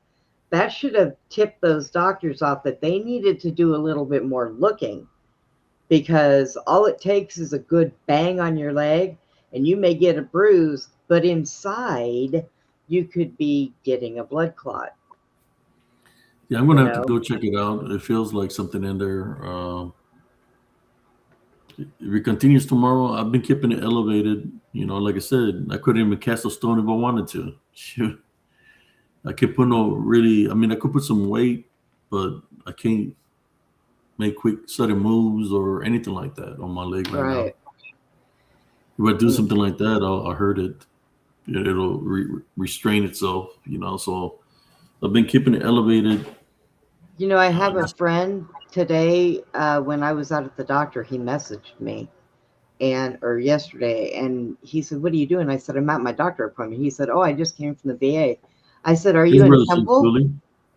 that should have tipped those doctors off that they needed to do a little bit more looking, because all it takes is a good bang on your leg and you may get a bruise, but inside you could be getting a blood clot. Yeah, I'm going to have to go check it out. It feels like something in there. If it continues tomorrow, I've been keeping it elevated. You know, like I said, I couldn't even cast a stone if I wanted to. Shoot. I could put I could put some weight, but I can't make quick sudden moves or anything like that on my leg right now. If I do something like that, I'll hurt it. It'll restrain itself, you know. So I've been keeping it elevated. You know, I have a friend today, when I was out at the doctor, he messaged me or yesterday, and he said, "What are you doing?" I said, "I'm at my doctor appointment." He said, "Oh, I just came from the VA." I said, "Are you in Temple?"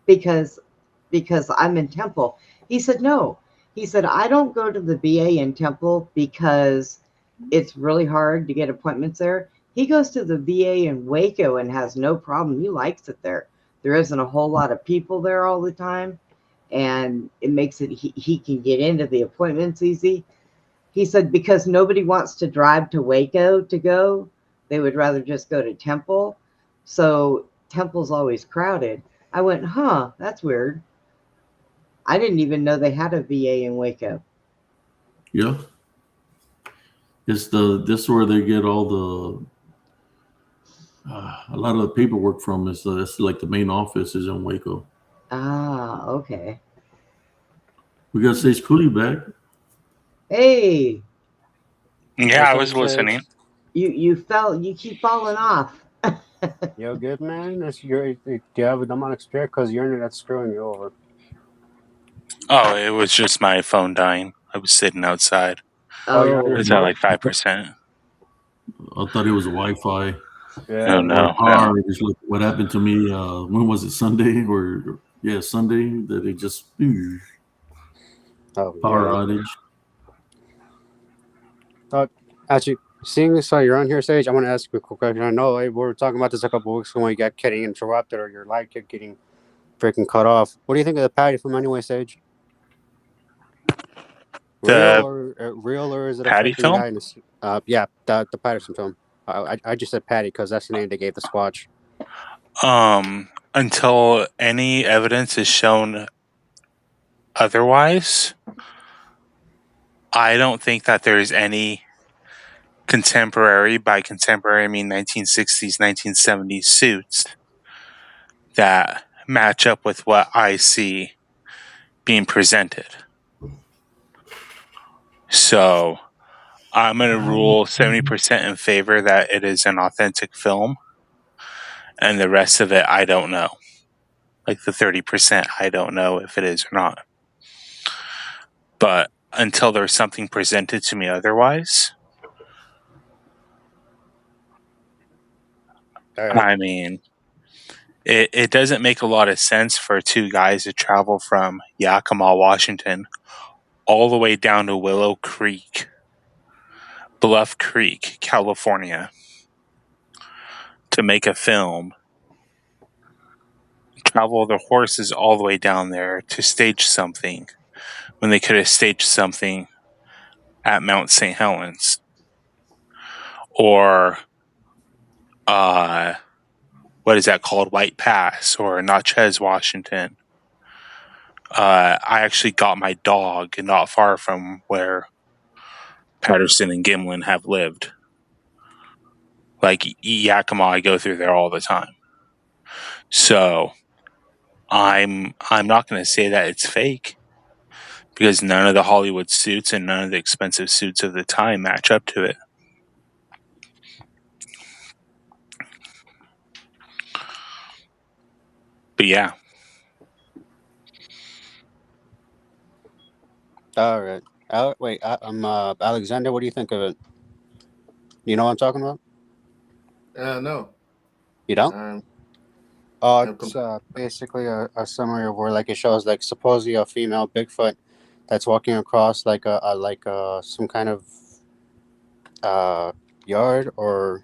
Because I'm in Temple. He said, "No." He said, "I don't go to the VA in Temple because it's really hard to get appointments there." He goes to the VA in Waco and has no problem. He likes it there. There isn't a whole lot of people there all the time, and it makes it he can get into the appointments easy. He said because nobody wants to drive to Waco to go, they would rather just go to Temple. So Temple's always crowded. I went, huh, that's weird. I didn't even know they had a VA in Waco. Yeah. It's this where they get all the a lot of the paperwork from. Is that's like the main office is in Waco. Ah, okay. We got Sage Cooley back. Hey, Yeah, I What's was up, Sage? listening. you keep falling off. Yo, good man. Do you have a demonic spirit? Because your internet's screwing you over. Oh, it was just my phone dying. I was sitting outside. Oh, you're Oh, on your It's at phone? like 5%. I thought it was a Wi-Fi. Yeah, Oh, no. Power. Just look what happened to me. When was it? Sunday or Sunday that it just Oh, power yeah. outage. Actually, seeing as how you're on here, Sage, I want to ask you a quick question. I know we were talking about this a couple of weeks ago when you got getting interrupted or your light kept getting freaking cut off. What do you think of the patty film anyway, Sage? The Real or is it a Patty fucking film? guy in this? Yeah, the Patterson film. I just said Patty because that's the name they gave the Squatch. Until any evidence is shown otherwise, I don't think that there's any contemporary, by contemporary I mean 1960s, 1970s suits that match up with what I see being presented. So I'm going to rule 70% in favor that it is an authentic film, and the rest of it, I don't know. Like the 30%, I don't know if it is or not. But until there's something presented to me otherwise, I mean, it doesn't make a lot of sense for two guys to travel from Yakima, Washington, all the way down to Bluff Creek, California, to make a film, travel their horses all the way down there to stage something when they could have staged something at Mount St. Helens or what is that called, White Pass or Natchez, Washington. I actually got my dog not far from where Patterson and Gimlin have lived. Like Yakima, I go through there all the time. So I'm not going to say that it's fake because none of the Hollywood suits and none of the expensive suits of the time match up to it. But yeah. All right. Wait, I'm Alexander. What do you think of it? You know what I'm talking about? No. You don't? I'm It's basically a summary of where like it shows like supposedly a female Bigfoot that's walking across like some kind of yard or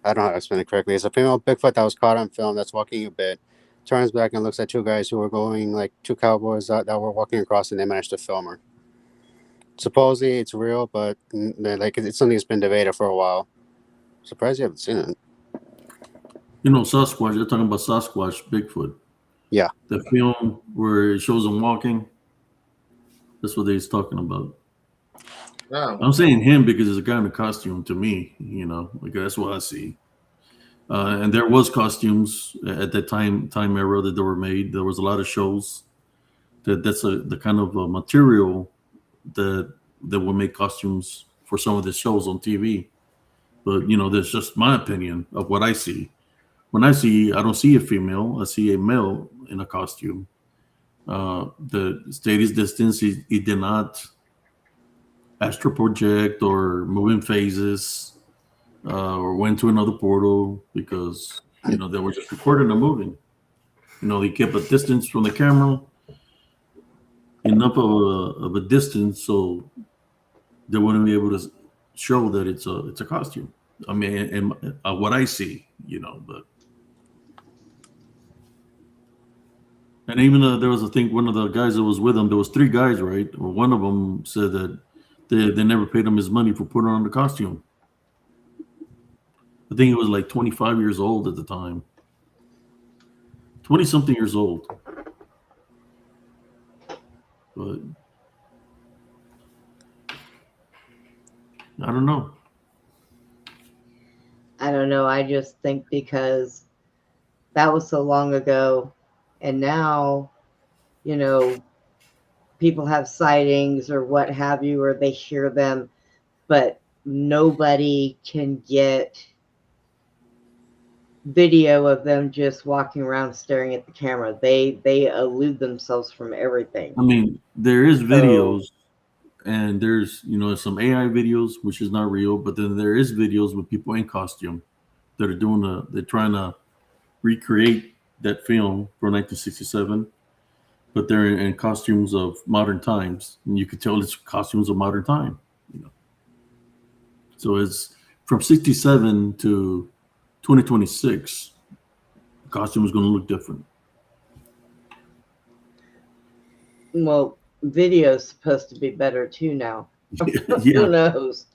I don't know how to explain it correctly. It's a female Bigfoot that was caught on film that's walking a bit, turns back and looks at two guys who were going like two cowboys that were walking across and they managed to film her. Supposedly it's real, but like it's something that's been debated for a while. Surprised you haven't seen it. You know, Sasquatch. They're talking about Sasquatch, Bigfoot. Yeah. The film where it shows him walking. That's what they're talking about. yeah. I'm saying him because there's a guy in a costume to me. You know, like that's what I see. And there was costumes at that time era that they were made. There was a lot of shows that's the kind of material that will make costumes for some of the shows on TV. But you know, that's just my opinion of what I see. When I don't see a female. I see a male in a costume. The stayed his distance. He did not astral project or move in phases or went to another portal because you know they were just recording the moving. You know, they kept a distance from the camera, enough of a distance so they wouldn't be able to show that it's a costume. I mean, and what I see, you know, but and even there was, I think, one of the guys that was with him. There was three guys, right? Well, one of them said that they never paid him his money for putting on the costume. I think he was like 25 years old at the time. 20-something years old. But I don't know. I don't know. I just think because that was so long ago, and now, you know, people have sightings or what have you, or they hear them, but nobody can get video of them just walking around staring at the camera. They elude themselves from everything. I mean, there is videos, and there's some AI videos, which is not real, but then there is videos with people in costume that are they're trying to recreate that film from 1967, but they're in costumes of modern times, and you could tell it's costumes of modern time. So it's from 67 to 2026. The costume is going to look different. Well, video's supposed to be better too now. Yeah, Who knows?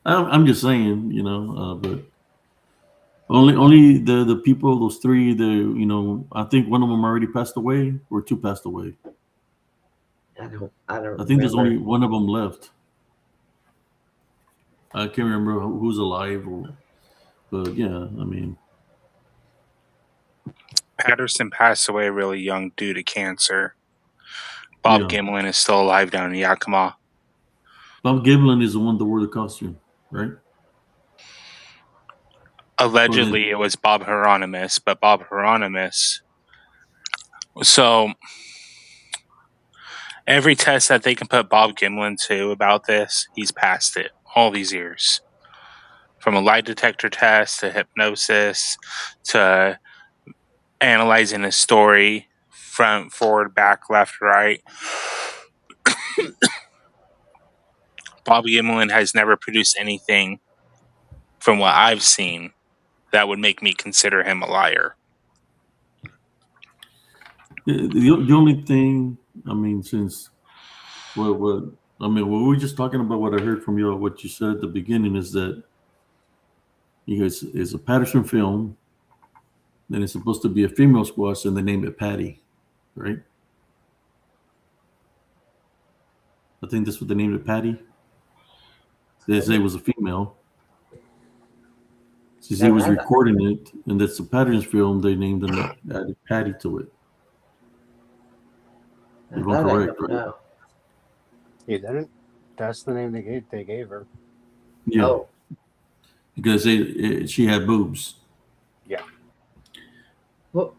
I'm just saying, but only the people, those three, I think one of them already passed away, or two passed away. I don't I think there's only one of them left. I can't remember who's alive, but yeah, I mean, Patterson passed away really young due to cancer. Bob Gimlin is still alive down in Yakima. Bob Gimlin is the one that wore the costume, right? Allegedly, it was Bob Hieronymus, but Bob Hieronymus. So every test that they can put Bob Gimlin to about this, he's passed it all these years. From a lie detector test to hypnosis to analyzing a story front, forward, back, left, right. Bob Gimlin has never produced anything from what I've seen that would make me consider him a liar. The only thing, I mean, since what we were just talking about, what I heard from you, what you said at the beginning is that you guys is a Patterson film, and it's supposed to be a female squash, and they name it Patty, right? I think that's what they named it, Patty. They say it was a female. Since he was recording it, and that's a Patterson film, they named them, added Patty to it. If I'm correct, right? No. You didn't? That's the name they gave her. Yeah. Oh. Because she had boobs. Yeah. Well,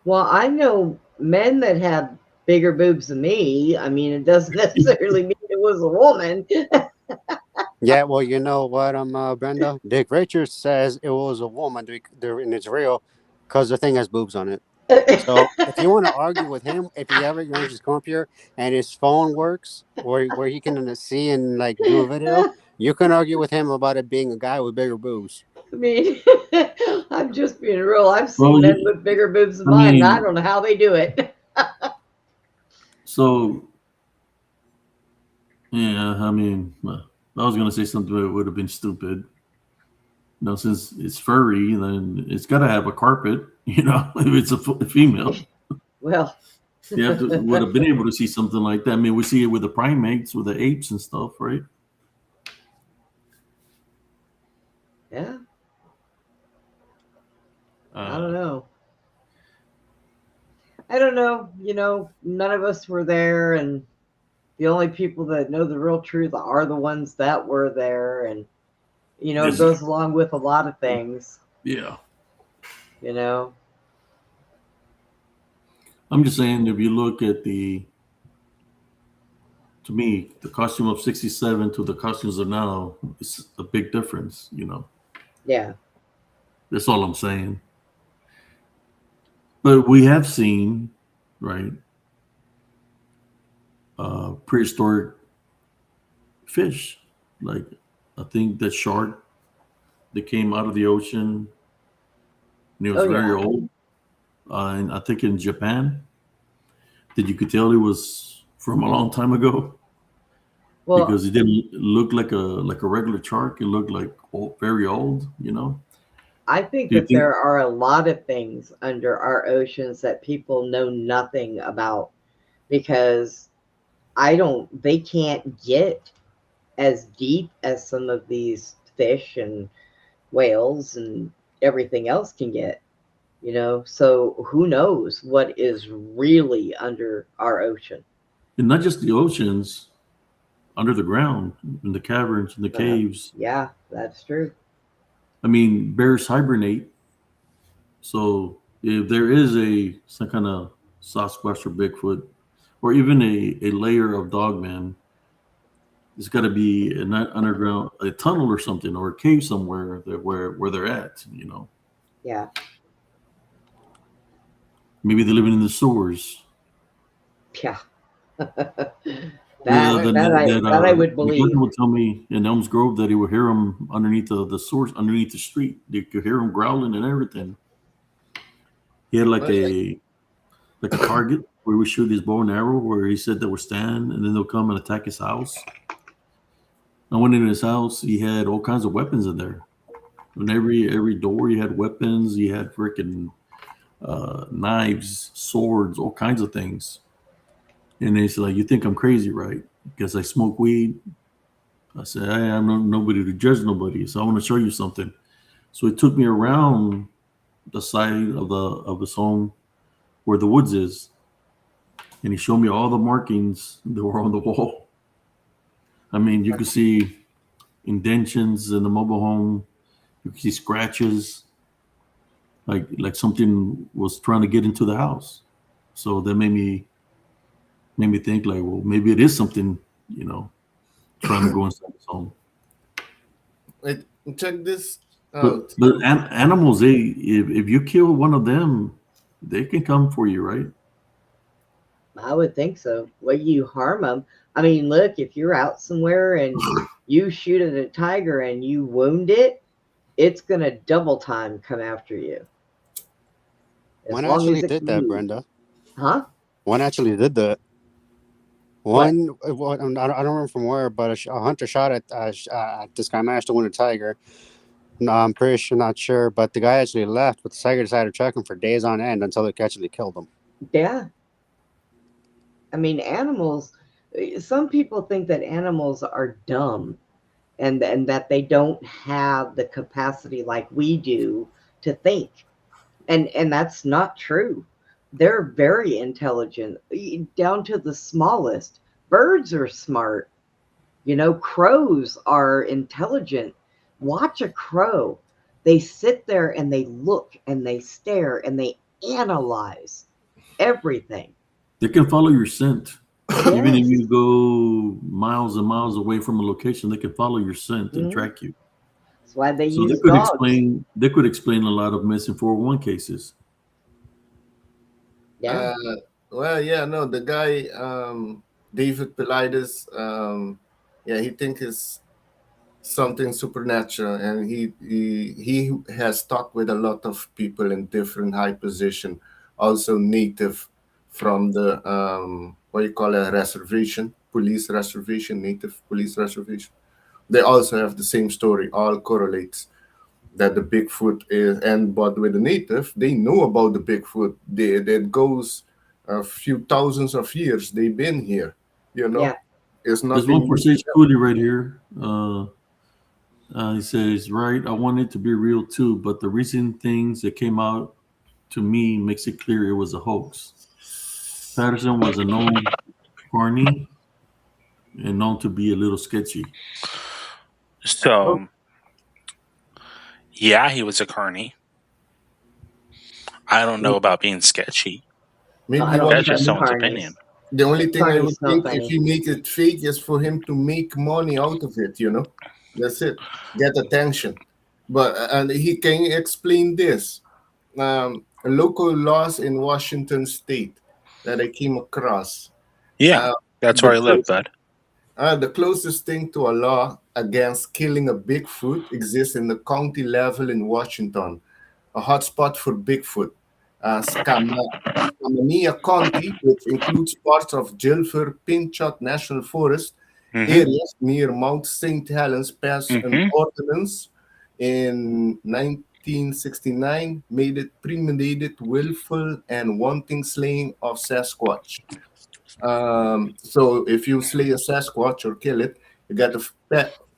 I know men that have bigger boobs than me. I mean, it doesn't necessarily mean it was a woman. Yeah, well, you know what, Brenda? Dick Richards says it was a woman, and it's real, because the thing has boobs on it. So if you want to argue with him, if he ever joins his computer and his phone works, where he can see and like do a video, you can argue with him about it being a guy with bigger boobs. I mean, I'm just being real. I've seen men with bigger boobs than mine. I don't know how they do it. So, yeah, I mean, I was going to say something that would have been stupid. Since it's furry, then it's got to have a carpet, if it's a female. Well, you would have been able to see something like that. I mean, we see it with the primates, with the apes and stuff, right? Yeah. I don't know. None of us were there, and the only people that know the real truth are the ones that were there, and it goes along with a lot of things. Yeah. I'm just saying, if you look at to me, the costume of 67 to the costumes of now, it's a big difference, Yeah. That's all I'm saying. But we have seen, right, prehistoric fish. Like, I think that shark that came out of the ocean, and it was very old. And I think in Japan, that you could tell it was from a long time ago. Well, because it didn't look like a regular shark. It looked like very old, I think Do you that think? there are a lot of things under our oceans that people know nothing about because they can't get as deep as some of these fish and whales and everything else can get, So who knows what is really under our ocean? And not just the oceans, under the ground, in the caverns, in the caves. Yeah, that's true. I mean, bears hibernate. So if there is some kind of Sasquatch or Bigfoot, or even a layer of Dogman, it's got to be an underground, a tunnel or something, or a cave somewhere where they're at. Yeah. Maybe they're living in the sewers. Yeah. that The, that I would the believe. cousin would tell me in Elms Grove that he would hear them underneath the sewers, underneath the street. They could hear them growling and everything. He had like a target where we shoot his bow and arrow, where he said they would stand and then they'll come and attack his house. I went into his house. He had all kinds of weapons in there. On every door, he had weapons. He had freaking knives, swords, all kinds of things. And he's like, "You think I'm crazy, right? Because I smoke weed." I said, "I'm nobody to judge nobody, so I want to show you something." So he took me around the side of his home where the woods is, and he showed me all the markings that were on the wall. I mean, you could see indentions in the mobile home. You could see scratches, like something was trying to get into the house. So that made me think, like, well, maybe it is something, trying to go inside his home. Wait, check this But out. animals, if you kill one of them, they can come for you, right? I would think so. Well, you harm them. I mean, look, if you're out somewhere and you shoot at a tiger and you wound it, it's going to double time come after you. As One long actually as it did can that, move. Brenda. Huh? One actually did that. What? I don't remember from where, but a hunter shot at this guy, managed to win a tiger. No, I'm pretty sure, not sure, but the guy actually left, but the tiger decided to track him for days on end until it actually killed him. Yeah. I mean, animals, some people think that animals are dumb and that they don't have the capacity like we do to think. And that's not true. They're very intelligent, down to the smallest. Birds are smart. Crows are intelligent. Watch a crow. They sit there and they look and they stare and they analyze everything. They can follow your scent. Even if Yes. you go miles and miles away from a location, they can follow your scent and Mhm. track you. That's why they So use dogs. they could explain a lot of missing 401 cases. Yeah. Well, yeah, no, the guy, David Paulides, he thinks it's something supernatural, and he has talked with a lot of people in different high position, also native from the what you call a reservation, police reservation, native police reservation. They also have the same story. All correlates that the Bigfoot is, and but with the native, they know about the Bigfoot. That goes a few thousands of years. They've been here. Yeah. It's There's nothing one for new. Sage Cootie right here. He says, "Right, I want it to be real too, but the recent things that came out to me makes it clear it was a hoax. Patterson was a known carny and known to be a little sketchy." So, yeah, he was a carny. I don't know about being sketchy. Maybe I he don't was That's just trust someone's carnies. opinion. the only thing I would Carnies not think if funny. he make it fake is for him to make money out of it. That's it. Get attention. But and he can explain this. Local laws in Washington State that I came across. Yeah, that's the where I live, close- bud. The closest thing to a law against killing a Bigfoot exists in the county level in Washington, a hotspot for Bigfoot. Skamania County, which includes parts of Gilfer Pinchot National Forest Mm-hmm. areas near Mount St. Helens, passed an Mhm. ordinance in 1969 made it premeditated, willful, and wanting slaying of Sasquatch. So if you slay a Sasquatch or kill it, you get a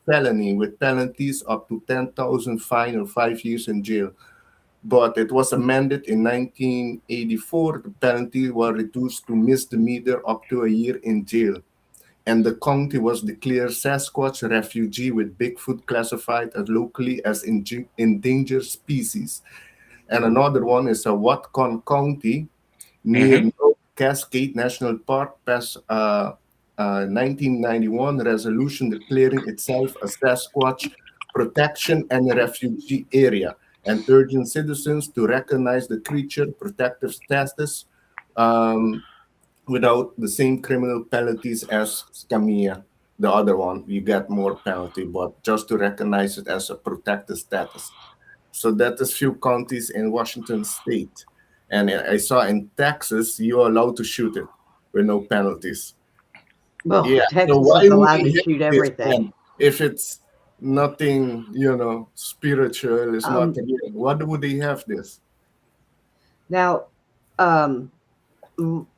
felony with penalties up to 10,000 fine or 5 years in jail. But it was amended in 1984. The penalty was reduced to misdemeanor up to a year in jail. And the county was declared Sasquatch refugee with Bigfoot classified as locally as endangered species. And another one is a Whatcom County near North Cascade National Park passed 1991 resolution declaring itself a Sasquatch protection and refugee area and urging citizens to recognize the creature protective status without the same criminal penalties as Scamia. The other one, you get more penalty, but just to recognize it as a protected status. So that is few counties in Washington State. And I saw in Texas, you're allowed to shoot it with no penalties. Well, Yeah. Texas So why is would allowed they to have shoot this everything. then? If it's nothing, spiritual, it's not good. What would they have this? Now,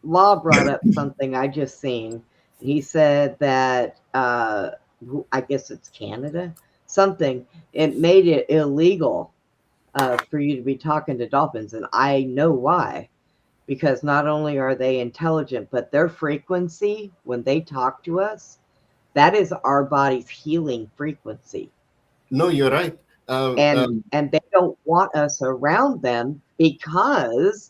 Law brought up something I just seen. He said that I guess it's Canada, something. It made it illegal for you to be talking to dolphins, and I know why. Because not only are they intelligent, but their frequency when they talk to us, that is our body's healing frequency. No, you're right. And they don't want us around them because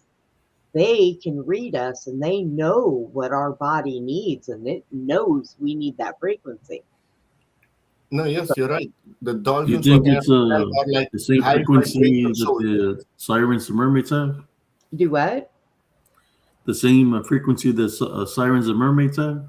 they can read us and they know what our body needs, and it knows we need that frequency. No, yes, you're right. The You dolphins think what it's are like the same high frequency vibration that souls. the sirens and mermaids have? Do what? The same frequency that sirens and mermaids have?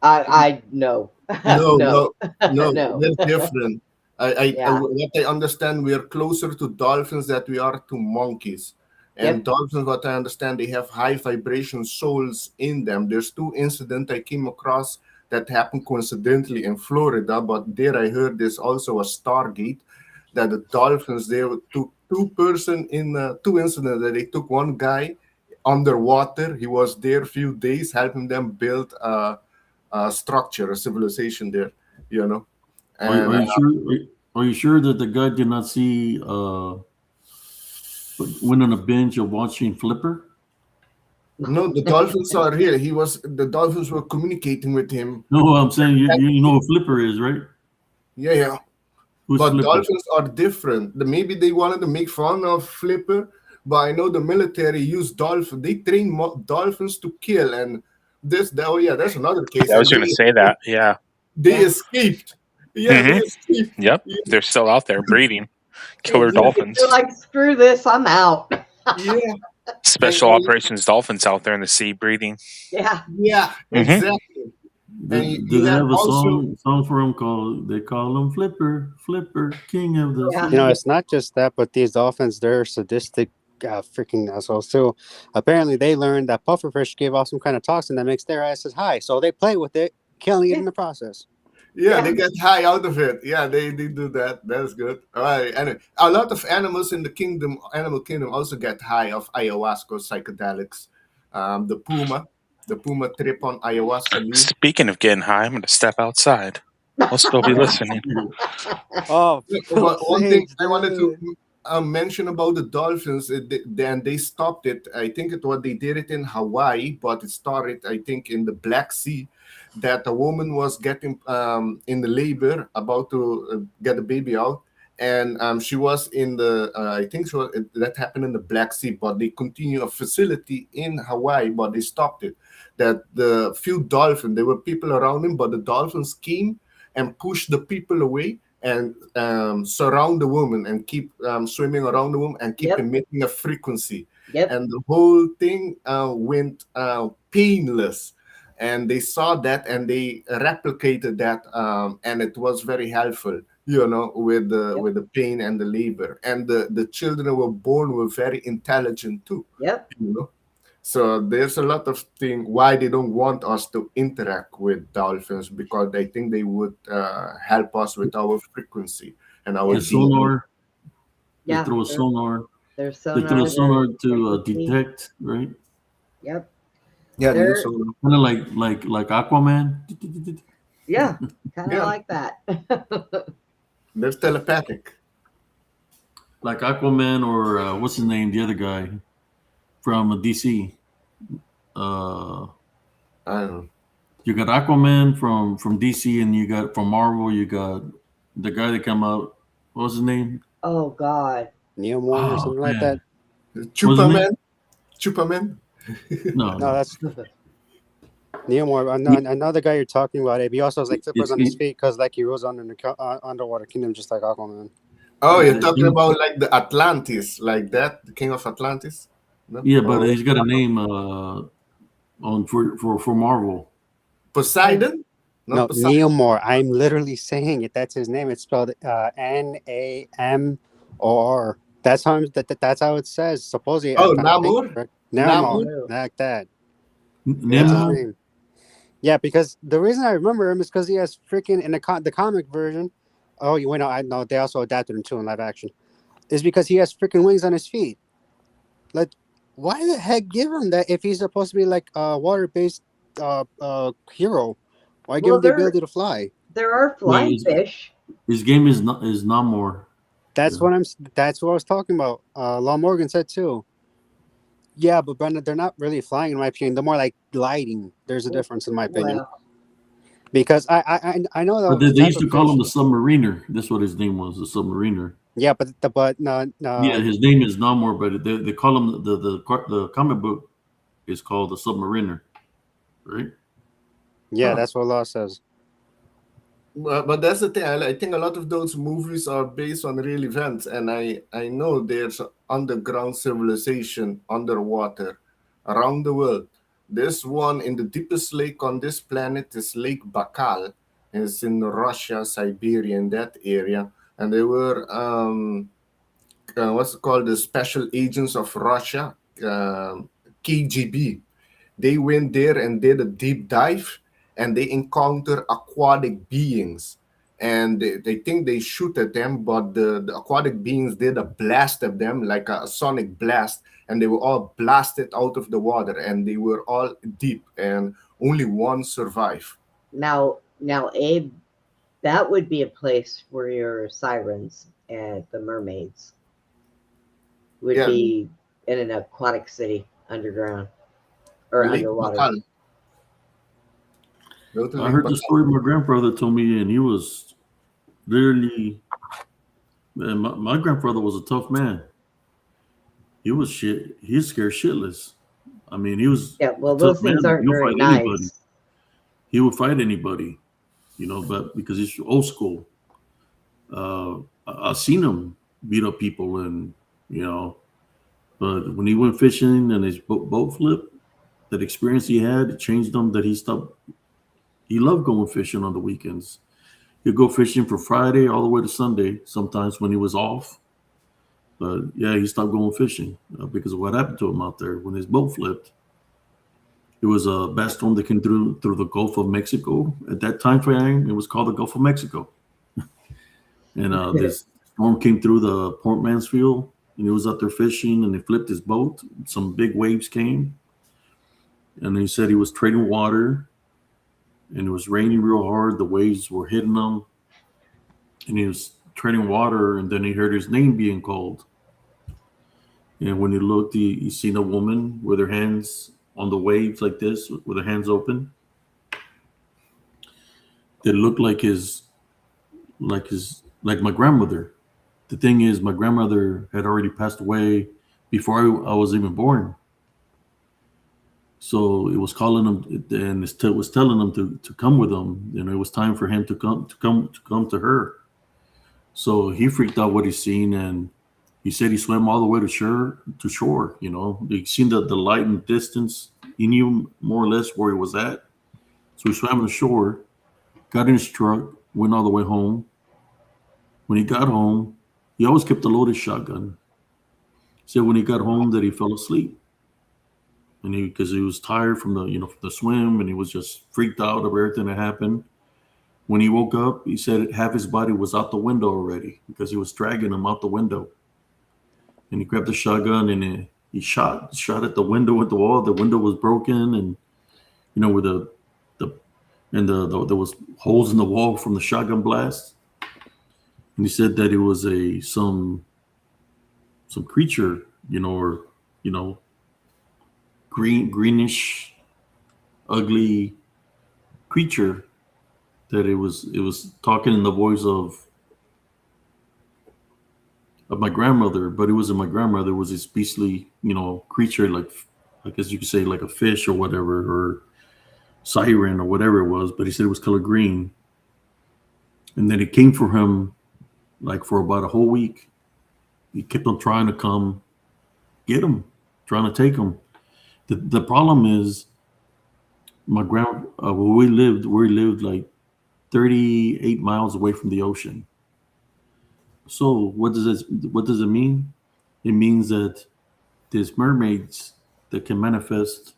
I know. No, No. that's different. Yeah. What I understand, we are closer to dolphins than we are to monkeys. And Yep. dolphins, what I understand, they have high vibration souls in them. There's two incidents I came across that happened coincidentally in Florida, but there I heard there's also a Stargate that the dolphins they took two incidents that they took one guy underwater. He was there a few days, helping them build a structure, a civilization there, Are And you sure? Are you sure that the guy did not see went on a binge of watching Flipper? no, the dolphins are real. The dolphins were communicating with him. No, I'm saying you know what Flipper is, right? Yeah. Who's But Flipper? dolphins are different. Maybe they wanted to make fun of Flipper, but I know the military use dolphins. They train dolphins to kill, and that's another case. I was And going to say that. Yeah. they escaped. Yeah, they escaped. Yep. Yeah. They're still out there breeding killer dolphins. You're like, screw this, I'm out. Yeah. Special operations dolphins out there in the sea breeding. Yeah. Yeah, exactly. Do they have a song for him they call him Flipper, King of the Yeah. Sea? It's not just that, but these dolphins, they're sadistic freaking assholes too. Apparently, they learned that pufferfish gave off some kind of toxin that makes their asses high, so they play with it, killing it in the process. Yeah, they get high out of it. Yeah, they do that. That's good. All right. And a lot of animals in the animal kingdom also get high of ayahuasca psychedelics. The puma trip on ayahuasca leaf. Speaking of getting high, I'm going to step outside. I'll still be listening. Oh, One thing I wanted to mention about the dolphins, then they stopped it. I think they did it in Hawaii, but it started, I think, in the Black Sea. That a woman was getting in the labor, about to get a baby out, and she was in the I think that happened in the Black Sea, but they continue a facility in Hawaii, but they stopped it. That the few dolphins, there were people around him, but the dolphins came and pushed the people away and surround the woman and keep swimming around the woman and keep emitting a frequency. And the whole thing went painless. And they saw that and they replicated that, and it was very helpful, with the pain and the labor. And the children were born were very intelligent too. So there's a lot of things why they don't want us to interact with dolphins, because they think they would help us with our frequency and our sonar. They Yeah, throw a sonar. there's They throw a sonar. sonar to they can see. detect, right? Yep. Yeah, they They're- also Kind of like Aquaman. Yeah, kind of Yeah. like that. they're telepathic. Like Aquaman or what's his name? The other guy from DC. Uh, I don't know. you got Aquaman from DC, and you got from Marvel. You got the guy that come out. What was his name? Oh God. Neomorph or Oh something like man, that. Chupaman. Chupaman. no, No, that's Neomorph. I know the guy you're talking about. He also has like flippers on his feet because like he rose under the underwater kingdom just like Aquaman. Oh, you're talking about like the Atlantis, like that, the King of Atlantis? No? Yeah, but Or he's got a name on for Marvel. Poseidon? No, Not Poseidon. Neomorph. I'm literally saying it. That's his name. It's spelled Namor. That's how that's how it says. Supposedly, Oh, if I'm thinking Namor? correct. Namor? Namor, like that. Yeah. That's his Nemo. name. Yeah, because the reason I remember him is because he has freaking in the comic version. Oh, you went. I know they also adapted him too in live action. Is because he has freaking wings on his feet. Like, why the heck give him that if he's supposed to be like a water-based hero? Why give Well, him the ability to fly? there are flying Wait, fish. His game is Namor. That's Yeah. That's what I was talking about. Law Morgan said too. Yeah, but Brenda, they're not really flying in my opinion. They're more like gliding. There's a difference in my opinion. Well, Because I know But the they type used to of call him fish. the Submariner. That's what his name was, the Submariner. Yeah, but no. Yeah, his name is Namor, but they call him the comic book is called the Submariner, right? Yeah, Huh. that's what law says. But that's the thing. I think a lot of those movies are based on real events, and I know there's underground civilization underwater around the world. There's one in the deepest lake on this planet is Lake Baikal. It's in Russia, Siberia, in that area, and they were what's it called, the special agents of Russia, KGB. They went there and did a deep dive, and they encounter aquatic beings. And they think they shoot at them, but the aquatic beings did a blast at them, like a sonic blast, and they were all blasted out of the water, and they were all deep, and only one survived. now, Abe, that would be a place where your sirens and the mermaids would Yeah. be in an aquatic city underground or Lake underwater. Baikal. Go to I Lake heard the Baikal. story my grandfather told me, and he was literally, man, my grandfather was a tough man. He was shit. He was scared shitless. I mean, he was Yeah, well, a tough those things man. aren't He'll very fight nice. anybody. He would fight anybody, but because he's old school. I've seen him beat up people, and but when he went fishing and his boat flipped, that experience he had, it changed him. That he stopped. He loved going fishing on the weekends. He'd go fishing from Friday all the way to Sunday. Sometimes when he was off, but yeah, he stopped going fishing because of what happened to him out there when his boat flipped. It was a bad storm that came through the Gulf of Mexico. At that time frame, it was called the Gulf of Mexico. And this storm came through the Port Mansfield, and he was out there fishing, and they flipped his boat. Some big waves came, and he said he was trading water, and it was raining real hard. The waves were hitting him, and he was trading water, and then he heard his name being called. And when he looked, he seen a woman with her hands on the waves like this, with her hands open. It looked like like my grandmother. The thing is, my grandmother had already passed away before I was even born. So it was calling him, and it was telling him to come with him. It was time for him to come to her. So he freaked out what he seen, and he said he swam all the way to shore. He seen the light in the distance. He knew more or less where he was at. So he swam to shore, got in his truck, went all the way home. When he got home, he always kept a loaded shotgun. He said when he got home that he fell asleep, and because he was tired from the swim, and he was just freaked out of everything that happened. When he woke up, he said half his body was out the window already because he was dragging him out the window. and he grabbed the shotgun and he shot at the window at the wall. The window was broken, and where the there was holes in the wall from the shotgun blast. And he said that it was some creature, or greenish, ugly creature, that it was talking in the voice of my grandmother, but it wasn't my grandmother. It was this beastly, creature, like I guess you could say like a fish or whatever, or siren or whatever it was. But he said it was color green, and then it came for him like for about a whole week. He kept on trying to come get him, trying to take him. The problem is my where we lived like 38 miles away from the ocean. So what does it mean? It means that there's mermaids that can manifest,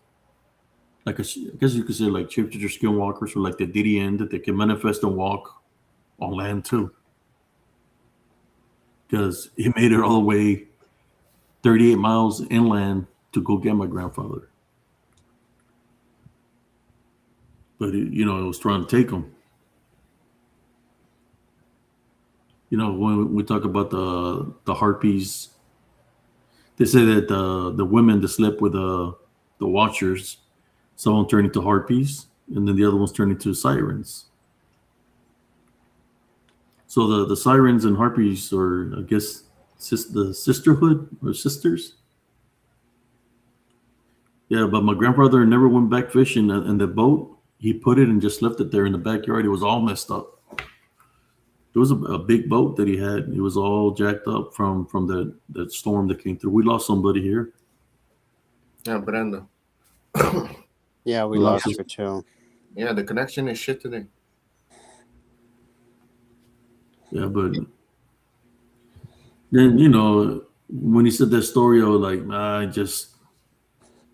like I guess you could say like shapeshifter skinwalkers, or like the DDN, that they can manifest and walk on land too. Because he made it all the way 38 miles inland to go get my grandfather. But it was trying to take him. When we talk about the harpies, they say that the women that slept with the watchers, some of them turn into harpies, and then the other ones turn into sirens. So the sirens and harpies are, I guess, the sisterhood or sisters. Yeah, but my grandfather never went back fishing, and the boat, he put it and just left it there in the backyard. It was all messed up. It was a big boat that he had. It was all jacked up from that storm that came through. We lost somebody here. Yeah, Brenda. Yeah, we We lost lost her too. Yeah, the connection is shit today. Yeah, but then when he said that story, I was like, nah,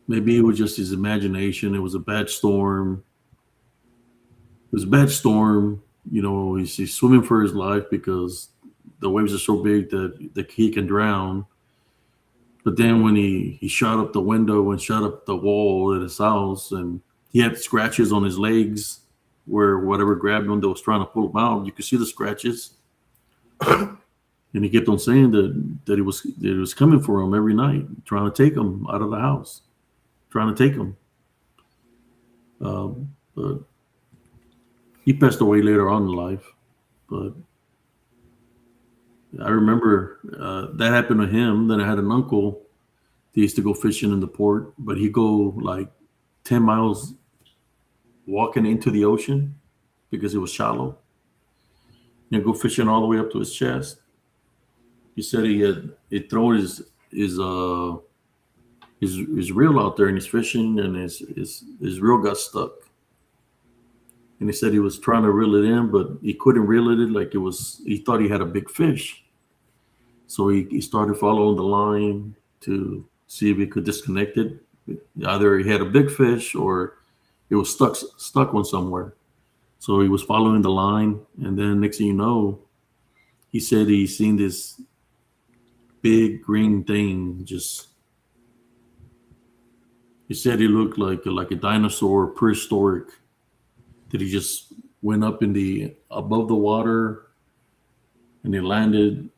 maybe it was just his imagination. It was a bad storm. It was a bad storm. He's swimming for his life because the waves are so big that he can drown. But then when he shot up the window and shot up the wall at his house, and he had scratches on his legs where whatever grabbed him that was trying to pull him out, you could see the scratches. And he kept on saying that it was coming for him every night, trying to take him out of the house, trying to take him. But he passed away later on in life. But I remember that happened to him. Then I had an uncle that used to go fishing in the port, but he'd go like 10 miles walking into the ocean because it was shallow. He'd go fishing all the way up to his chest. He said he'd throw his reel out there and he's fishing, and his reel got stuck. And he said he was trying to reel it in, but he couldn't reel it in. Like he thought he had a big fish. So he started following the line to see if he could disconnect it. Either he had a big fish or it was stuck on somewhere. So he was following the line, and then next thing you know, he said he seen this big green thing. He said he looked like a dinosaur, prehistoric. That he just went up above the water, and he landed,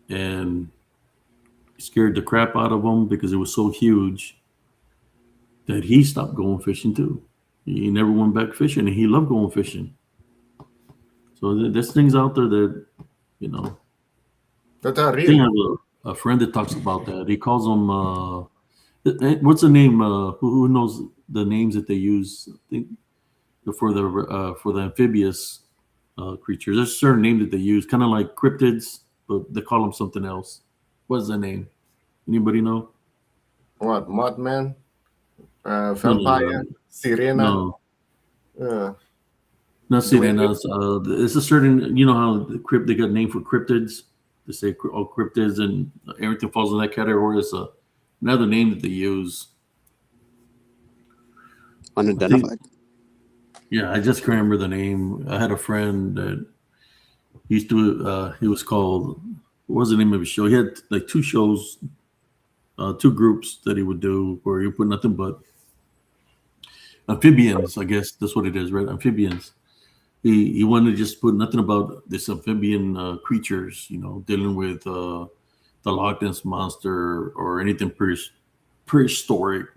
and scared the crap out of him because it was so huge that he stopped going fishing too. He never went back fishing, and he loved going fishing. So there's things out there that That are I think I real. have a friend that talks about that. He calls them what's the name? Who knows the names that they use? I think for the amphibious creatures. There's a certain name that they use, kind of like cryptids, but they call them something else. What's the name? Anybody know? What? Mudman? No, Vampire? Sirena? no, Uh, not the way sirenas. It's a certain, how they got named for cryptids. They say all cryptids and everything falls in that category. It's another name that they use. Unidentified. Yeah, I just can't remember the name. I had a friend that used to. He was called. what was the name of his show? He had like two shows, two groups that he would do where he would put nothing but amphibians. I guess that's what it is, right? Amphibians. He wanted to just put nothing about this amphibian creatures, dealing with the Loch Ness monster or anything prehistoric,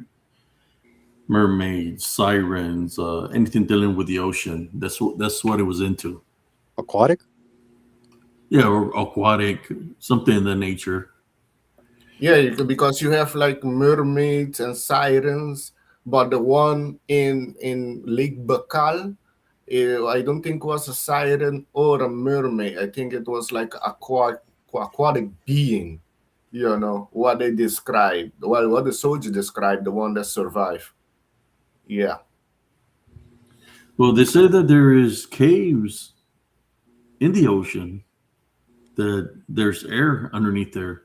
mermaids, sirens, anything dealing with the ocean. That's what it was into. Aquatic? Yeah, or aquatic, something in that nature. Yeah, because you have like mermaids and sirens, but the one in Lake Baikal, I don't think was a siren or a mermaid. I think it was like aquatic being. What they described. Well, what the soldier described, the one that survived. Yeah. Well, they say that there is caves in the ocean, that there's air underneath there.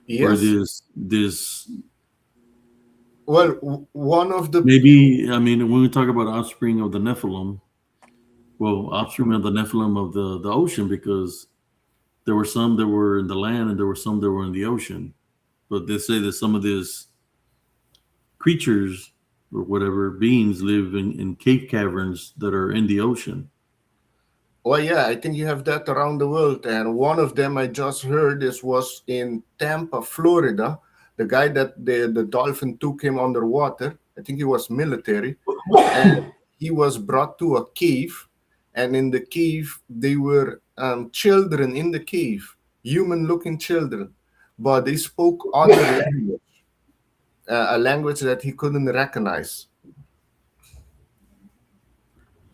Or Yes. this Well, one of the maybe, I mean, when we talk about offspring of the Nephilim, well, offspring of the Nephilim of the ocean, because there were some that were in the land and there were some that were in the ocean. But they say that some of these creatures or whatever beings live in cave caverns that are in the ocean. Well, yeah, I think you have that around the world. And one of them I just heard was in Tampa, Florida. The guy that the dolphin took him underwater. I think he was military. And he was brought to a cave. And in the cave, they were children in the cave, human-looking children. But they spoke other language, a language that he couldn't recognize.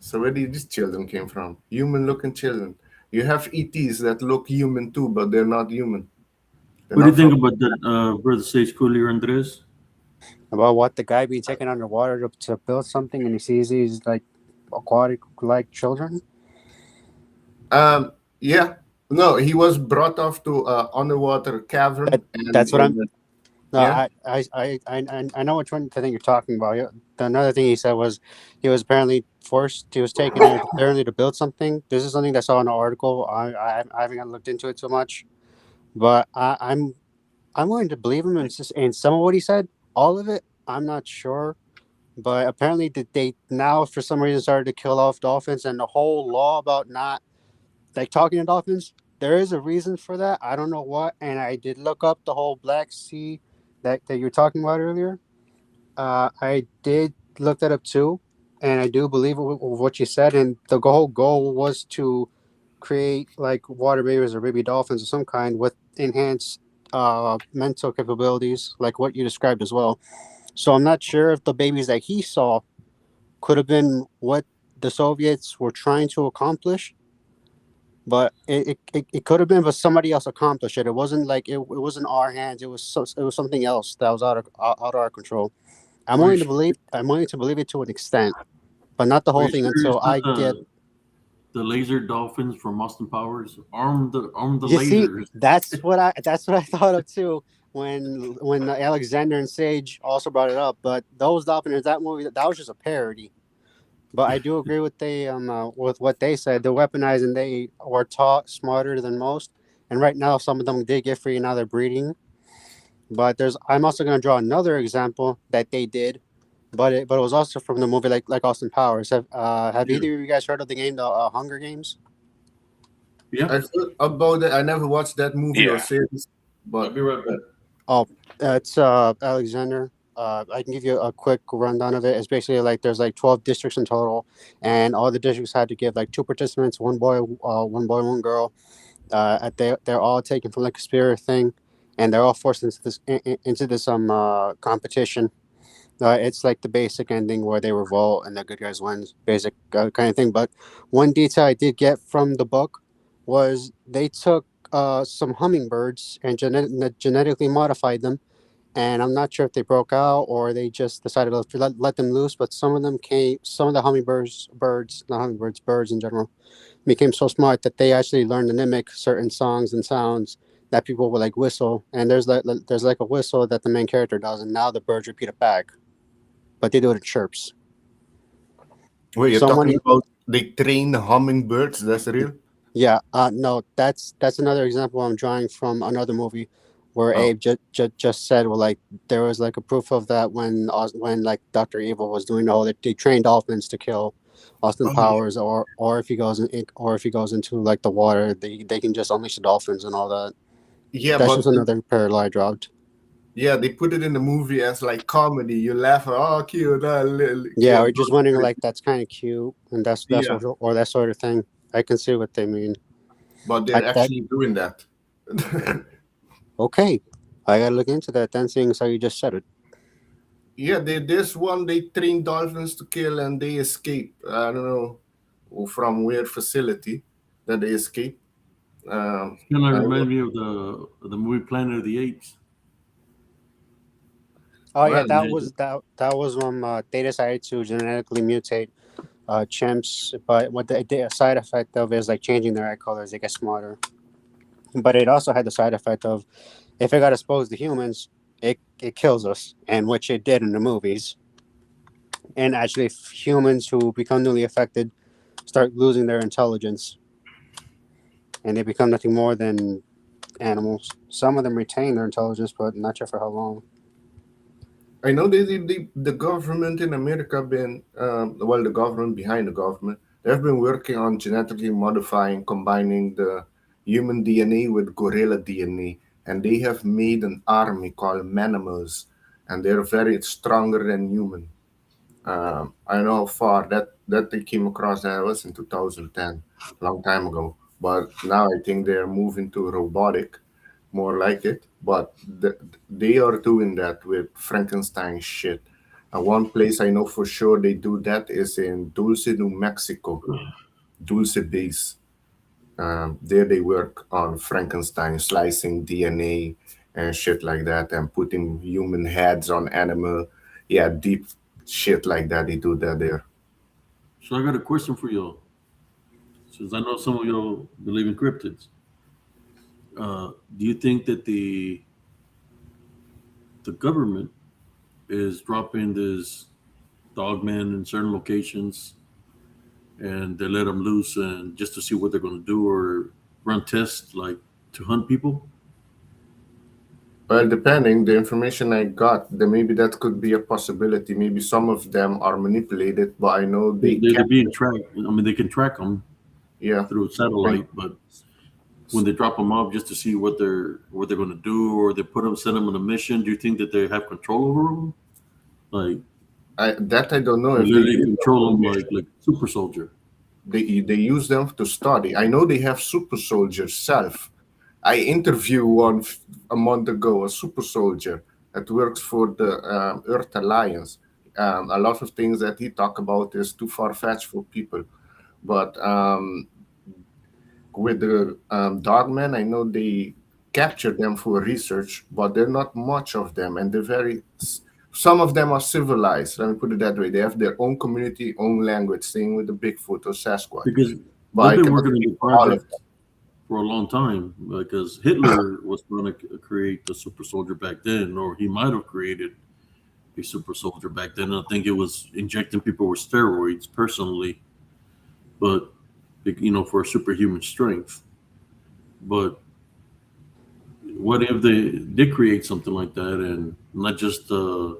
So where did these children came from? Human-looking children. You have ETs that look human too, but they're not human. What do you think about that, Brother Sage Cooler Andres? About what, the guy being taken underwater to build something, and he sees these like aquatic like children? Yeah. No, he was brought off to underwater cavern. That's what I'm. No, Yeah. I know which one I think you're talking about. Another thing he said was he was apparently forced. He was taken there apparently to build something. This is something that I saw in an article. I haven't looked into it too much, but I'm willing to believe him in some of what he said. All of it, I'm not sure. But apparently, they now for some reason started to kill off dolphins, and the whole law about not like talking to dolphins. There is a reason for that. I don't know what, and I did look up the whole Black Sea that you were talking about earlier. I did look that up too, and I do believe what you said. And the whole goal was to create like water babies or baby dolphins of some kind with enhanced mental capabilities, like what you described as well. So I'm not sure if the babies that he saw could have been what the Soviets were trying to accomplish, but it could have been, but somebody else accomplished it. It wasn't like it wasn't our hands. It was something else that was out of our control. I'm willing to believe it to an extent, but not the whole thing until I get the laser dolphins from Austin Powers. Arm the you lasers. See, that's what I thought of too when Alexander and Sage also brought it up. But those dolphins, that movie, that was just a parody. But I do agree with with what they said. They're weaponized and they were taught smarter than most. And right now, some of them did get free and now they're breeding. But I'm also going to draw another example that they did, but it was also from the movie like Austin Powers. Have either of you guys heard of the game, the Hunger Games? Yeah, I heard about it. I never watched that movie or series. But I'll be right back. Oh, it's Alexander. I can give you a quick rundown of it. It's basically like there's like 12 districts in total, and all the districts had to give like 2 participants, one boy, one girl. They're all taken from like a spirit thing, and they're all forced into this competition. It's like the basic ending where they revolt and the good guys wins, basic kind of thing. But one detail I did get from the book was they took some hummingbirds and genetically modified them. And I'm not sure if they broke out or they just decided to let them loose. But some of the birds in general, became so smart that they actually learned to mimic certain songs and sounds that people would like whistle. And there's like a whistle that the main character does, and now the birds repeat it back, but they do it in chirps. Wait, you're talking about they train the hummingbirds? That's real? Yeah, no, that's another example I'm drawing from another movie where Oh, Abe just said, well, like there was like a proof of that when like Dr. Evil was doing the whole they trained dolphins to kill Austin Oh yeah, Powers, or if he goes or if he goes into like the water, they can just unleash the dolphins and all that. yeah, That's but just another parallel I dropped. yeah, they put it in the movie as like comedy. You laugh, oh, cute, Yeah, cute. or just wondering like that's kind of cute and that's Yeah, what, or that sort of thing. I can see what they mean. but I they're that actually doing that. Okay, I gotta look into that then, seeing as how you just said it. Yeah, this one they train dolphins to kill and they escape. I don't know from where facility that they escape. Um, kind of I remind wa- me of the movie Planet of the Apes. Oh yeah, well, that was when they decided to genetically mutate chimps, but what the side effect of is like changing their eye colors, they get smarter. But it also had the side effect of if it got exposed to humans, it kills us, and which it did in the movies. And actually, humans who become newly affected start losing their intelligence, and they become nothing more than animals. Some of them retain their intelligence, but not sure for how long. I know the government in America been well, the government behind the government they've been working on genetically modifying, combining the human DNA with gorilla DNA, and they have made an army called Manimals, and they're very stronger than human. I know how far that they came across. That was in 2010, long time ago. But now I think they're moving to robotic, more like it. But they are doing that with Frankenstein shit. And one place I know for sure they do that is in Dulce, New Mexico, Dulce base. There they work on Frankenstein, slicing DNA and shit like that, and putting human heads on animal. Yeah, deep shit like that. They do that there. So I got a question for y'all, since I know some of y'all believe in cryptids. Do you think that the government is dropping this dogmen in certain locations and they let them loose and just to see what they're going to do or run tests like to hunt people? Well, depending the information I got, then maybe that could be a possibility. Maybe some of them are manipulated, but I know they They're can. being tracked. I mean, they can track them Yeah, through Frank- satellite, but when they drop them off just to see what they're going to do, or they send them on a mission, do you think that they have control over them? Like that I don't know they if they literally use them control for them mission. like super soldier. They use them to study. I know they have super soldiers self. I interviewed one a month ago, a super soldier that works for the Earth Alliance. A lot of things that he talk about is too far fetched for people, but with the dogmen, I know they capture them for research, but they're not much of them, and they're very. Some of them are civilized. Let me put it that way. They have their own community, own language. Same with the Bigfoot or Sasquatch. Because But they've I been cannot working on speak the for all of them. project for a long time because Hitler was trying to create the super soldier back then, or he might have created a super soldier back then. I think it was injecting people with steroids personally, but for superhuman strength. But what if they did create something like that, and not just through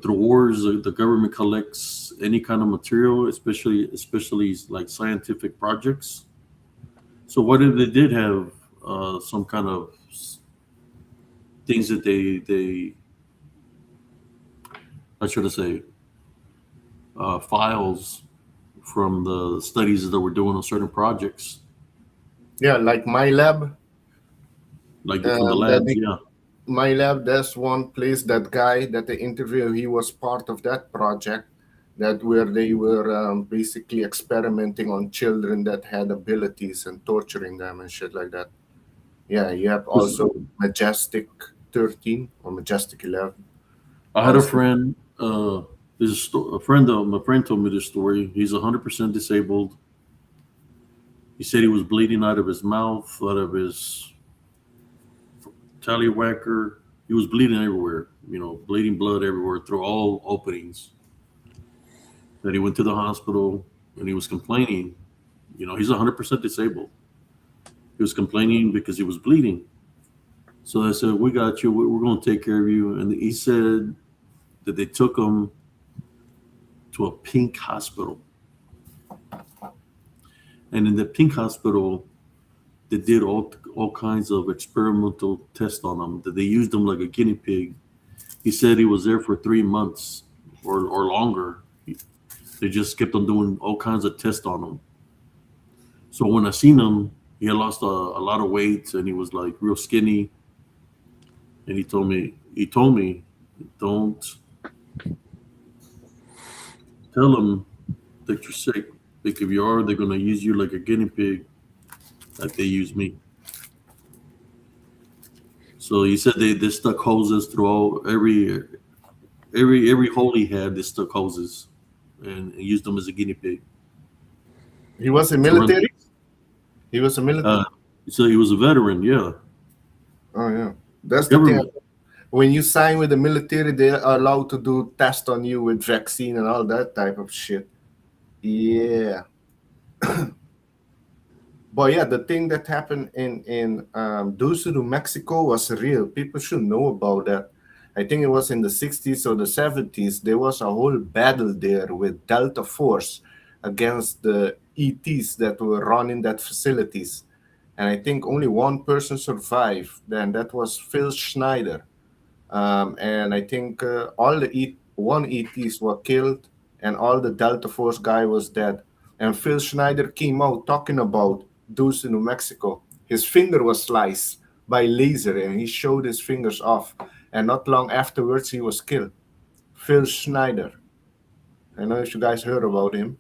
wars, the government collects any kind of material, especially like scientific projects. So what if they did have some kind of things that they I should say files from the studies that we're doing on certain projects, Yeah, like my lab. like from the That labs. Yeah, my lab. There's one place that guy that they interview. He was part of that project. That where they were basically experimenting on children that had abilities and torturing them and shit like that. Yeah, you have 'cause also Majestic 13 or Majestic 11. I had a Also, friend. There's a friend of my friend told me this story. He's 100% disabled. He said he was bleeding out of his mouth, out of his tallywhacker. He was bleeding everywhere. Bleeding blood everywhere through all openings. That he went to the hospital and he was complaining he's 100% disabled. He was complaining because he was bleeding. So they said, "We got you. We're going to take care of you." And he said that they took him to a pink hospital. And in the pink hospital, they did all kinds of experimental tests on him. That they used him like a guinea pig. He said he was there for 3 months or longer. They just kept on doing all kinds of tests on him. So when I seen him, he had lost a lot of weight and he was like real skinny. And he told me, don't tell them that you're sick. Like if you are, they're gonna use you like a guinea pig, like they use me. So he said they stuck hoses through every hole he had. They stuck hoses and used them as a guinea pig. He was a military. He was a military. So he was a veteran, yeah. Oh yeah, that's the thing. When you sign with the military, they are allowed to do tests on you with vaccine and all that type of shit. Yeah. But yeah, the thing that happened in Dulce, New Mexico was real. People should know about that. I think it was in the 60s or the 70s. There was a whole battle there with Delta Force against the ETs that were running that facilities. And I think only one person survived, and that was Phil Schneider. And I think all the one ETs were killed, and all the Delta Force guy was dead. And Phil Schneider came out talking about Dulce, New Mexico. His finger was sliced by laser, and he showed his fingers off. And not long afterwards, he was killed. Phil Schneider. I don't know if you guys heard about him.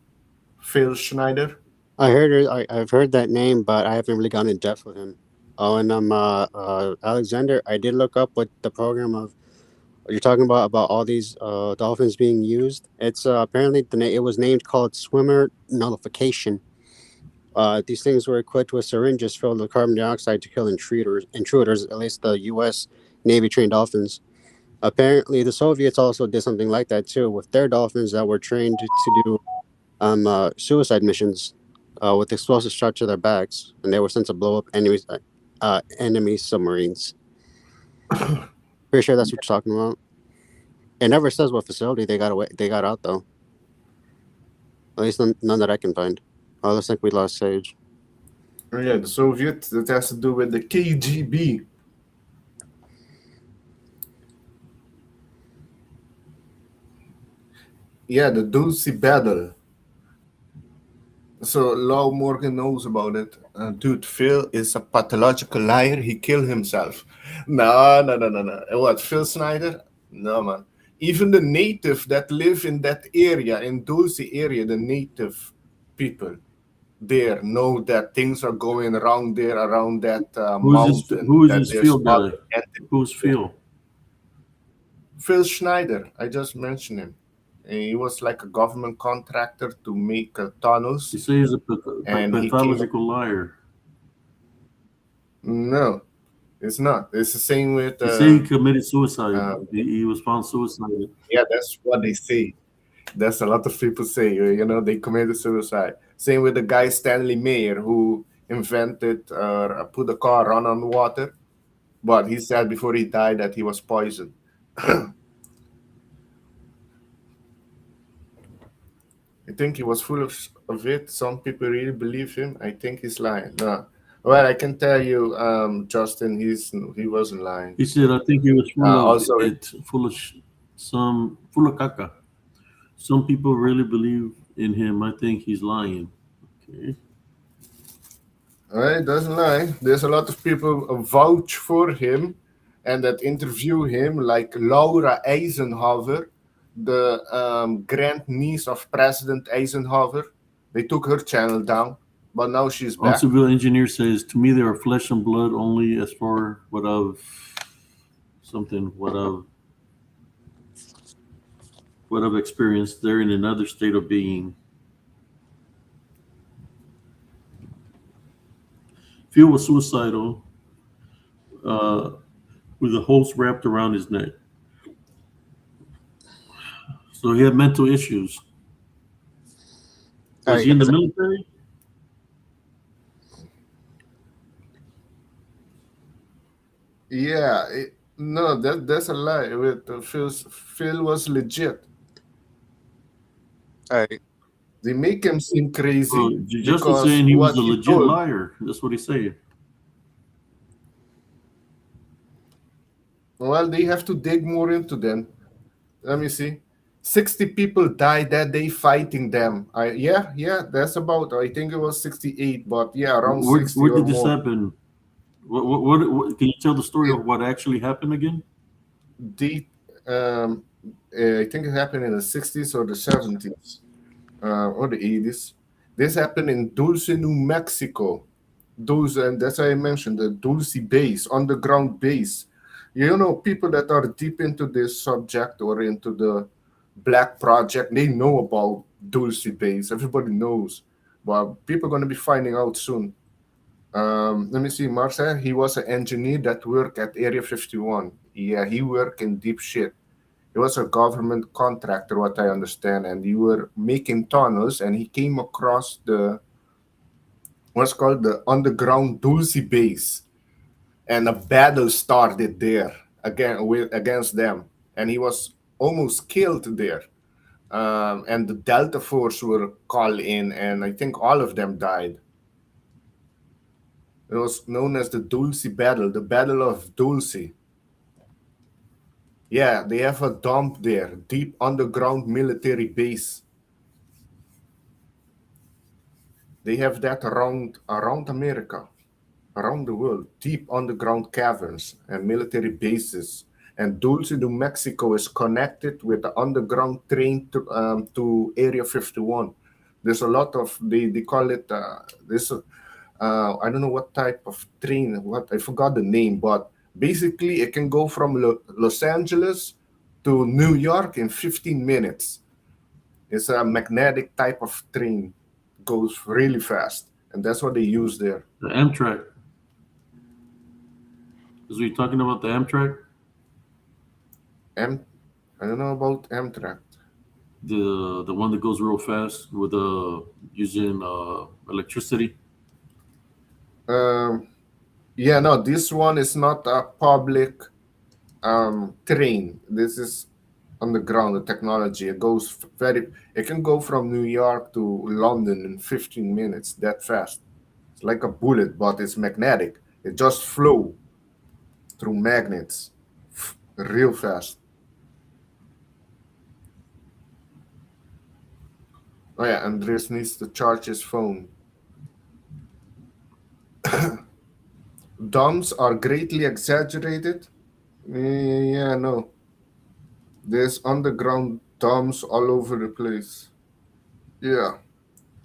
Phil Schneider. I've heard that name, but I haven't really gone in depth with him. Oh, and Alexander, I did look up what the program of you're talking about all these dolphins being used. It's apparently it was named called swimmer nullification. These things were equipped with syringes filled with carbon dioxide to kill intruders. At least the U.S. Navy trained dolphins. Apparently, the Soviets also did something like that too with their dolphins that were trained to do suicide missions with explosives strapped to their backs, and they were sent to blow up enemy submarines. Pretty sure that's what you're talking about. It never says what facility they got out though. At least none that I can find. Oh, looks like we lost Sage. Oh yeah, the Soviets. That has to do with the KGB. Yeah, the Dulce battle. So Law Morgan knows about it. Dude, Phil is a pathological liar. He killed himself. No. What, Phil Snyder? No, man. Even the native that live in that area, in Dulce area, the native people there know that things are going wrong there around that mountain. Who is this Phil guy? Who's Phil? Phil Schneider. I just mentioned him. And he was like a government contractor to make tunnels. You say he's a pathological liar. No, it's not. It's the same with... They say he committed suicide. He was found suicidal. Yeah, that's what they say. That's a lot of people say, they committed suicide. Same with the guy Stanley Mayer, who invented or put a car run on water. But he said before he died that he was poisoned. I think he was full of it. Some people really believe him. I think he's lying. No. Well, I can tell you, Justin, he wasn't lying. He said, I think he was full of kaka. Some people really believe in him. I think he's lying. Okay. All right, doesn't lie. There's a lot of people vouch for him and that interview him, like Laura Eisenhower, the grandniece of President Eisenhower. They took her channel down, but now she's back. Also, engineer says, to me, they are flesh and blood only as far what I've experienced. They're in another state of being. Phil was suicidal with a hose wrapped around his neck. So he had mental issues. Was he in the military? Yeah, no, that's a lie. Phil was legit. All right. They make him seem Well, crazy Justin because saying he was what a he legit told. liar. That's what he's saying. Well, they have to dig more into them. Let me see. 60 people died that day fighting them. Yeah, that's about. I think it was 68, but yeah, around Where 60 where or did this more. happen? What can you tell the story It, of what actually happened again? the I think it happened in the 60s or the 70s, or the 80s. This happened in Dulce, New Mexico. Those, and that's why I mentioned the Dulce base, underground base. You know, people that are deep into this subject or into the Black Project, they know about Dulce base. Everybody knows, but people are going to be finding out soon. Let me see, Marcel. He was an engineer that worked at Area 51. Yeah, he worked in deep shit. He was a government contractor, what I understand, and he were making tunnels, and he came across the what's called the underground Dulce base, and a battle started there against them, and he was almost killed there. And the Delta Force were called in, and I think all of them died. It was known as the Dulce Battle, the Battle of Dulce. Yeah, they have a dump there, deep underground military base. They have that around America, around the world, deep underground caverns and military bases. And Dulce, New Mexico is connected with the underground train to Area 51. There's a lot of, they call it, I don't know what type of train, what I forgot the name, but basically it can go from Los Angeles to New York in 15 minutes. It's a magnetic type of train, goes really fast, and that's what they use there. The Amtrak. Is we talking about the Amtrak? M, I don't know about Amtrak. The one that goes real fast with using electricity. Um, yeah, no, this one is not a public train. This is on the ground, the technology. It goes it can go from New York to London in 15 minutes, that fast. It's like a bullet, but it's magnetic. It just flow through magnets real fast. Oh yeah, Andres needs to charge his phone. Dumps are greatly exaggerated. Yeah, no. There's underground dumps all over the place. Yeah,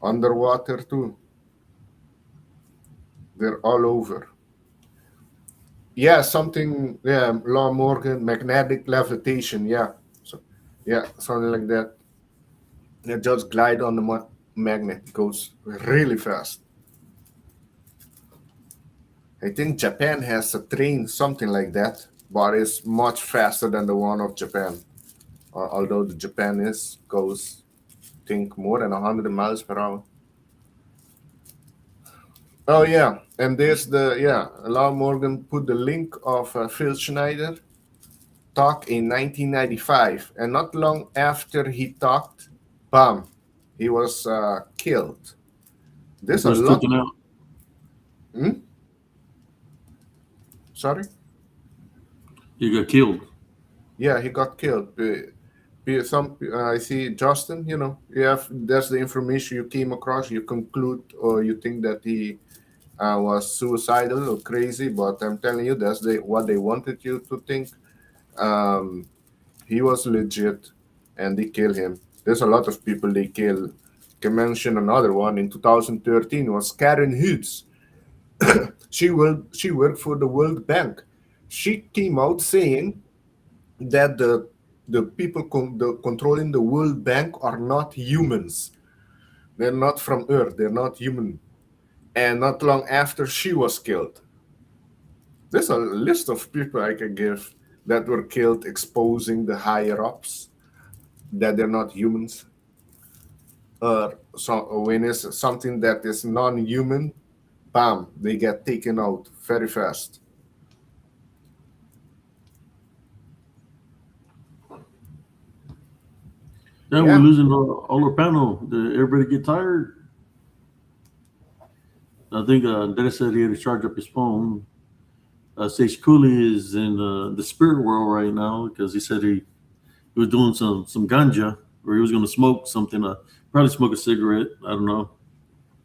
underwater too. They're all over. Yeah, something. Yeah, Law Morgan, magnetic levitation. Yeah, so yeah, something like that. They just glide on the magnet. It goes really fast. I think Japan has a train, something like that, but it's much faster than the one of Japan. Although the Japan is goes, think more than 100 miles per hour. Oh yeah, and there's the yeah. Lau Morgan put the link of Phil Schneider talk in 1995, and not long after he talked, bam, he was killed. There's He a was lot. taken out. Hmm? Sorry. He got killed. Yeah, he got killed. Some I see Justin. You know, you have that's the information you came across. You conclude or you think that he was suicidal or crazy, but I'm telling you, that's what they wanted you to think. Um, he was legit, and they killed him. There's a lot of people they kill. Can mention another one in 2013 was Karen Hughes. She worked for the World Bank. She came out saying that the people controlling the World Bank are not humans. They're not from Earth. They're not human. And not long after she was killed, there's a list of people I can give that were killed exposing the higher ups that they're not humans. So when it's something that is non-human, bam, they get taken out very fast. Yeah, Yeah. we're losing all our panel. Everybody get tired. I think Dennis said he had to charge up his phone. Sage Cooley is in the spirit world right now because he said he was doing some ganja, or he was going to smoke something. Probably smoke a cigarette. I don't know.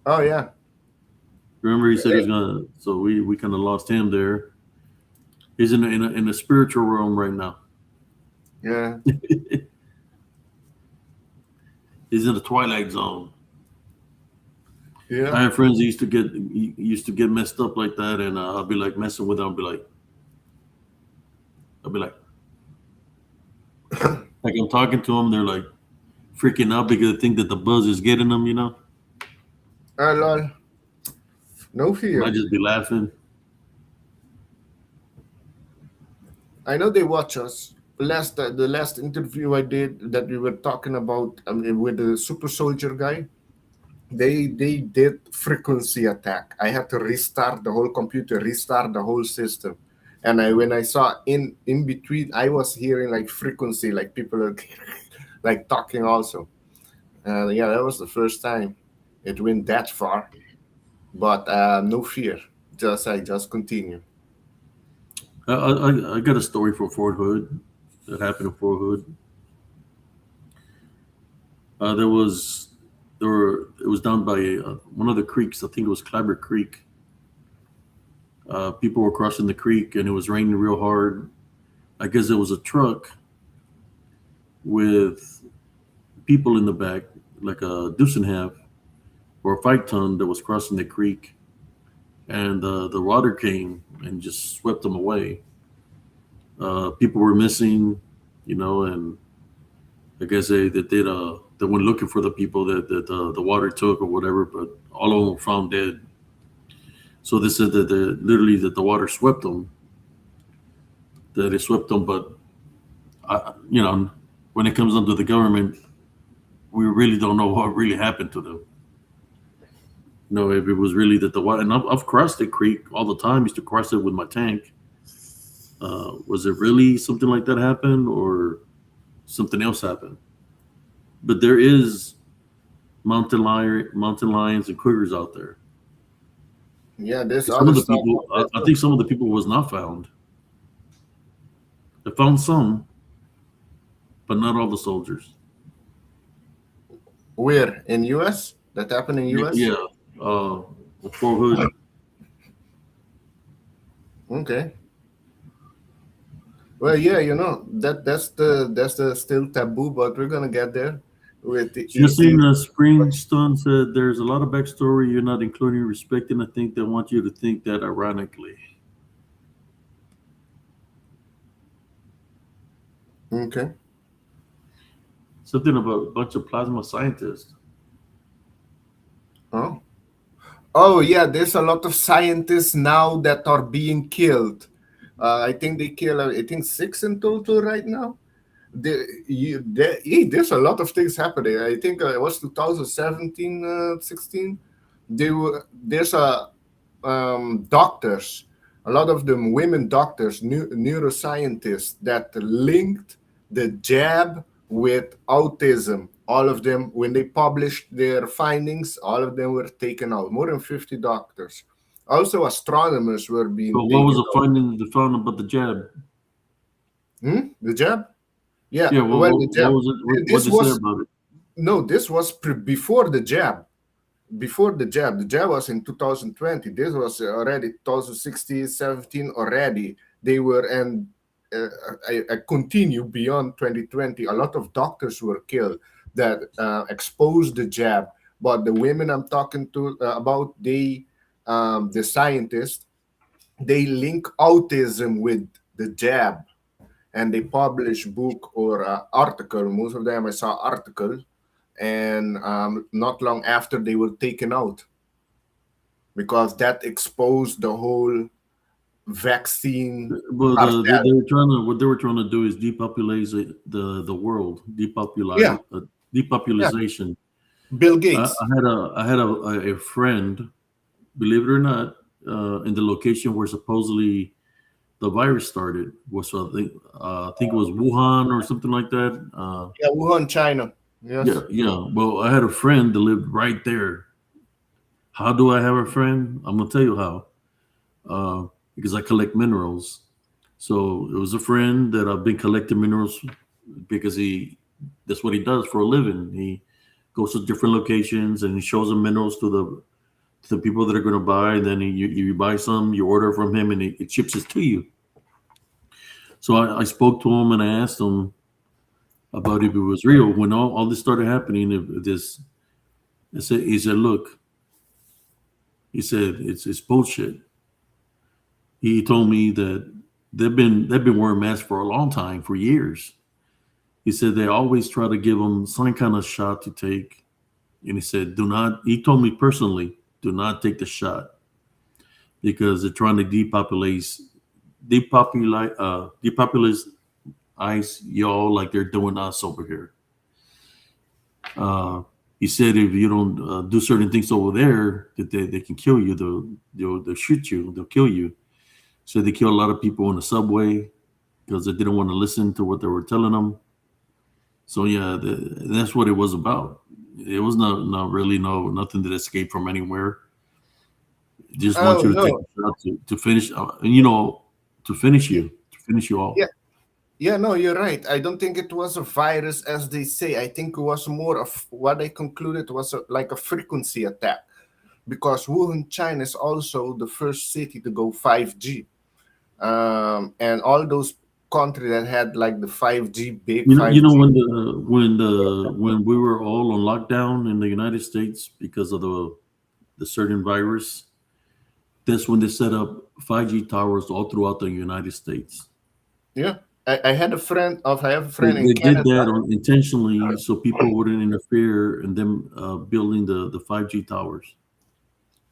Oh yeah. Remember, he said he was gonna. So we kind of lost him there. He's in the spiritual realm right now. Yeah. He's in the twilight zone. I Yeah. have friends that used to get messed up like that, and I'll be like messing with them. I'll be like, like I'm talking to them. They're like freaking out because they think that the buzz is getting them. You know, Lol. No and fear. I just be laughing. I know they watch us. The last interview I did that we were talking about, I mean, with the super soldier guy, they did frequency attack. I had to restart the whole computer, restart the whole system. And when I saw in between, I was hearing like frequency, like people are like talking also. Yeah, that was the first time it went that far. But no fear. I just continue. I got a story for Fort Hood that happened in Fort Hood. There was it was down by one of the creeks. I think it was Clabber Creek. People were crossing the creek, and it was raining real hard. I guess it was a truck with people in the back, like a deuce and a half or a 5 ton that was crossing the creek, and the water came and just swept them away. People were missing, and I guess they went looking for the people that the water took or whatever, but all of them were found dead. So they said that literally that the water swept them, that it swept them. But when it comes under the government, we really don't know what really happened to them. If it was really that the water, and I've crossed the creek all the time. I used to cross it with my tank. Was it really something like that happened, or something else happened? But there is mountain lions and cougars out there. Yeah, there's Some other of the stuff. people, I think some of the people was not found. They found some, but not all the soldiers. Where in US? That happened in US? Yeah, Fort Hood. Okay. Well, yeah, that's the still taboo, but we're gonna get there with the Just seen 18th. Springstone said there's a lot of backstory you're not including respecting. I think they want you to think that ironically. Okay. Something about a bunch of plasma scientists. Oh yeah, there's a lot of scientists now that are being killed. I think they kill. I think 6 in total right now. There's a lot of things happening. I think it was 2017, 16. There's doctors, a lot of them women doctors, neuroscientists that linked the jab with autism. All of them, when they published their findings, all of them were taken out. More than 50 doctors. Also, astronomers were being But what taken was the out. finding they found about the jab? The jab? Yeah. Yeah, Well, what the jab. was it? What This did they say was about it? no. This was before the jab. Before the jab was in 2020. This was already 2016, 17 already. They were, and I continue beyond 2020. A lot of doctors were killed that exposed the jab. But the women I'm talking to about, the scientists, they link autism with the jab, and they publish book or article. Most of them I saw article, and not long after they were taken out because that exposed the whole vaccine. Well, cartel. what they were trying to do is depopulate the world, Yeah. depopulation. Bill Gates. I had a friend, believe it or not, in the location where supposedly the virus started. Was I think it was Wuhan or something like that. Yeah, Wuhan, China. Yes. Yeah. Well, I had a friend that lived right there. How do I have a friend? I'm gonna tell you how. Because I collect minerals. So it was a friend that I've been collecting minerals because that's what he does for a living. He goes to different locations and he shows them minerals to the people that are going to buy. And then you buy some, you order from him, and it ships it to you. So I spoke to him and I asked him about if it was real. When all this started happening, if this, he said, look, he said it's bullshit. He told me that they've been wearing masks for a long time, for years. He said they always try to give them some kind of shot to take, and he said, "Do not." He told me personally, "Do not take the shot because they're trying to depopulate ice y'all like they're doing us over here." Uh, he said, "If you don't do certain things over there, that they can kill you. They'll shoot you. They'll kill you." So they killed a lot of people in the subway because they didn't want to listen to what they were telling them. So yeah, that's what it was about. It was not really nothing that escaped from anywhere. Just want Oh you to take no. a shot to finish, Yeah, to finish you yeah, all. yeah. No, you're right. I don't think it was a virus as they say. I think it was more of what I concluded was like a frequency attack because Wuhan, China is also the first city to go 5G. And all those countries that had like the 5G, big You know 5G. when we were all on lockdown in the United States because of the certain virus, that's when they set up 5G towers all throughout the United States. Yeah, I have a They, friend in they did Canada. that intentionally so people wouldn't interfere in them building the 5G towers.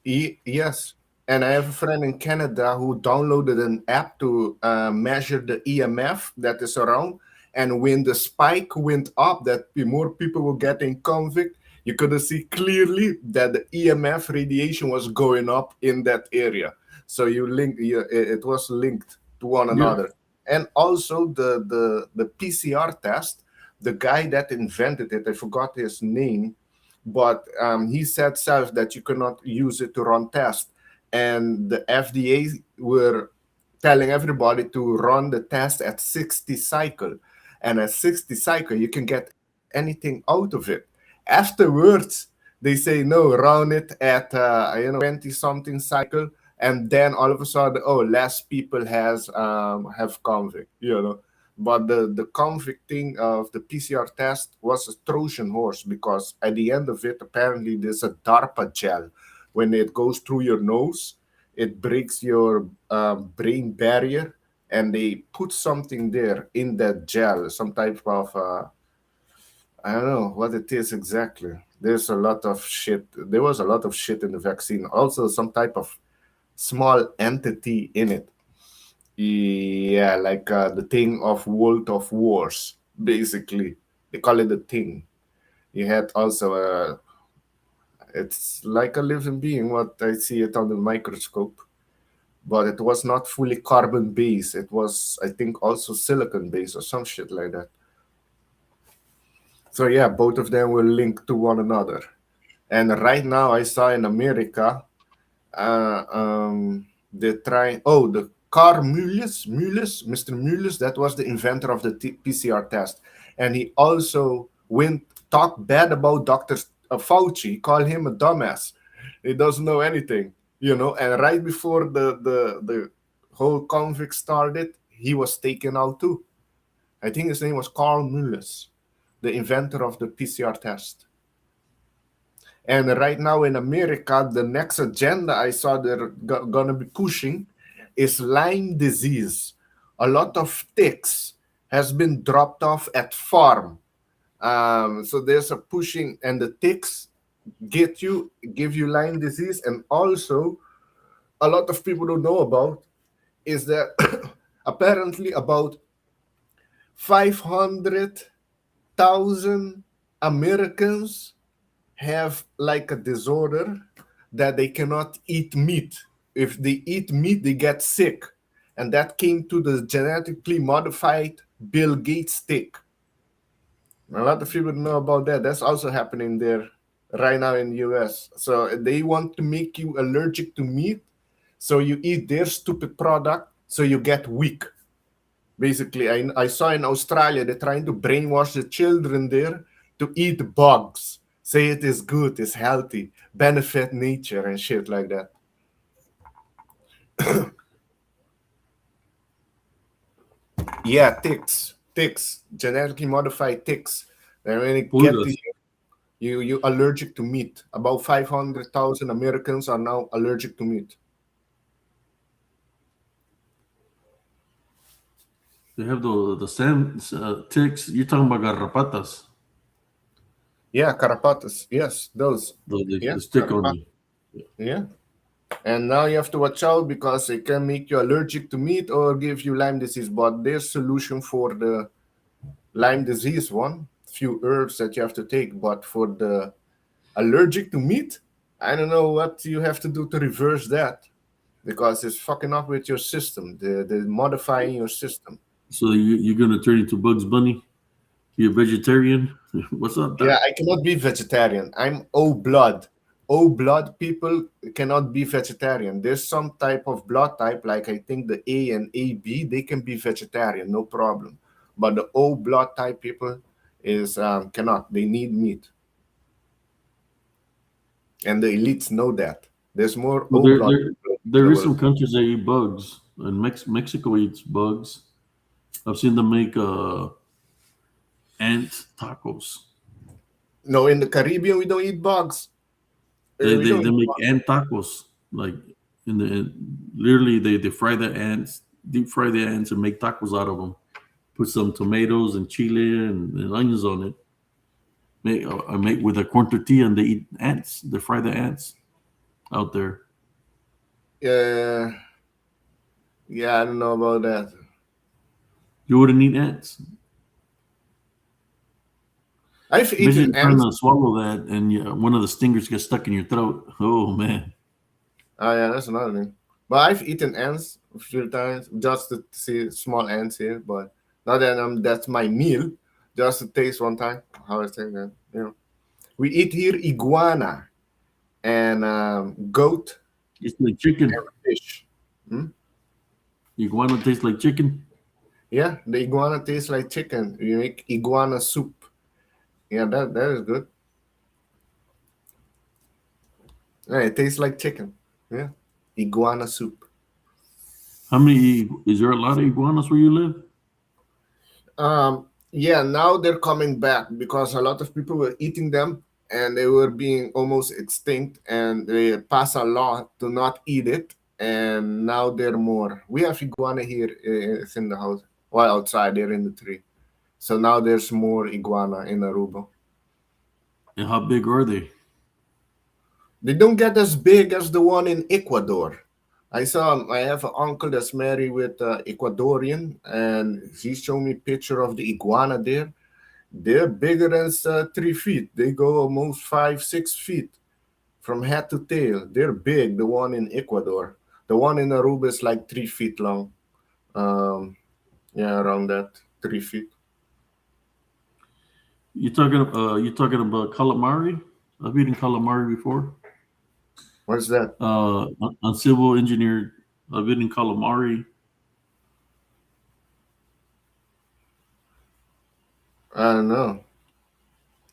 Yes, and I have a friend in Canada who downloaded an app to measure the EMF that is around. And when the spike went up, that more people were getting convict, you could see clearly that the EMF radiation was going up in that area. So it was linked to one Yeah. another. And also the PCR test, the guy that invented it, I forgot his name, but he said self that you cannot use it to run tests, and the FDA were telling everybody to run the test at 60 cycle, and at 60 cycle you can get anything out of it. Afterwards they say no, run it at 20 something cycle, and then all of a sudden, oh, less people have convict, but the convicting of the PCR test was a Trojan horse because at the end of it, apparently there's a DARPA gel. When it goes through your nose, it breaks your brain barrier, and they put something there in that gel, some type of I don't know what it is exactly. There's a lot of shit. There was a lot of shit in the vaccine. Also, some type of small entity in it. Yeah, like the thing of World of Wars, basically. They call it the thing. You had also it's like a living being, what I see it on the microscope, but it was not fully carbon based. It was, I think, also silicon based or some shit like that. So yeah, both of them were linked to one another. And right now, I saw in America, they're trying. Oh, the Carl Mr. Mullis, that was the inventor of the PCR test, and he also went talked bad about Dr. Fauci, called him a dumbass. He doesn't know anything, And right before the whole convict started, he was taken out too. I think his name was Carl Mullis, the inventor of the PCR test. And right now in America, the next agenda I saw they're going to be pushing is Lyme disease. A lot of ticks has been dropped off at farm. So there's a pushing, and the ticks give you Lyme disease. And also, a lot of people don't know about is that apparently about 500,000 Americans have like a disorder that they cannot eat meat. If they eat meat, they get sick. And that came to the genetically modified Bill Gates stick. A lot of people know about that. That's also happening there right now in the US. So they want to make you allergic to meat. So you eat their stupid product, so you get weak. Basically, I saw in Australia, they're trying to brainwash the children there to eat bugs. Say it is good, it's healthy, benefit nature and shit like that. Yeah, ticks, genetically modified ticks. And when it get to Pulgas. you allergic to meat. About 500,000 Americans are now allergic to meat. They have the sand ticks. You're talking about garrapatas. Yeah, carapatas. Yes, those. The Yeah, stick on you. yeah. And now you have to watch out because it can make you allergic to meat or give you Lyme disease. But there's solution for the Lyme disease one. Few herbs that you have to take. But for the allergic to meat, I don't know what you have to do to reverse that because it's fucking up with your system. The modifying your system. So you're gonna turn into Bugs Bunny? You're a vegetarian? What's up, Yeah, Doc? I cannot be vegetarian. I'm O blood. O blood people cannot be vegetarian. There's some type of blood type, like I think the A and AB, they can be vegetarian, no problem. But the O blood type people is cannot. They need meat, and the elites know that. There's more Well, O blood people in there the is world. some countries that eat bugs, and Mexico eats bugs. I've seen them make ant tacos. No, in the Caribbean we don't eat bugs. We don't They eat make bugs. ant tacos. Like literally they fry the ants, deep fry the ants, and make tacos out of them. Put some tomatoes and chile and onions on it. Make with a corn tortilla, and they eat ants. They fry the ants out there. Yeah, yeah, I don't know about that. You wouldn't eat ants. I've Imagine eaten trying ants. to swallow that, and one of the stingers gets stuck in your throat. Oh man! Oh yeah, that's another thing. But I've eaten ants a few times just to see small ants here, but not that that's my meal. Just to taste one time how I think that. We eat here iguana and goat It's like chicken. and fish. Hmm? Iguana tastes like chicken. Yeah, the iguana tastes like chicken. You make iguana soup. Yeah, that is good. Yeah, it tastes like chicken. Yeah, iguana soup. How many? Is there a lot of iguanas where you live? Yeah, now they're coming back because a lot of people were eating them and they were being almost extinct, and they passed a law to not eat it. And now they're more. We have iguana here. It's in the house. While outside, they're in the tree. So now there's more iguana in Aruba. And how big are they? They don't get as big as the one in Ecuador. I have an uncle that's married with Ecuadorian, and he showed me a picture of the iguana there. They're bigger than 3 feet. They go almost 5, 6 feet from head to tail. They're big. The one in Ecuador, the one in Aruba is like 3 feet long. Yeah, around that 3 feet. You talking about calamari? I've eaten calamari before. What's that? On civil engineer, I've eaten calamari. I don't know.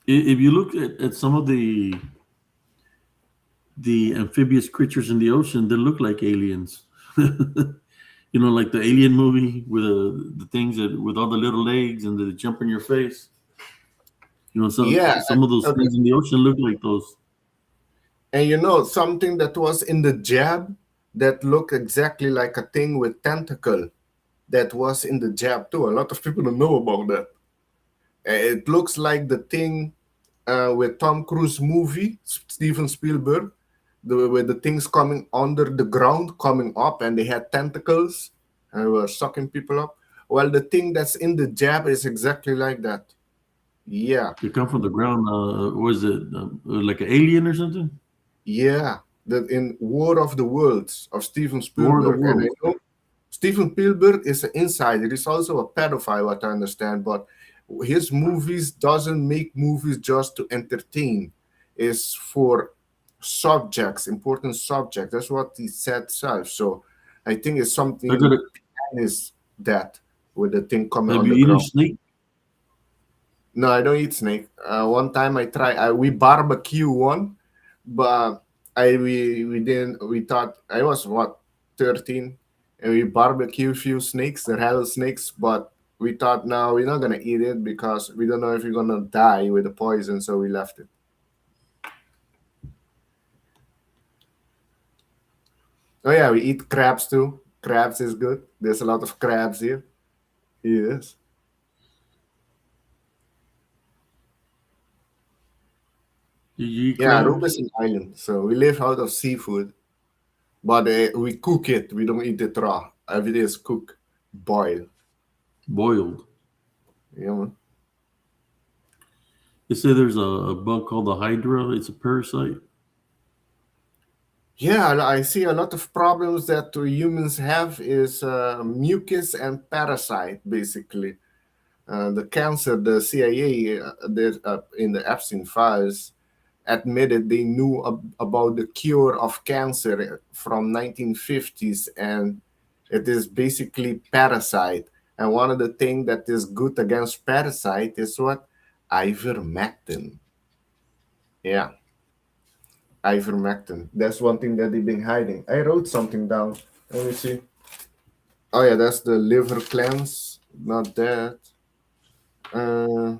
If you look at some of the amphibious creatures in the ocean, they look like aliens. Like the Alien movie with the things that with all the little legs and they jump in your face. Yeah. Some of those Okay. things in the ocean look like those. And something that was in the jab that looked exactly like a thing with tentacle that was in the jab too. A lot of people don't know about that. It looks like the thing with Tom Cruise movie, Steven Spielberg, with the things coming under the ground, coming up, and they had tentacles and were sucking people up. Well, the thing that's in the jab is exactly like that. Yeah, They come from the ground. Was it like an alien or something? yeah. That in War of the Worlds of Steven War of the Spielberg, and I Worlds. know Steven Spielberg is an insider. He's also a pedophile, what I understand. But his movies doesn't make movies just to entertain. It's for subjects, important subjects. That's what he said self. So I think it's I something gotta. behind his that with the thing coming Have on you the eaten ground. snake? No, I don't eat snake. One time we barbecue one, but we didn't. We thought I was what 13, and we barbecue a few snakes, the rattlesnakes, but we thought no, we're not gonna eat it because we don't know if we're gonna die with the poison, so we left it. Oh yeah, we eat crabs too. Crabs is good. There's a lot of crabs here. Yes. You eat Yeah, Aruba crabs? is an island, so we live out of seafood. But we cook it. We don't eat it raw. Everything is cooked, boiled. Boiled. Yeah, man. They say there's a bug called the Hydra. It's a parasite. Yeah, I see a lot of problems that humans have is mucus and parasite, basically. The cancer, the CIA, in the Epstein files, admitted they knew about the cure of cancer from 1950s, and it is basically parasite. And one of the things that is good against parasite is what? Ivermectin. Yeah, ivermectin. That's one thing that they've been hiding. I wrote something down. Let me see. Oh yeah, that's the liver cleanse. Not that. Uh,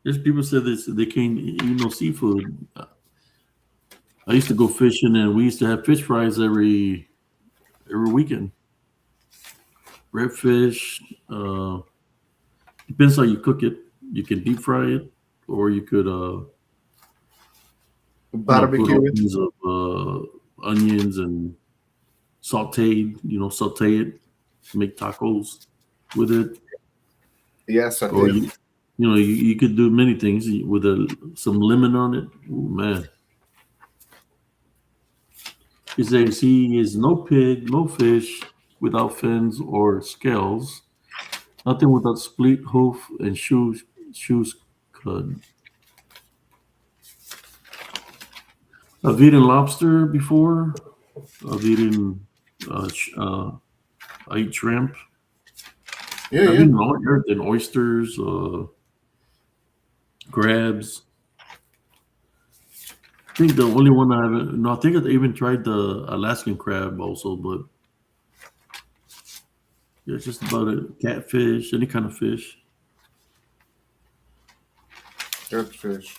There's people say this they can't eat no seafood. I used to go fishing and we used to have fish fries every weekend. Redfish. Depends how you cook it. You can deep fry it, or you could put barbecue all it. kinds of onions and saute it, make tacos with it, Yes, I or did. you could do many things with some lemon on it. Ooh, man, it says he is no pig, no fish without fins or scales, nothing without split hoof and shoes cud. I've eaten lobster before. I've eaten I eat shrimp. Yeah, I've yeah. eaten everything, oysters, crabs. I think the only one I haven't. No, I think I even tried the Alaskan crab also, but yeah, it's just about it. Catfish, any kind of fish. Good fish.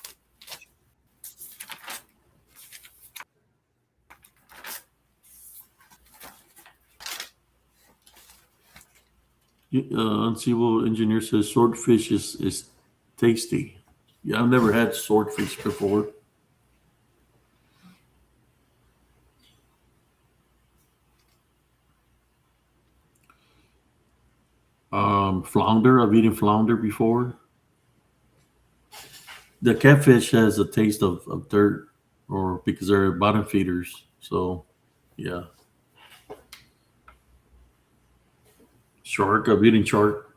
Unseeable engineer says swordfish is tasty. Yeah, I've never had swordfish before. Flounder, I've eaten flounder before. The catfish has a taste of dirt, or because they're bottom feeders. So, yeah. Shark, I've eaten shark.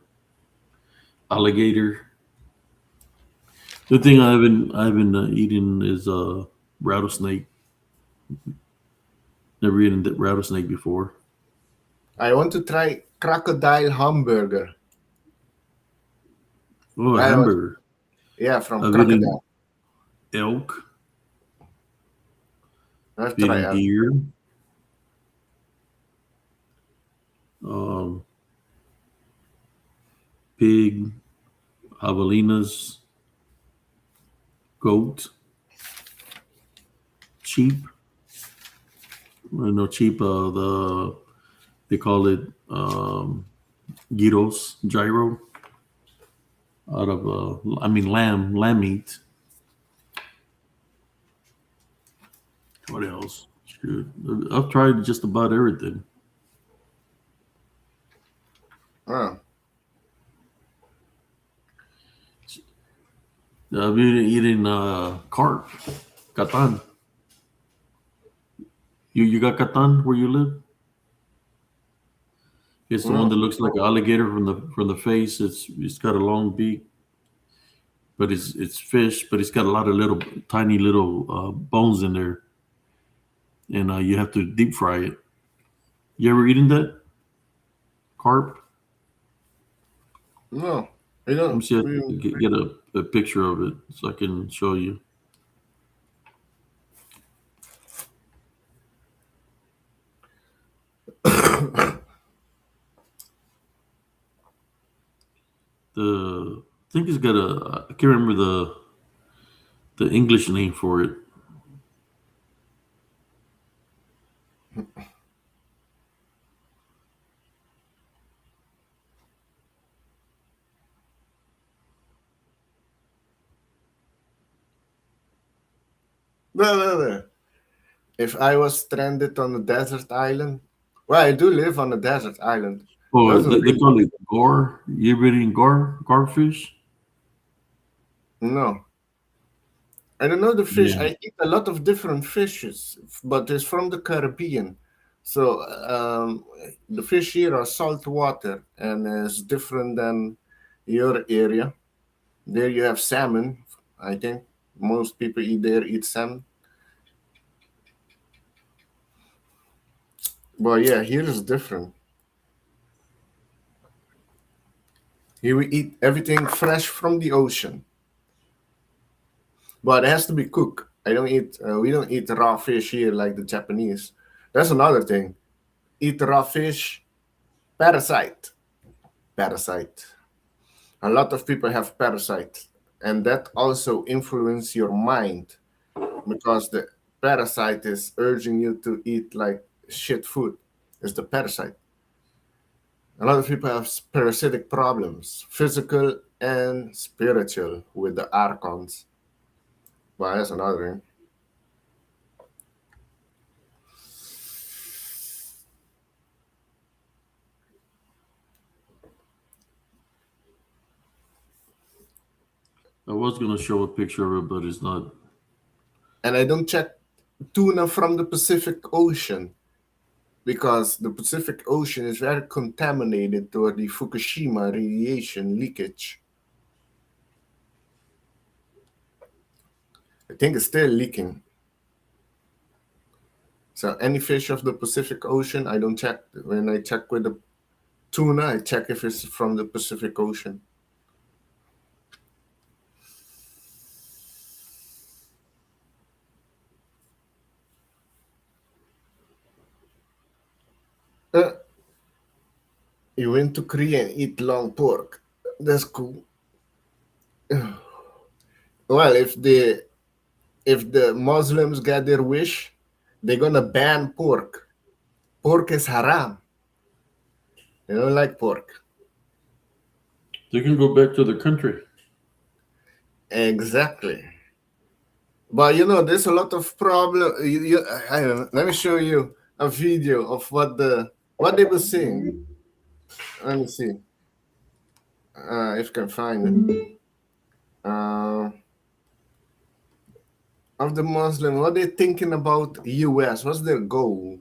Alligator. The thing I haven't eaten is rattlesnake. Never eaten the rattlesnake before. I want to try crocodile hamburger. Oh, a I was, hamburger. yeah, from I've eaten crocodile. elk. I've I've eaten tried. deer. Um, pig. Javelinas. Goat. Sheep. I know sheep. They call it gyro out of lamb meat. What else? Shoot, I've tried just about everything. Oh, I've been eating carp, catan. You got catan where you live? It's the one that looks like an alligator from the face. It's got a long beak, but it's fish, but it's got a lot of little tiny little bones in there, and you have to deep fry it. You ever eaten that carp? No, I Let don't. me see if I can get a picture of it so I can show you. I think it's got I can't remember the English name for it. No. If I was stranded on a desert island, well, I do live on a desert island. Oh, Doesn't they really, call it gore. You ever eaten gorefish? no. I don't know the fish. Yeah. I eat a lot of different fishes, but it's from the Caribbean. So the fish here are salt water and it's different than your area. There you have salmon. I think most people eat salmon. But yeah, here is different. Here we eat everything fresh from the ocean, but it has to be cooked. I don't eat. We don't eat raw fish here like the Japanese. That's another thing. Eat raw fish, parasite. Parasite. A lot of people have parasite, and that also influence your mind because the parasite is urging you to eat like shit food. It's the parasite. A lot of people have parasitic problems, physical and spiritual, with the archons. But that's another thing. I was gonna show a picture of it, but it's not. And I don't check tuna from the Pacific Ocean because the Pacific Ocean is very contaminated toward the Fukushima radiation leakage. I think it's still leaking. So any fish of the Pacific Ocean, I don't check. When I check with the tuna, I check if it's from the Pacific Ocean. You went to Korea and eat long pork. That's cool. Well, if the Muslims get their wish, they're gonna ban pork. Pork is haram. They don't like pork. They can go back to the country. Exactly. But there's a lot of problem. I don't know. Let me show you a video of what they were saying. Let me see if I can find it. Of the Muslim, what they thinking about U.S. What's their goal?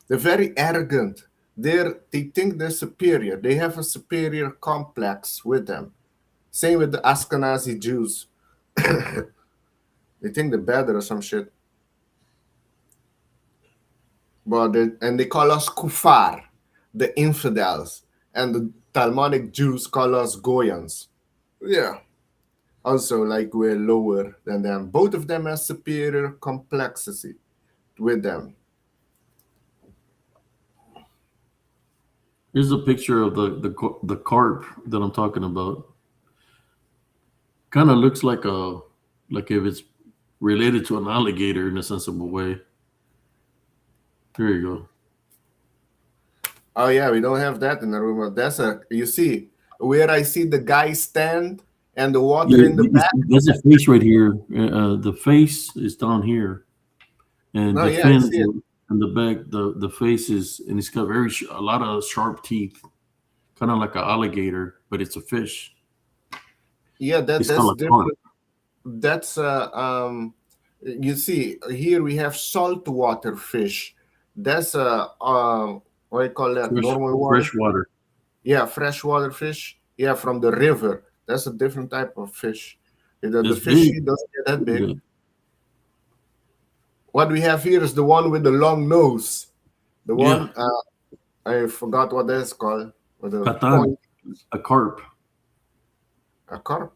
They're very arrogant. They think they're superior. They have a superior complex with them. Same with the Ashkenazi Jews. They think they're better or some shit. But they call us kuffar, the infidels, and the Talmudic Jews call us goyans. Yeah. Also, like we're lower than them. Both of them have superior complexity with them. Here's a picture of the carp that I'm talking about. Kind of looks like if it's related to an alligator in a sensible way. Here you go. Oh yeah, we don't have that in the room. You see where I see the guy stand and the water in the back. There's a face right here. The face is down here, and the I fins see it. and the back. The face is, and it's got a lot of sharp teeth, kind of like an alligator, but it's a fish. Yeah, It's that's kind of like different. That's you see here we have saltwater fish. That's what do you call that? Fresh, Normal water. fresh water. Yeah, freshwater fish. Yeah, from the river. That's a different type of fish. The It's fish big. doesn't get that big. Yeah. What we have here is the one with the long nose. The Yeah. one I forgot what that's called. With the Catan, point, a carp. a carp.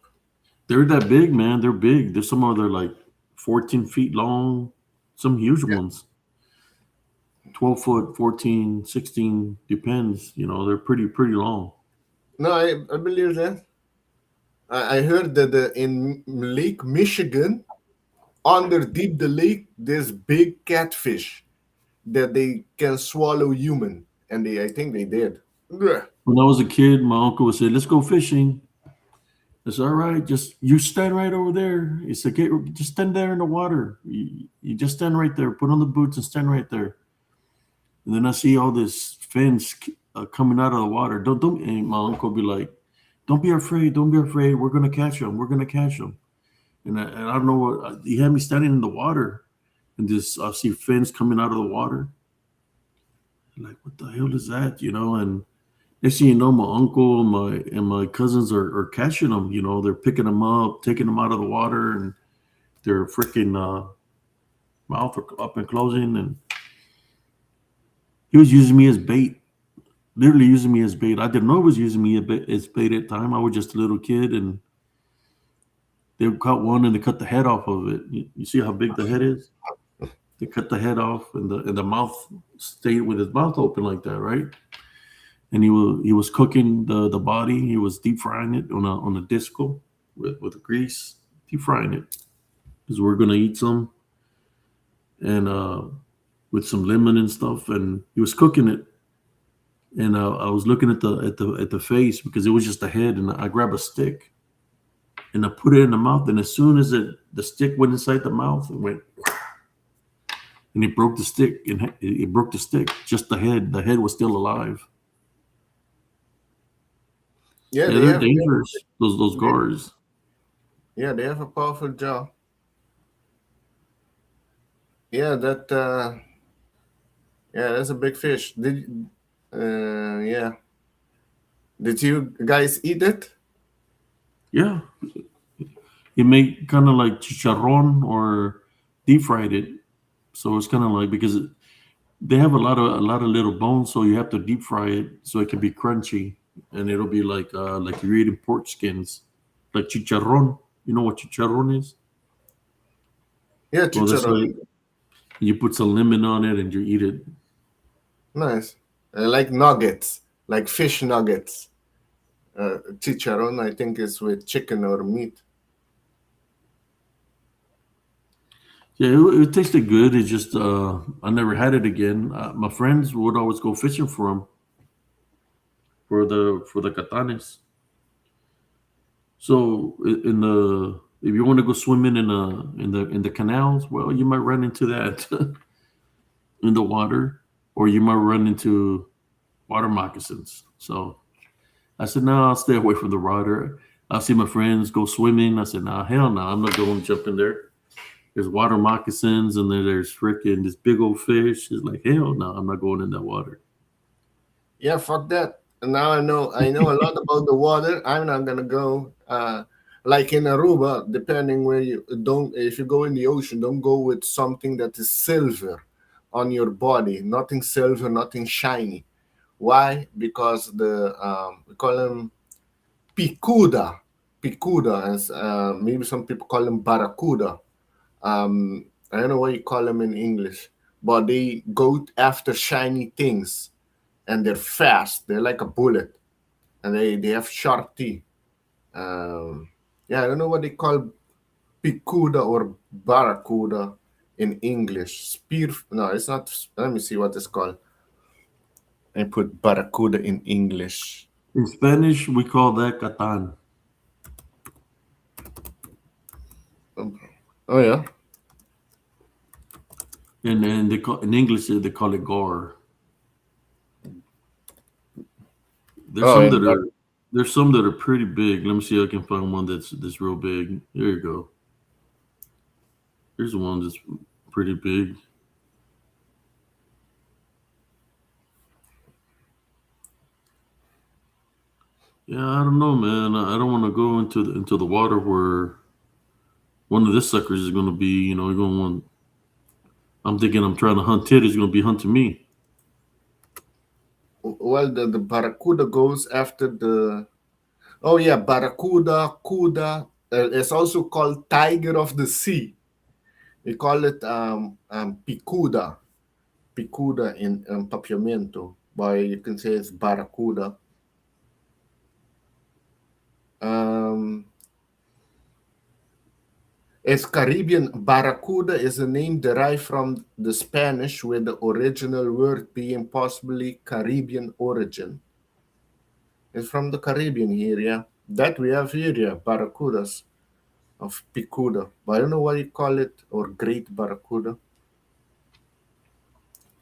They're that big, man. They're big. There's some other like 14 feet long, some huge Yeah. ones. 12 foot, 14, 16, depends. You know, they're pretty long. No, I believe that. I heard that in Lake Michigan, under deep the lake, there's big catfish that they can swallow human, and I think they did. Ugh. When I was a kid, my uncle would say, "Let's go fishing." It's all right. Just you stand right over there. He said, just stand there in the water. You just stand right there. Put on the boots and stand right there. And then I see all this fins coming out of the water. Don't. And my uncle would be like, "Don't be afraid. Don't be afraid. We're gonna catch them. We're gonna catch them." And I don't know what he had me standing in the water, and this I see fins coming out of the water. I'm like, what the hell is that? You know, and next thing you know, my uncle and my cousins are catching them. You know, they're picking them up, taking them out of the water, and their freaking mouth are up and closing. And he was using me as bait, literally using me as bait. I didn't know he was using me as bait at the time. I was just a little kid, and they caught one and they cut the head off of it. You see how big the head is? They cut the head off, and the mouth stayed with his mouth open like that, right? And he was cooking the body. He was deep frying it on a disco with grease, deep frying it because we're gonna eat some, and with some lemon and stuff. And he was cooking it, and I was looking at the face because it was just a head, and I grabbed a stick, and I put it in the mouth, and as soon as the stick went inside the mouth, it went, and it broke the stick, and it broke the stick. Just the head. The head was still alive. Yeah, Yeah, they're dangerous. Those guards. Yeah, they have a powerful jaw. Yeah, that's a big fish. Yeah. Did you guys eat it? Yeah, it made kind of like chicharron or deep fried it. So it's kind of like because they have a lot of little bones, so you have to deep fry it so it can be crunchy, and it'll be like you're eating pork skins, like chicharron. You know what chicharron is? Yeah, Well, that's chicharron. like you put some lemon on it and you eat it. Nice. Like nuggets, like fish nuggets. Chicharron, I think, is with chicken or meat. Yeah, it tasted good. It's just I never had it again. My friends would always go fishing for them for the catanes. So in the if you want to go swimming in the canals, well, you might run into that in the water, or you might run into water moccasins. So I said, no, I'll stay away from the water. I see my friends go swimming. I said, nah, hell no, I'm not going to jump in there. There's water moccasins, and then there's freaking this big old fish. It's like, hell no, I'm not going in that water. Yeah, fuck that. And now I know a lot about the water. I'm not gonna go like in Aruba, depending where you don't if you go in the ocean, don't go with something that is silver on your body. Nothing silver, nothing shiny. Why? Because we call them picuda. Picuda, as maybe some people call them barracuda. I don't know what you call them in English, but they go after shiny things, and they're fast. They're like a bullet, and they have sharp teeth. Yeah, I don't know what they call picuda or barracuda in English. Spear? No, it's not. Let me see what it's called. I put barracuda in English. In Spanish, we call that catan. Oh yeah. And then in English they call it gar. There's some that are pretty big. Let me see if I can find one that's real big. There you go. Here's one that's pretty big. Yeah, I don't know, man. I don't want to go into the water where one of the suckers is going to be, going to want. I'm thinking I'm trying to hunt it. It's going to be hunting me. Well, the barracuda goes after the. Oh yeah, barracuda, cuda. It's also called tiger of the sea. We call it picuda, picuda in Papiamento. But you can say it's barracuda. Um, Its Caribbean barracuda is a name derived from the Spanish, with the original word being possibly Caribbean origin. It's from the Caribbean here, yeah. That we have here, yeah, barracudas of picuda. But I don't know what you call it, or great barracuda.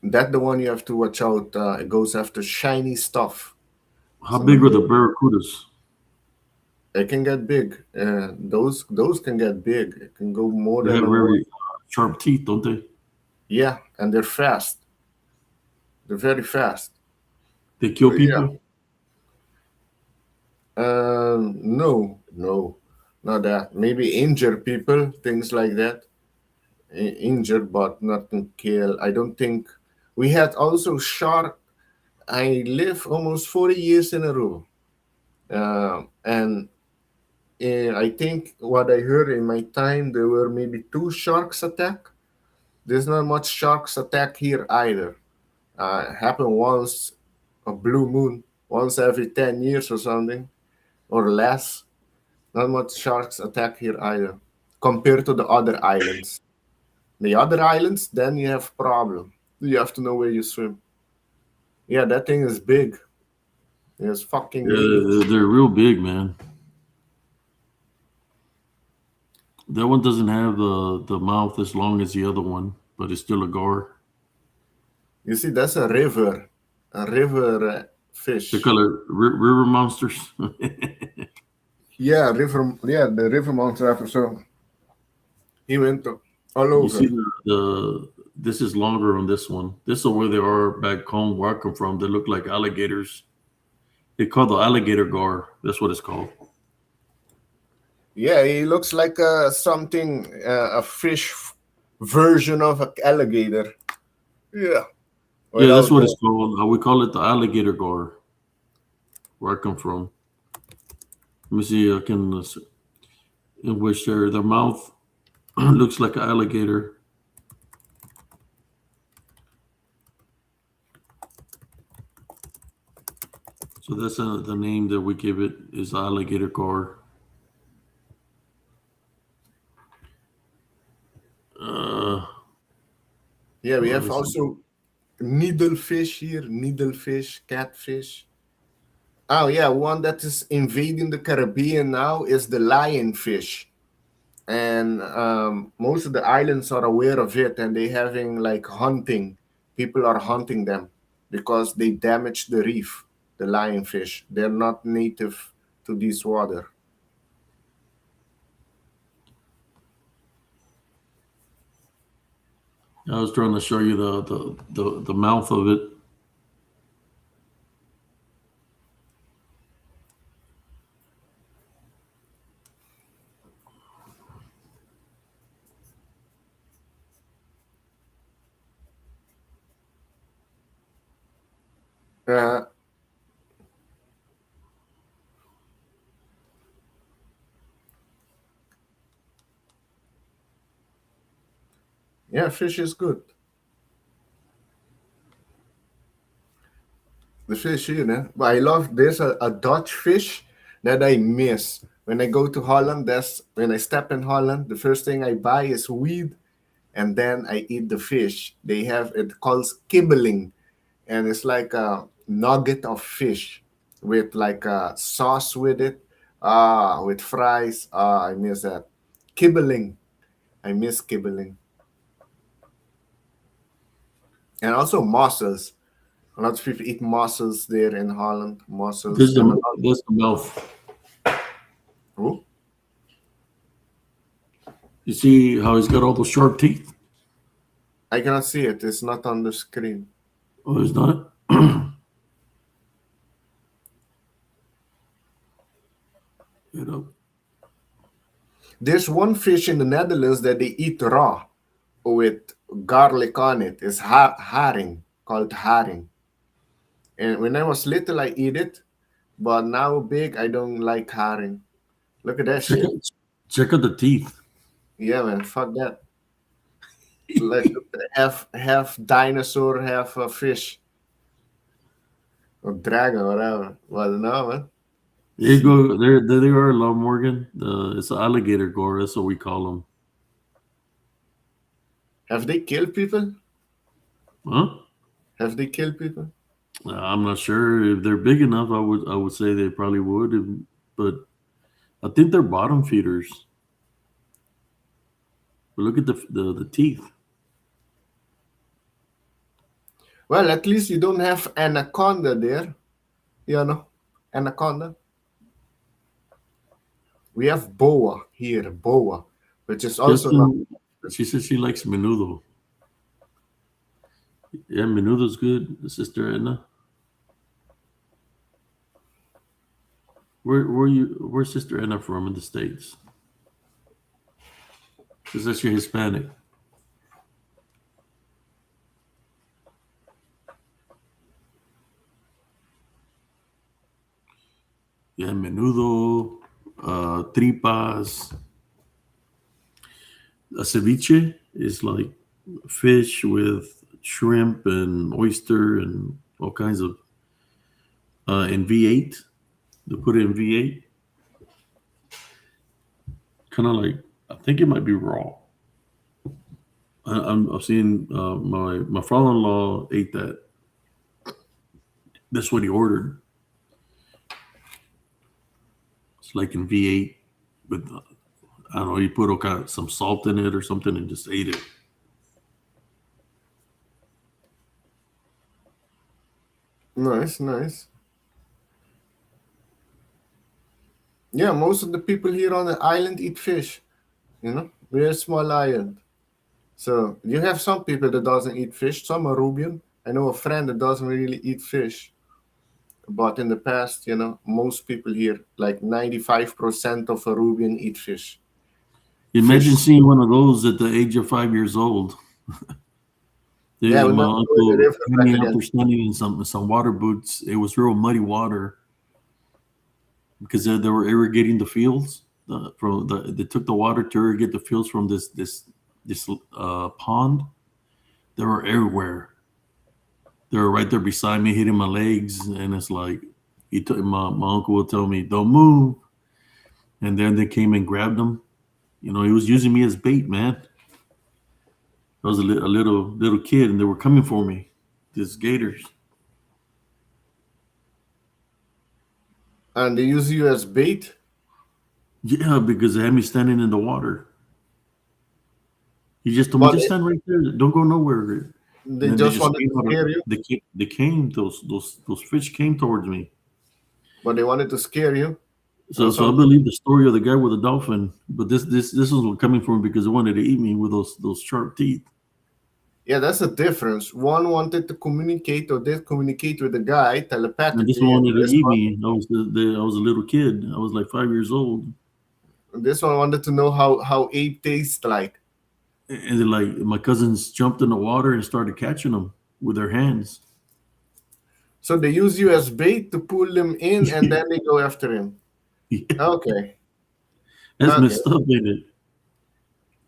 That the one you have to watch out. It goes after shiny stuff. How So big are the barracudas? it can get big. Those can get big. It can go more They than have a one. very sharp teeth, don't they? Yeah, and they're fast. They're very fast. They kill Yeah. people. No, not that. Maybe injure people, things like that. Injured, but not to kill. I don't think. We had also shark. I live almost 40 years in a row. And I think what I heard in my time, there were maybe two sharks attack. There's not much sharks attack here either. Happened once, a blue moon, once every 10 years or something, or less. Not much sharks attack here either, compared to the other islands. The other islands, then you have problem. You have to know where you swim. Yeah, that thing is big. It's fucking Yeah, huge. they're real big, man. That one doesn't have the mouth as long as the other one, but it's still a gar. You see, that's a river They fish. call it river monsters. Yeah, river. Yeah, the river monster episode. He went all You see over. the this is longer on this one. This is where they are back home where I come from. They look like alligators. They call the alligator gar. That's what it's called. Yeah, he looks like something, a fish version of an alligator. Yeah, Yeah, that's without what the. it's called. We call it the alligator gar where I come from. Let me see. I can in which their mouth looks like an alligator. So that's the name that we give it is alligator gar. Uh, Yeah, we let have me see. also needlefish here, needlefish, catfish. Oh yeah, one that is invading the Caribbean now is the lionfish, and most of the islands are aware of it, and they having like hunting. People are hunting them because they damage the reef. The lionfish, they're not native to this water. I was trying to show you the mouth of it. Uh, yeah, fish is good. The fish here, né? But I love there's a Dutch fish that I miss. When I go to Holland, that's when I step in Holland, the first thing I buy is weed and then I eat the fish. They have it called kibbeling, and it's like a nugget of fish with like a sauce with it. With fries. I miss that. Kibbeling. I miss kibbeling. And also mussels. A lot of people eat mussels there in Holland. This Mussels is and a the lot. that's the mouth. Oh, You see how he's got all those sharp teeth? I cannot see it. It's not on the screen. Oh, it's not. There's one fish in the Netherlands that they eat raw with garlic on it. It's haring, called haring. And when I was little, I eat it, but now big, I don't like haring. Look at that Check shit. out, check out the teeth. Yeah, man, fuck that. Like half dinosaur, half a fish or dragon, whatever. Well, no, man. There you go. There they are, Law Morgan. It's an alligator gore. That's what we call them. Have they killed people? Huh? Have they killed people? I'm not sure if they're big enough. I would say they probably would, but I think they're bottom feeders. But look at the teeth. Well, at least you don't have anaconda there. You know, anaconda. We have boa here, boa, which is also not. She says she likes menudo. Yeah, menudo's good, Sister Edna. Where's Sister Edna from in the States? She says you're Hispanic. Yeah, menudo, tripas. A ceviche is like fish with shrimp and oyster and all kinds of in V8. They put it in V8. Kind of like, I think it might be raw. I've seen my father-in-law ate that. That's what he ordered. It's like in V8, but I don't know. He put some salt in it or something and just ate it. Nice, nice. Yeah, most of the people here on the island eat fish. You know, we're a small island. So you have some people that doesn't eat fish. Some are Rubian. I know a friend that doesn't really eat fish. But in the past, you know, most people here, like 95% of Peruvian eat fish. Imagine Fish. seeing one of those at the age of 5 years old. Yeah, we My never go in the uncle river had back me out again. there standing in some water boots. It was real muddy water because they were irrigating the fields. They took the water to irrigate the fields from this pond. They were everywhere. They were right there beside me, hitting my legs, and it's like my uncle would tell me, "Don't move," and then they came and grabbed them. You know, he was using me as bait, man. I was a little kid, and they were coming for me. These gators. And they use you as bait. Yeah, because they had me standing in the water. He just told me, But just stand right there. Don't go nowhere. they And then just wanted came to out of- scare you. They came. Those fish came towards me. But they wanted to scare you. So I believe the story of the guy with the dolphin. But this was coming from because they wanted to eat me with those sharp teeth. Yeah, that's the difference. One wanted to communicate or did communicate with the guy telepathically. And this one wanted to This eat one- me. I was a little kid. I was like 5 years old. This one wanted to know how ape tastes like. And then, like, my cousins jumped in the water and started catching them with their hands. So they use you as bait to pull them in, and then they go after him. Yeah, Okay. that's Okay. messed up, ain't it?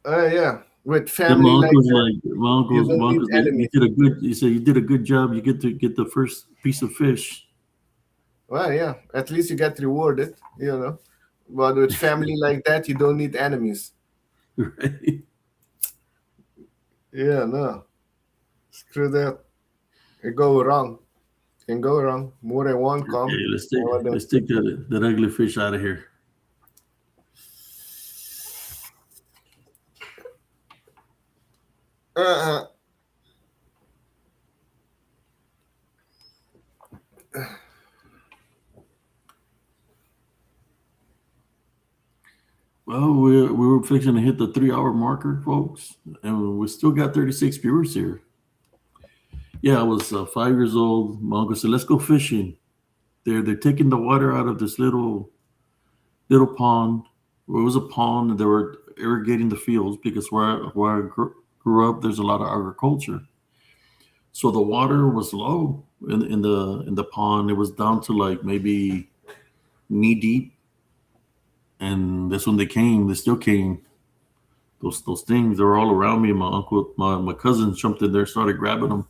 Yeah. With Then family my like uncle's that. like, my uncle's don't need like, enemies. he said, you did a good job. You get to get the first piece of fish. Well, yeah. At least you get rewarded, you know. But with family like that, you don't need enemies. Right? Yeah, no. Screw that. It go wrong. Can go wrong. More than one come. Okay, more than- let's take that ugly fish out of here. Uh-uh. Well, we were fixing to hit the 3-hour marker, folks, and we still got 36 viewers here. Yeah, I was 5 years old. My uncle said, "Let's go fishing." They're taking the water out of this little pond was a pond. They were irrigating the fields because where I grew up, there's a lot of agriculture. So the water was low in the pond. It was down to like maybe knee deep, and that's when they came. They still came. Those things, they were all around me. My cousins jumped in there, started grabbing them,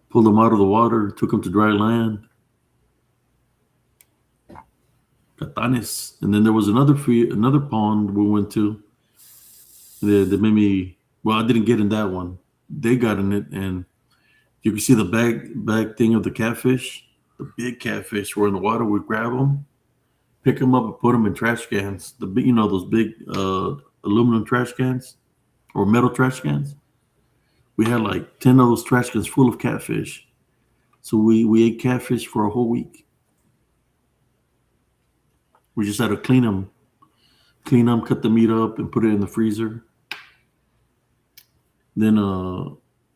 pulled them out of the water, took them to dry land. Catanes. And then there was another pond we went to. They made me. Well, I didn't get in that one. They got in it, and you can see the back thing of the catfish. The big catfish were in the water. We grab them, pick them up, and put them in trash cans. The big, those big aluminum trash cans or metal trash cans. We had like 10 of those trash cans full of catfish. So we ate catfish for a whole week. We just had to clean them, cut the meat up, and put it in the freezer. Then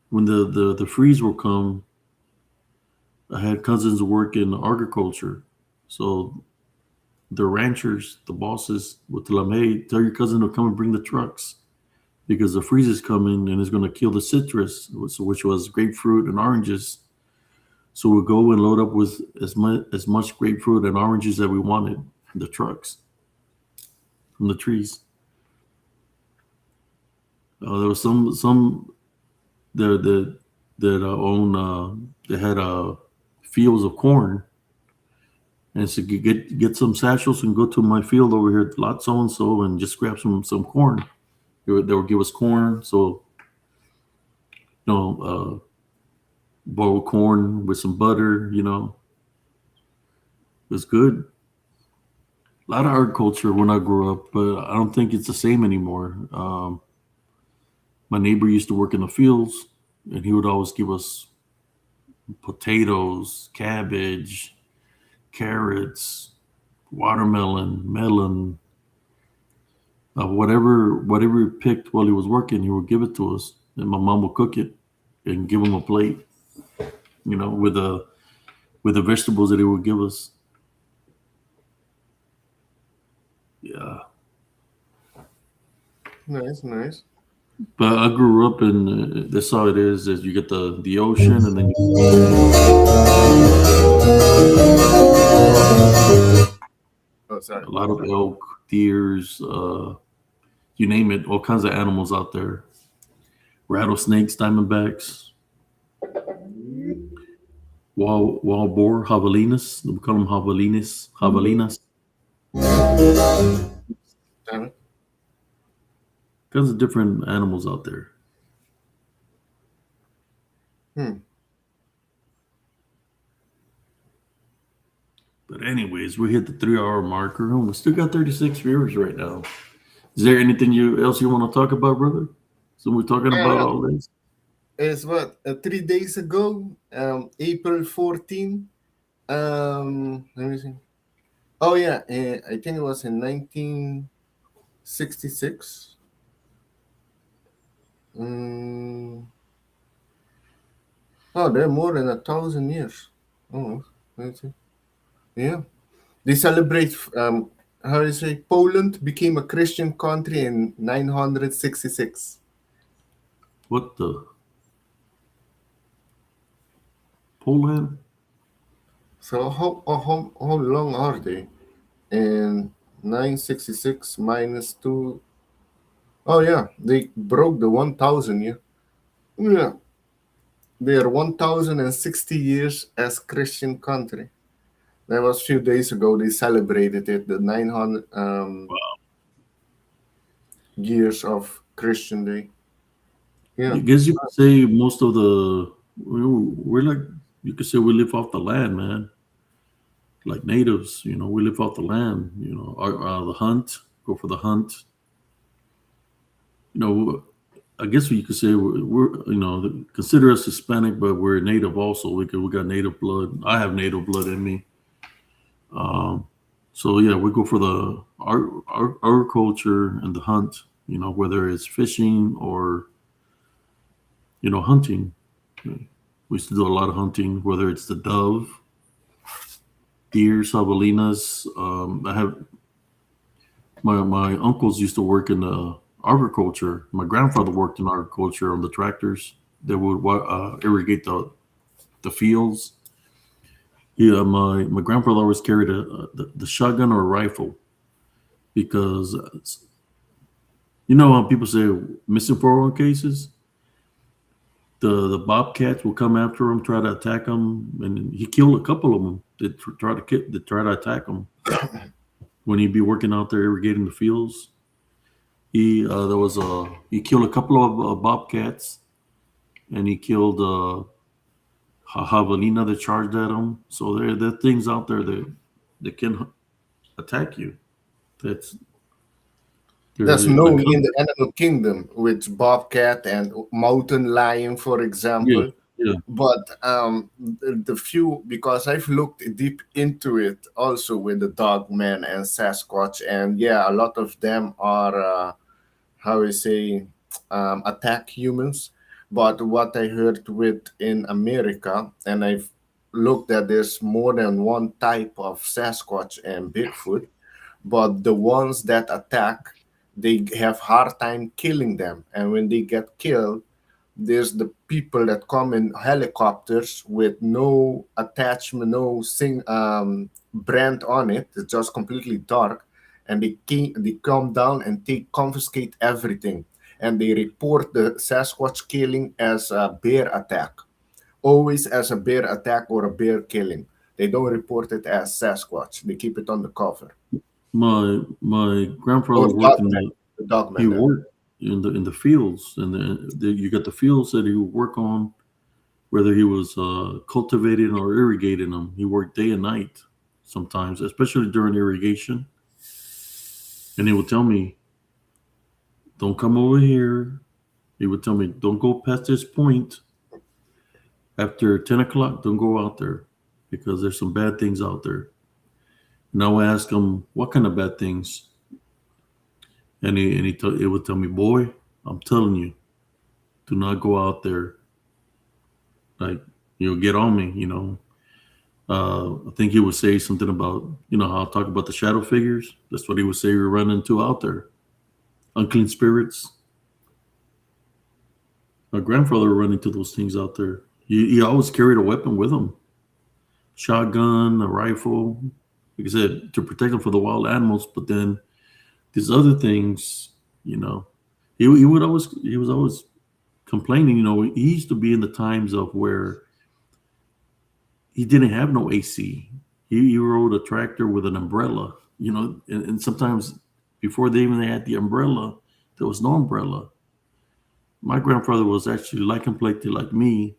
when the freeze will come, I had cousins work in agriculture. So the ranchers, the bosses would tell them, hey, tell your cousin to come and bring the trucks because the freeze is coming and it's going to kill the citrus, which was grapefruit and oranges. So we'll go and load up with as much grapefruit and oranges that we wanted in the trucks from the trees. There was some that own they had fields of corn, and so get some satchels and go to my field over here, lot so and so, and just grab some corn. They would give us corn, so boiled corn with some butter. It was good. A lot of agriculture when I grew up, but I don't think it's the same anymore. My neighbor used to work in the fields, and he would always give us potatoes, cabbage, carrots, watermelon, melon, whatever he picked while he was working, he would give it to us, and my mom would cook it and give him a plate, with the vegetables that he would give us. Yeah. Nice. But I grew up in that's how it is you get the ocean, and then a lot of elk, deers, you name it, all kinds of animals out there. Rattlesnakes, diamondbacks, wild boar, javelinas. We call them javelinas. Kinds of different animals out there. But anyways, we hit the 3-hour marker, and we still got 36 viewers right now. Is there anything else you want to talk about, brother? So we're talking about all this. It's 3 days ago, April 14. Let me see. Oh yeah, I think it was in 1966. They're more than 1,000 years. Oh, let's see. Yeah, they celebrate. How do you say? Poland became a Christian country in 966. What the? Poland? So how long are they? And 966 minus 2. Oh yeah, they broke the 1,000 year. Yeah, they are 1,060 years as Christian country. That was a few days ago. They celebrated it, the 900 years of Christian Day. Yeah, I guess you could say most of we're like, you could say we live off the land, man. Like natives, we live off the land. The hunt, go for the hunt. I guess you could say we're consider us Hispanic, but we're native also. We got native blood. I have native blood in me. So yeah, we go for the agriculture and the hunt. Whether it's fishing or hunting. We used to do a lot of hunting, whether it's the dove, deer, javelinas. my uncles used to work in agriculture. My grandfather worked in agriculture on the tractors that would irrigate the fields. Yeah, my grandfather always carried the shotgun or a rifle because you know how people say missing 401 cases. The bobcats will come after him, try to attack him, and he killed a couple of them that try to attack him when he'd be working out there irrigating the fields. He killed a couple of bobcats, and he killed javelina that charged at him. So there are things out there that can attack you. That's That's like known in the animal kingdom with bobcat and mountain lion, for yeah, example. yeah. But the few, because I've looked deep into it also with the dogman and Sasquatch, and yeah, a lot of them are how we say attack humans. But what I heard with in America, and I've looked at, there's more than one type of Sasquatch and Bigfoot, but the ones that attack, they have hard time killing them, and when they get killed, there's the people that come in helicopters with no attachment, no brand on it. It's just completely dark, and they come down and they confiscate everything, and they report the Sasquatch killing as a bear attack, always as a bear attack or a bear killing. They don't report it as Sasquatch. They keep it on the cover. My Oh, grandfather worked in the dogman. he worked in the fields, and you got the fields that he would work on, whether he was cultivating or irrigating them. He worked day and night sometimes, especially during irrigation. And he would tell me, "Don't come over here." He would tell me, "Don't go past this point. After 10 o'clock, don't go out there because there's some bad things out there." And I would ask him, "What kind of bad things?" And he would tell me, "Boy, I'm telling you, do not go out there. Like, get on me, I think he would say something about, how I talk about the shadow figures. That's what he would say we run into out there. Unclean spirits. My grandfather would run into those things out there. He always carried a weapon with him. Shotgun, a rifle, like I said, to protect him from the wild animals. But then these other things, he was always complaining. He used to be in the times of where he didn't have no AC. He rode a tractor with an umbrella, and sometimes before they even had the umbrella, there was no umbrella. My grandfather was actually light complected like me,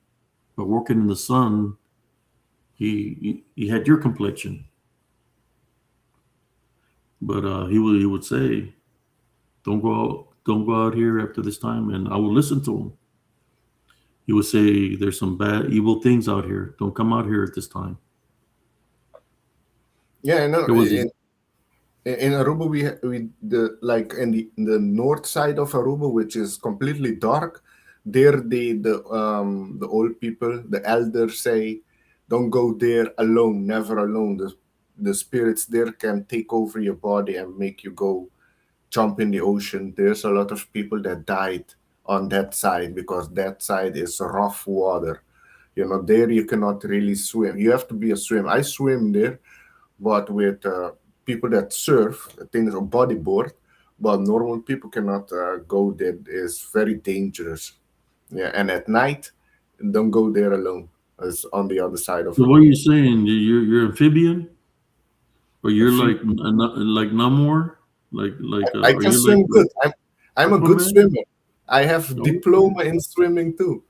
but working in the sun, he had your complexion. But he would say, don't go out here after this time, and I would listen to him. He would say, "There's some bad, evil things out here. Don't come out here at this time." Yeah, I know. It was In Aruba, we the like in the north side of Aruba, which is completely dark. There, the old people, the elders say, "Don't go there alone. Never alone. The spirits there can take over your body and make you go jump in the ocean." There's a lot of people that died on that side because that side is rough water. There you cannot really swim. You have to be a swim. I swim there, but with people that surf, things on bodyboard, but normal people cannot go there. It's very dangerous. Yeah, and at night, don't go there alone. It's on the other side of So it. what are you saying? You're amphibian, or you're like Namor? I Are can you swim like good. I'm a good Aquaman? swimmer. I have No? diploma in swimming too.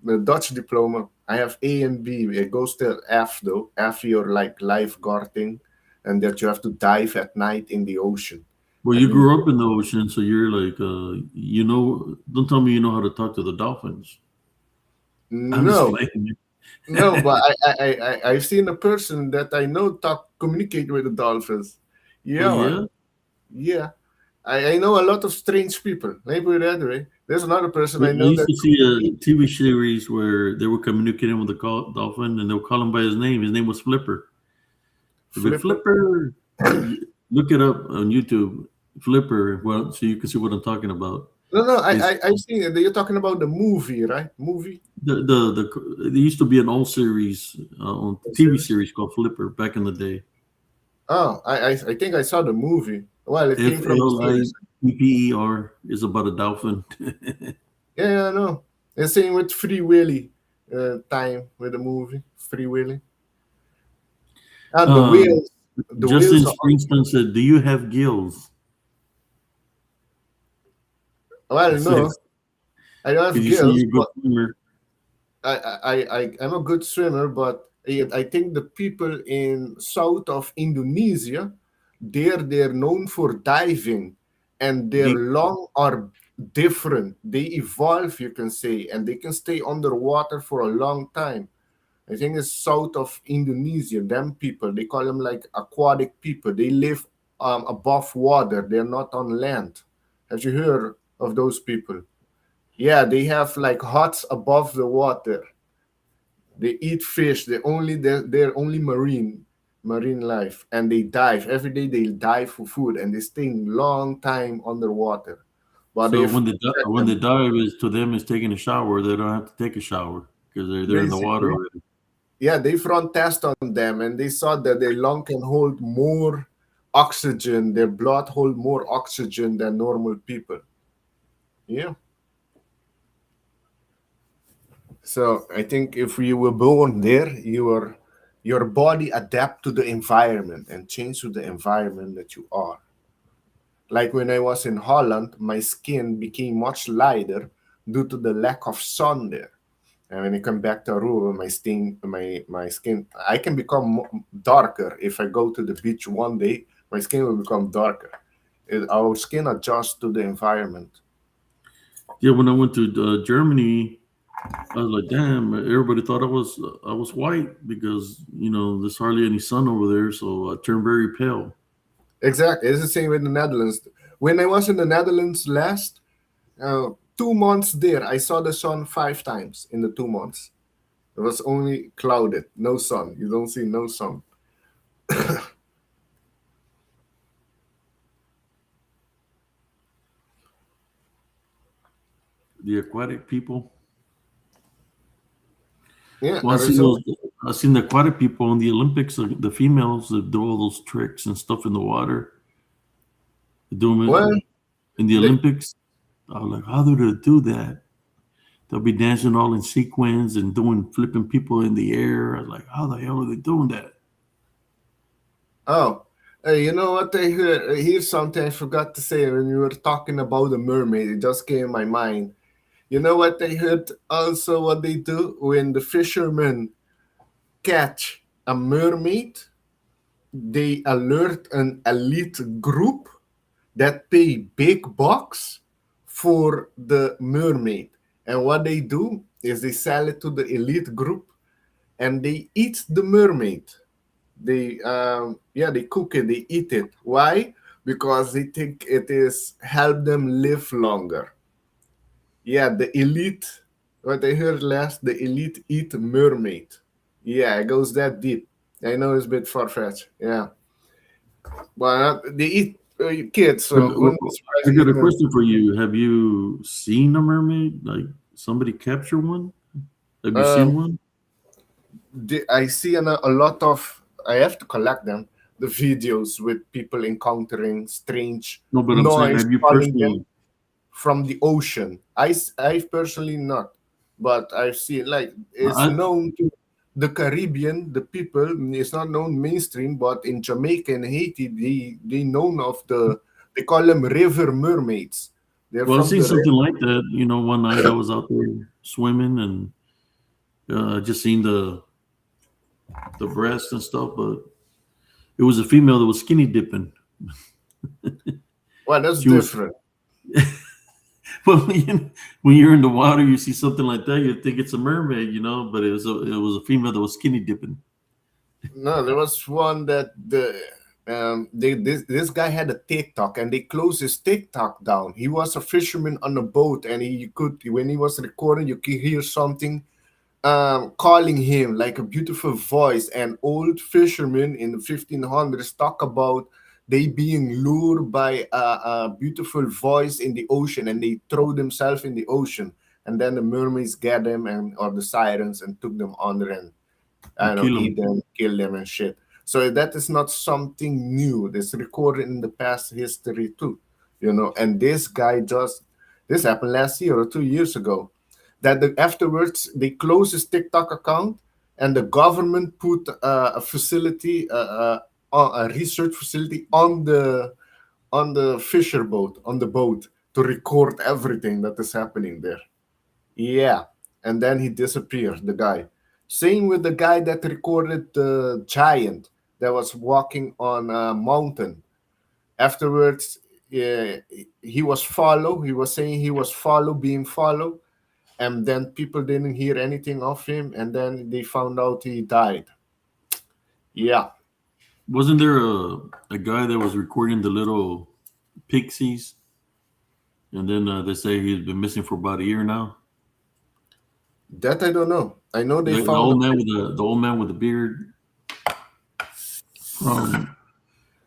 The Dutch diploma. I have A and B. It goes to F though. F you're like lifeguarding, and that you have to dive at night in the ocean. Well, And you you grew up in the ocean, so you're like, don't tell me you know how to talk to the dolphins. I'm just no, playing. no, but I've seen a person that I know communicate with the dolphins. Oh, Yeah, man. yeah? Yeah. I know a lot of strange people. Let me put it that way. There's another person I I know used that to see a TV series where they were communicating with the dolphin, and they would call him by his name. His name was Flipper. It'd be flipper. Flipper. Look it up on YouTube. Flipper. Well, so you can see what I'm talking about. No, Is I've seen it. You're talking about the movie, right? Movie. there used to be an old series on TV series called Flipper back in the day. Oh, I think I saw the movie. Well, it came from the series. Flipper is about a dolphin. Yeah, I know. The same with Free Willy, time with the movie Free Willy. And Um, the Justin whales are Springsteen said, "Do you have gills?" well, He said, no, I don't "Because have you say gills, you're a good but swimmer." I'm a good swimmer. But I think the people in south of Indonesia, they're known for diving, and their Ye- lung are different. They evolve, you can say, and they can stay underwater for a long time. I think it's south of Indonesia. Them people, they call them like aquatic people. They live above water. They're not on land. Have you heard of those people? Yeah, they have like huts above the water. They eat fish. They're only marine life, and they dive every day. They dive for food, and they stay long time underwater. But So if check when they them dive, is to them is taking a shower. They don't have to take a shower because they're in the water basically, already. yeah, they run tests on them, and they saw that their lung can hold more oxygen. Their blood hold more oxygen than normal people. Yeah. So I think if you were born there, your body adapt to the environment and change to the environment that you are. Like when I was in Holland, my skin became much lighter due to the lack of sun there. And when I come back to Aruba, my skin, I can become darker if I go to the beach one day. My skin will become darker. Our skin adjusts to the environment. Yeah, when I went to Germany, I was like, "Damn!" Everybody thought I was white because there's hardly any sun over there, so I turned very pale. Exactly, it's the same with the Netherlands. When I was in the Netherlands last, 2 months there, I saw the sun 5 times in the 2 months. It was only clouded, no sun. You don't see no sun. The aquatic people. Yeah, Well, Arizona. I seen the aquatic people in the Olympics. The females that do all those tricks and stuff in the water. They do Well, them in the they, Olympics. I was like, how do they do that? They'll be dancing all in sequins and doing flipping people in the air. I was like, how the hell are they doing that? oh, you know what I heard? Here's something I forgot to say when you were talking about the mermaid. It just came in my mind. You know what I heard also what they do when the fishermen catch a mermaid? They alert an elite group that pay big bucks for the mermaid. And what they do is they sell it to the elite group and they eat the mermaid. They cook it, they eat it. Why? Because they think it is help them live longer. Yeah, the elite, what I heard last, the elite eat mermaid. Yeah, it goes that deep. I know it's a bit far fetched. Yeah, but they eat kids, I so wouldn't be surprised I to got eat a mermaid. question for you. Have you seen a mermaid? Like somebody capture one? Have you seen Um, one? I see a lot of. I have to collect them. The videos with people encountering strange No, but I'm saying, noise have you calling them personally? from the ocean. I personally not, but I've seen like it's I, known to the Caribbean, the people. It's not known mainstream, but in Jamaica and Haiti, they known of they call them river mermaids. They're well, I've from seen the something river. like that. One night I was out there swimming and just seen the breast and stuff, but it was a female that was skinny dipping. Well, that's She was different. well, when you're in the water, you see something like that, you think it's a mermaid, but it was a female that was skinny dipping. No, there was one that this guy had a TikTok and they closed his TikTok down. He was a fisherman on a boat and he could when he was recording, you could hear something calling him like a beautiful voice. And old fishermen in the 1500s talk about they being lured by a beautiful voice in the ocean, and they throw themselves in the ocean, and then the mermaids get them, and or the sirens, and took them under, and I don't know, Kill eat them. them, kill them, and shit. So that is not something new. That's recorded in the past history too, And this guy this happened last year or 2 years ago. Afterwards they closed his TikTok account, and the government put a facility, a research facility on the fisher boat, on the boat, to record everything that is happening there. Yeah, and then he disappeared, the guy. Same with the guy that recorded the giant that was walking on a mountain. Afterwards, he was followed. He was saying he was being followed, and then people didn't hear anything of him, and then they found out he died. Yeah. Wasn't there a guy that was recording the little pixies, and then they say he's been missing for about a year now? That I don't know. I know they The found old man with the old man with the beard. From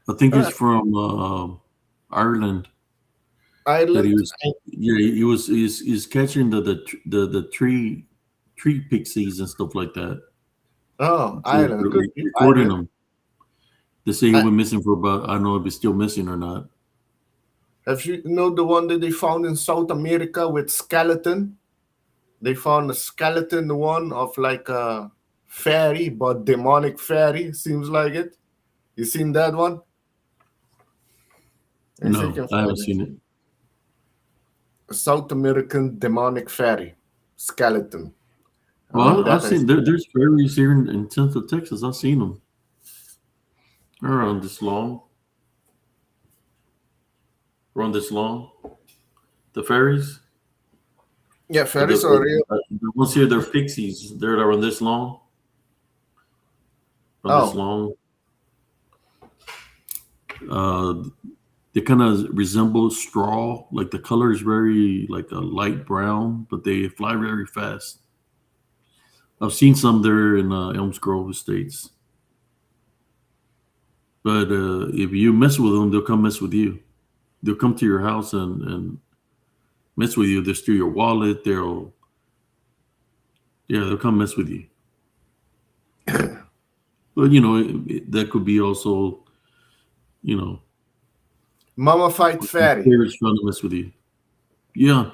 I think he's from Ireland. That Ireland. he was, yeah, he's catching the tree pixies and stuff like that. Oh, Ireland. Could be Recording Ireland. them. They say he went missing for about, I don't know if he's still missing or not. Have you know the one that they found in South America with skeleton? They found a skeleton, the one of like a fairy, but demonic fairy, seems like it. You seen that one? No, I haven't seen it. A South American demonic fairy skeleton. Well, I've seen there's fairies here in Central Texas. I've seen them. They're around this long. Around this long. The fairies. Yeah, fairies are real. The ones here, they're pixies. They're around this long. Around this long. They kind of resemble straw. Like the color is very like a light brown, but they fly very fast. I've seen some there in Elms Grove Estates. But if you mess with them, they'll come mess with you. They'll come to your house and mess with you. They'll steal your wallet. They'll come mess with you. But that could be also, mummified fairy. Fairies trying to mess with you. Yeah.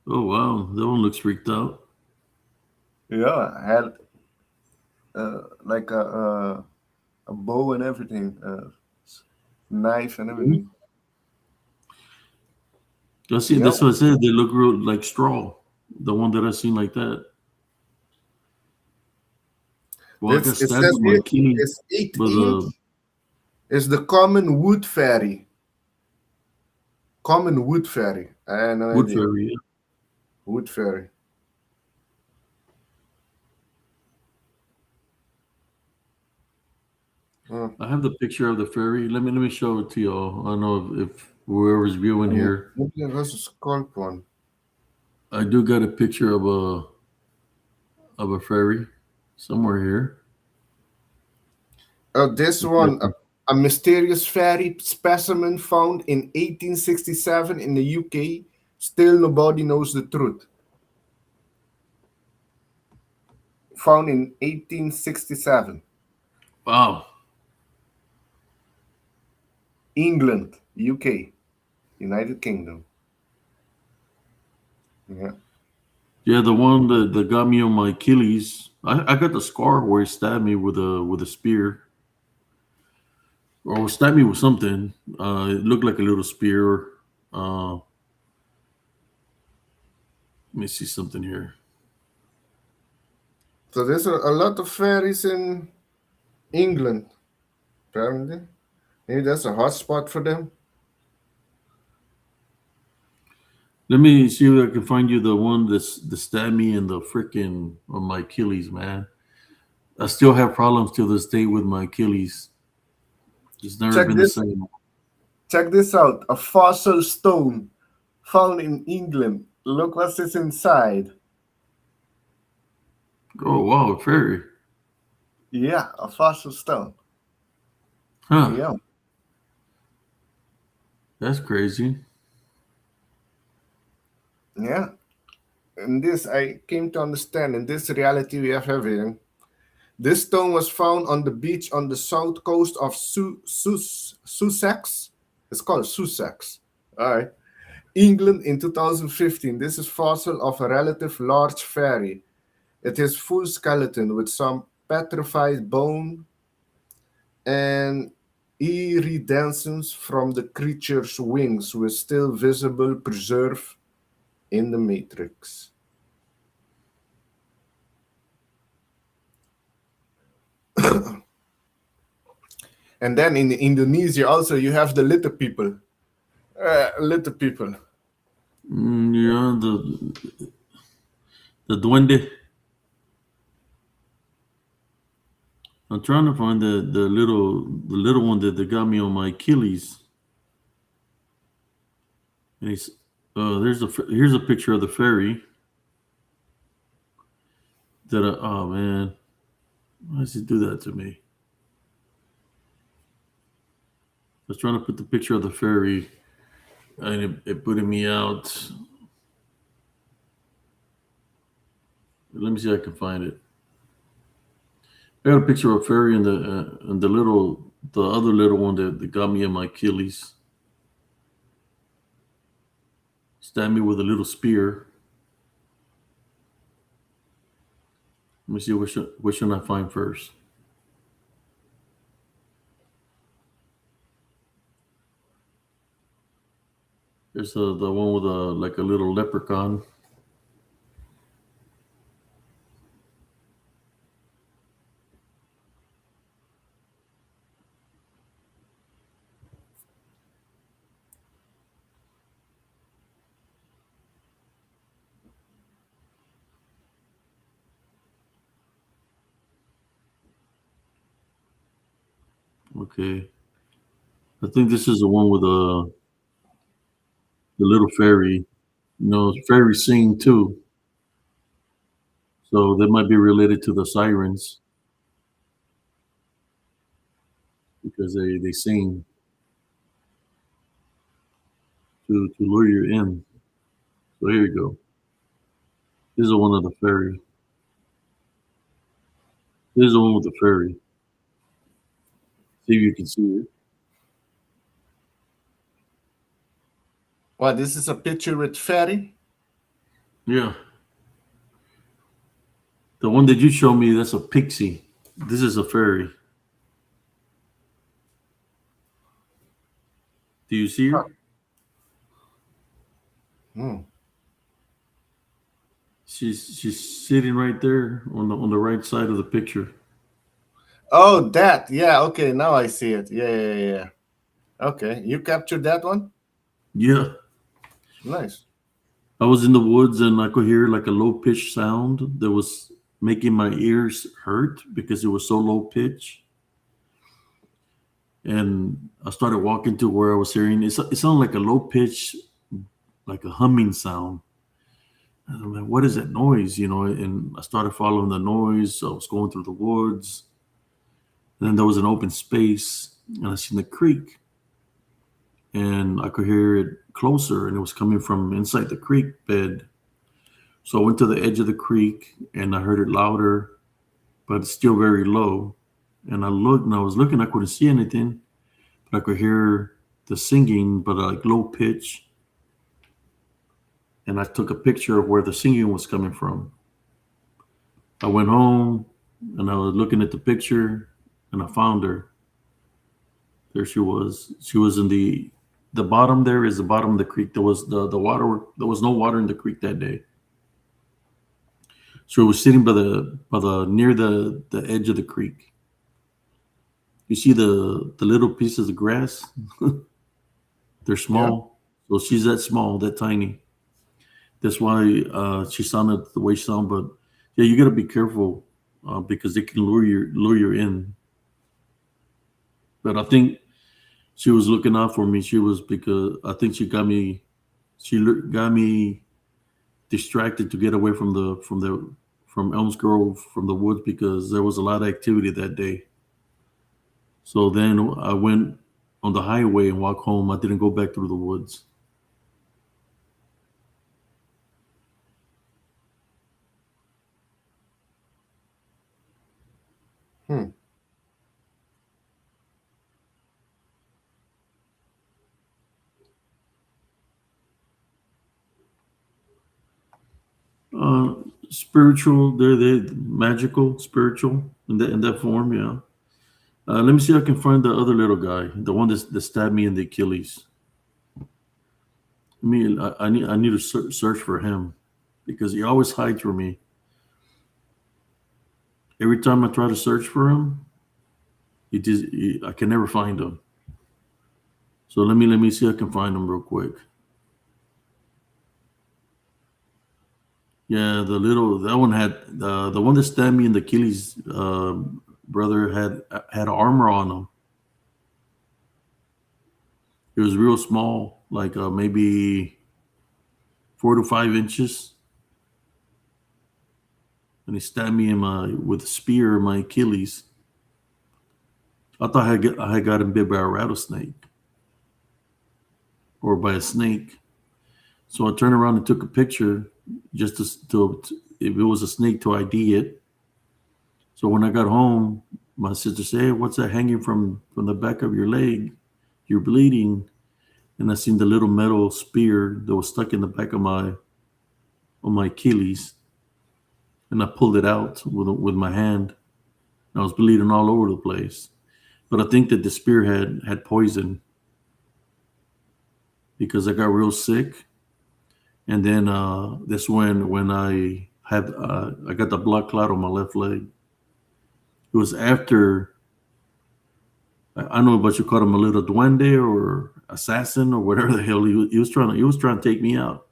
Oh wow, that one looks freaked out. Yeah, had like a bow and everything, knife and everything. That's what I said. They look real like straw. The one that I seen like that. Well, I got stabbed with my key. It's 8 It's the common wood fairy. Common wood fairy. I know wood fairy. Yeah. Wood fairy. I have the picture of the fairy. Let me show it to y'all. I don't know if whoever's viewing here. Maybe that's a sculpt one. I do got a picture of a fairy somewhere here. This one, a mysterious fairy specimen found in 1867 in the UK. Still nobody knows the truth. Found in 1867. Wow. England, UK, United Kingdom. Yeah. Yeah, the one that got me on my Achilles. I got the scar where he stabbed me with a spear. Or stabbed me with something. It looked like a little spear. Let me see something here. So there's a lot of fairies in England, apparently. Maybe that's a hot spot for them. Let me see if I can find you the one that stabbed me in the freaking on my Achilles, man. I still have problems to this day with my Achilles. It's never been the same. Check this out. A fossil stone found in England. Look what's inside. Oh, wow, a fairy. Yeah, a fossil stone. Huh. Yeah. That's crazy. Yeah. And this I came to understand in this reality we are having. This stone was found on the beach on the south coast of Sussex. It's called Sussex. All right. England in 2015. This is fossil of a relative large fairy. It is full skeleton with some petrified bone and iridescence from the creature's wings were still visible preserved in the matrix. And then in Indonesia also you have the little people. Little people. Yeah, the duende. I'm trying to find the little one that got me on my Achilles. And here's a picture of the fairy. Oh man, why does it do that to me? I was trying to put the picture of the fairy, and it putting me out. Let me see if I can find it. I got a picture of a fairy and the other little one that got me in my Achilles. Stabbed me with a little spear. Let me see which one I find first. There's the one with like a little leprechaun. Okay, I think this is the one with the little fairy. You know, fairies sing too, so they might be related to the sirens because they sing to lure you in. So here you go. This is the one of the fairy. This is the one with the fairy. See if you can see it. Well, this is a picture with fairy. Yeah. The one that you showed me, that's a pixie. This is a fairy. Do you see her? Hmm. She's sitting right there on the right side of the picture. Oh, that. Yeah, okay, now I see it. Yeah. Okay, you captured that one? Yeah. Nice. I was in the woods and I could hear like a low pitched sound that was making my ears hurt because it was so low pitch. And I started walking to where I was hearing it. It sounded like a low pitch, like a humming sound. And I'm like, what is that noise? You know, and I started following the noise. I was going through the woods. And then there was an open space and I seen the creek. And I could hear it closer and it was coming from inside the creek bed. So I went to the edge of the creek and I heard it louder, but it's still very low. And I looked and I was looking, I couldn't see anything, but I could hear the singing, but like low pitch. And I took a picture of where the singing was coming from. I went home and I was looking at the picture and I found her. There she was. She was in the bottom. There is the bottom of the creek. There was the water. There was no water in the creek that day. So it was sitting by the near the edge of the creek. You see the little pieces of grass? They're small. So she's that small, that tiny. That's why she sounded the way she sounded. But yeah, you got to be careful because they can lure you in. But I think she was looking out for me. She was because I think she got me. Got me distracted to get away from Elms Grove, from the woods, because there was a lot of activity that day. So then I went on the highway and walked home. I didn't go back through the woods. Hmm. Spiritual, they're magical, spiritual in that form, yeah. Let me see if I can find the other little guy, the one that stabbed me in the Achilles. I need to search for him because he always hides from me. Every time I try to search for him, I can never find him. So let me see if I can find him real quick. Yeah, that one had the one that stabbed me in the Achilles, brother had armor on him. It was real small, like maybe 4 to 5 inches, and he stabbed me with a spear in my Achilles. I thought I had gotten bit by a rattlesnake or by a snake. So I turned around and took a picture just to if it was a snake to ID it. So when I got home, my sister said, "Hey, what's that hanging from the back of your leg? You're bleeding." And I seen the little metal spear that was stuck in the back of my Achilles, and I pulled it out with my hand. I was bleeding all over the place, but I think that the spear had poison because I got real sick, and then that's when I got the blood clot on my left leg. It was after I don't know what you call him, a little duende or assassin or whatever the hell he was trying to take me out.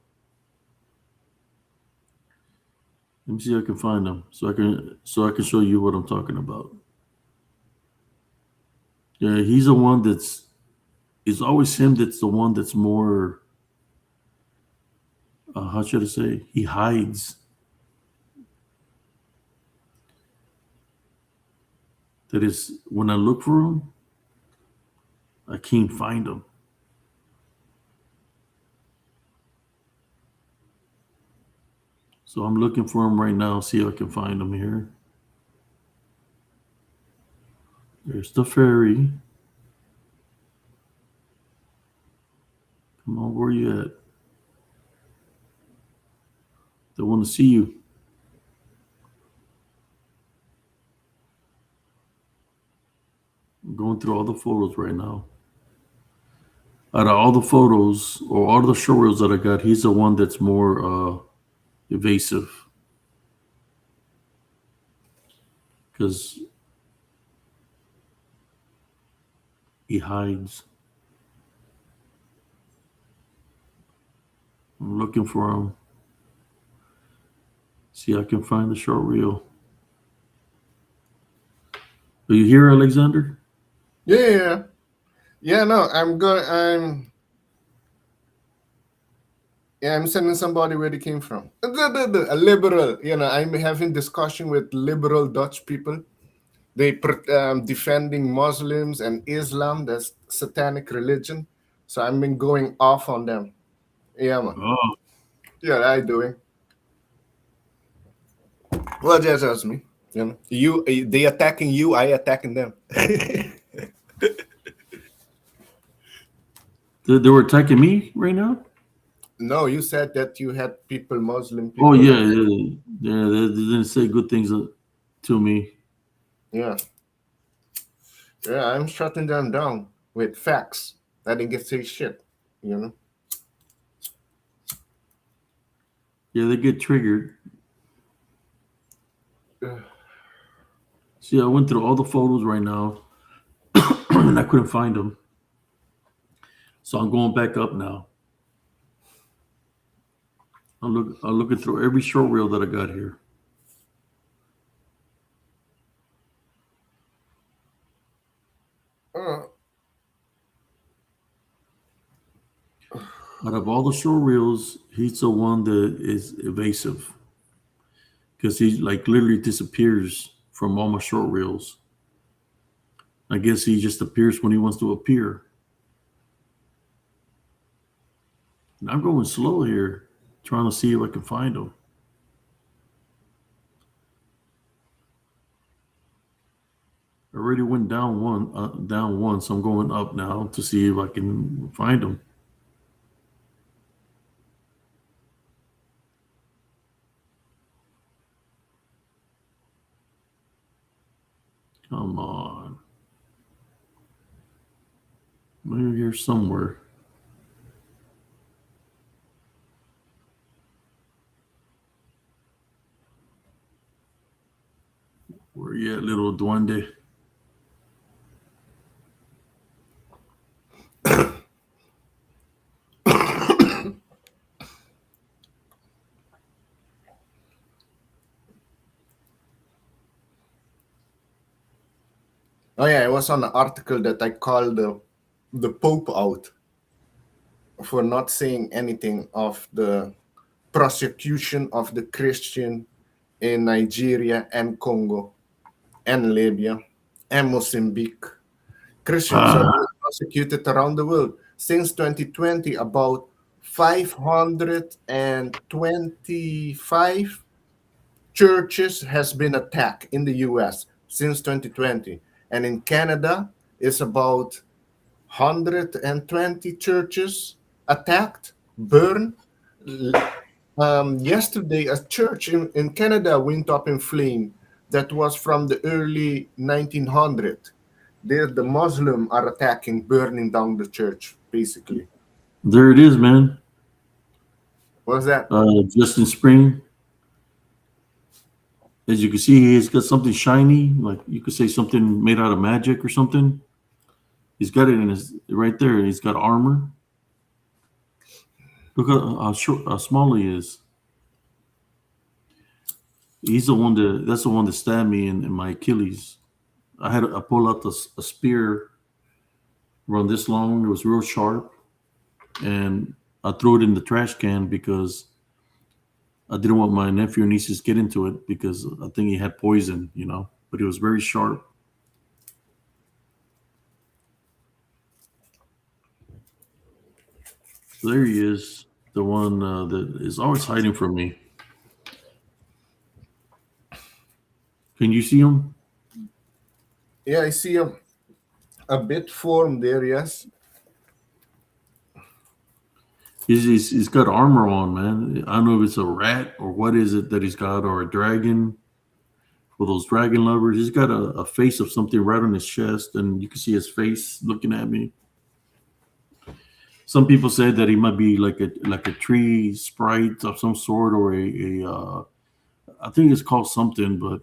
Let me see if I can find him so I can show you what I'm talking about. Yeah, he's the one it's always him that's the one that's more how should I say? He hides. That is when I look for him, I can't find him. So I'm looking for him right now, see if I can find him here. There's the fairy. Come on, where you at? They want to see you. I'm going through all the photos right now. Out of all the photos or all the show reels that I got, he's the one that's more evasive. Because he hides. I'm looking for him. See if I can find the short reel. Are you here, Alexander? Yeah. No, I'm sending somebody where they came from. A liberal, I'm having discussion with liberal Dutch people. They defending Muslims and Islam, that's satanic religion. So I've been going off on them. Yeah, man. Oh, Yeah, I doing. Well, that's me. They attacking you, I attacking them. they were attacking me right now? No, you said that you had Muslim people. Oh, yeah. They didn't say good things to me. Yeah, I'm shutting them down with facts. I didn't get to say shit, Yeah, they get triggered. See, I went through all the photos right now, and I couldn't find them. So I'm going back up now. I'm looking through every short reel that I got here. Out of all the short reels, he's the one that is evasive because he like literally disappears from all my short reels. I guess he just appears when he wants to appear. And I'm going slow here, trying to see if I can find him. I already went down once. I'm going up now to see if I can find him. Come on. Maybe here somewhere. Where you at, little duende? Oh yeah, it was on an article that I called the Pope out for not saying anything of the prosecution of the Christian in Nigeria and Congo and Libya and Mozambique. Christians are being prosecuted around the world. Since 2020, about 525 churches has been attacked in the US since 2020. And in Canada, it's about 120 churches attacked, burned. Yesterday, a church in Canada went up in flame that was from the early 1900s. There, the Muslim are attacking, burning down the church, basically. There it is, man. What's that? Justin Spring. As you can see, he's got something shiny, like you could say something made out of magic or something. He's got it in his right there. He's got armor. Look at how small he is. He's the one that's the one that stabbed me in my Achilles. I pull out a spear around this long. It was real sharp, and I threw it in the trash can because I didn't want my nephew and nieces get into it because I think he had poison, but it was very sharp. So there he is, the one that is always hiding from me. Can you see him? Yeah, I see a bit form there, yes. He's got armor on, man. I don't know if it's a rat or what is it that he's got, or a dragon. For those dragon lovers, he's got a face of something right on his chest, and you can see his face looking at me. Some people said that he might be like a tree sprite of some sort, or I think it's called something, but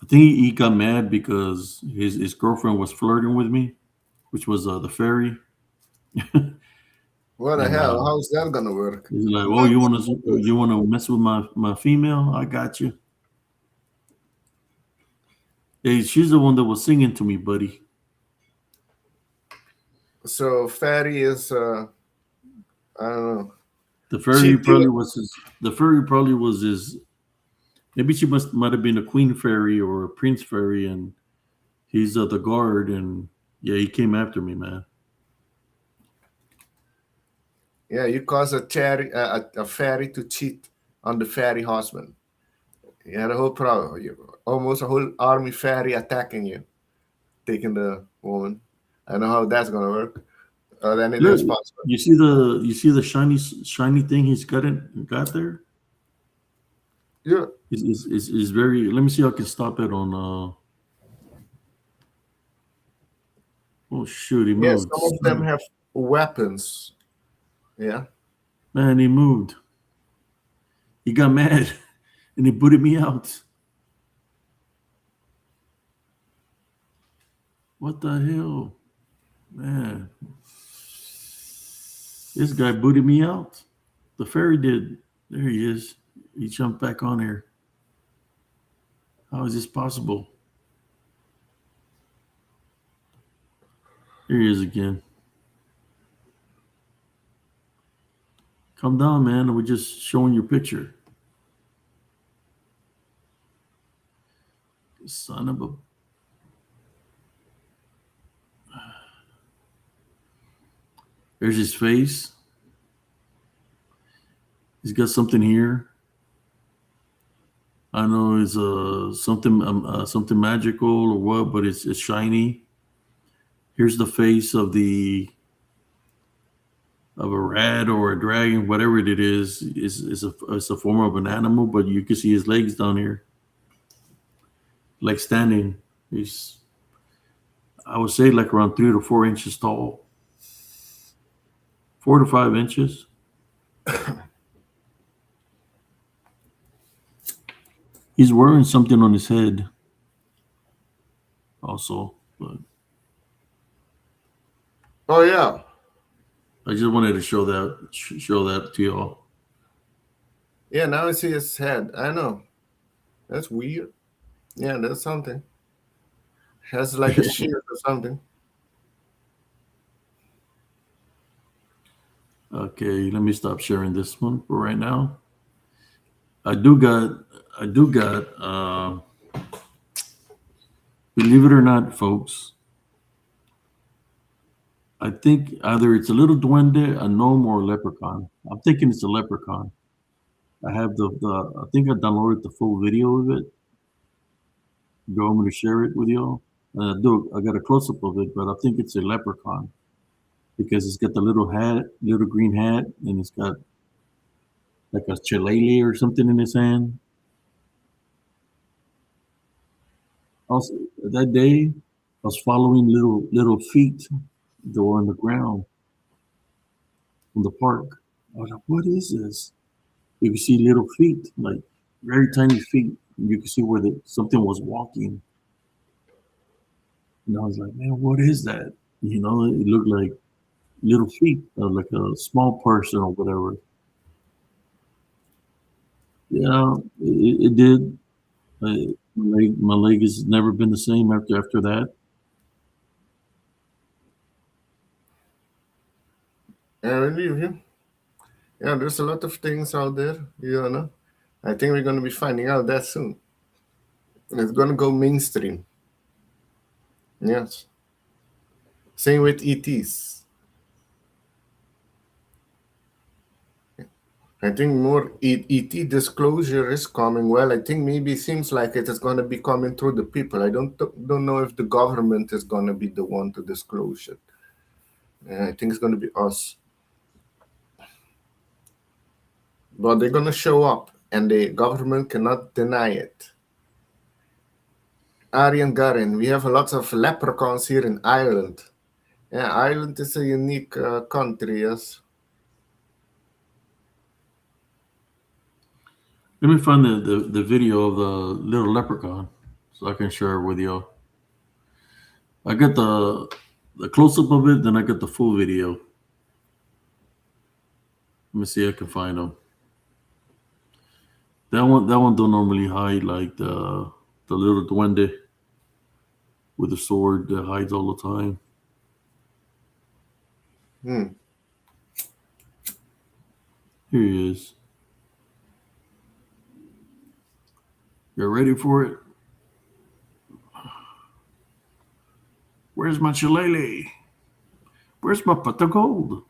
I think he got mad because his girlfriend was flirting with me, which was the fairy. What the And, hell? How's that gonna work? He's like, "Oh, you want to mess with my female? I got you." Hey, she's the one that was singing to me, buddy. So fairy is I don't know. The fairy probably was his. The fairy probably was his. Maybe she might have been a queen fairy or a prince fairy, and he's the guard. And yeah, he came after me, man. Yeah, you cause a fairy to cheat on the fairy husband. You had a whole problem. Almost a whole army fairy attacking you, taking the woman. I don't know how that's gonna work. Then it is possible. You see the shiny thing he's got there. Yeah. Is very. Let me see if I can stop it on. Oh shoot! He moved. Yeah, some of them have weapons. Yeah. Man, he moved. He got mad, and he booted me out. What the hell, man? This guy booted me out. The fairy did. There he is. He jumped back on here. How is this possible? Here he is again. Come down, man. We're just showing your picture. Son of a There's his face. He's got something here. I know it's something magical or what, but it's shiny. Here's the face of a rat or a dragon, whatever it is. It's a form of an animal, but you can see his legs down here, like standing. He's, I would say, like around 3 to 4 inches tall, 4 to 5 inches. He's wearing something on his head, also. But Oh yeah. I just wanted to show that to y'all. Yeah, now I see his head. I know. That's weird. Yeah, that's something. Has like a shield or something. Okay, let me stop sharing this one for right now. I do got believe it or not, folks, I think either it's a little duende, a gnome, or a leprechaun. I'm thinking it's a leprechaun. I have I think I downloaded the full video of it. You want me to share it with y'all? I got a close up of it, but I think it's a leprechaun because it's got the little green hat, and it's got like a shillelagh or something in his hand. Also, that day, I was following little feet that were on the ground in the park. I was like, "What is this?" You can see little feet, like very tiny feet. You can see where something was walking. And I was like, "Man, what is that?" You know, it looked like little feet, like a small person or whatever. Yeah, it did. My leg has never been the same after that. I believe you. Yeah, there's a lot of things out there, you know. I think we're going to be finding out that soon. It's going to go mainstream. Yes. Same with ETs. I think more ET disclosure is coming. Well, I think maybe it seems like it is going to be coming through the people. I don't know if the government is going to be the one to disclose it. I think it's going to be us. But they're going to show up, and the government cannot deny it. Aryan Garin, we have lots of leprechauns here in Ireland. Yeah, Ireland is a unique country, yes. Let me find the video of the little leprechaun so I can share it with y'all. I got the close up of it, then I got the full video. Let me see if I can find them. That one don't normally hide like the little duende with the sword that hides all the time. Here he is. You ready for it? Where's my shillelagh? Where's my pot of gold?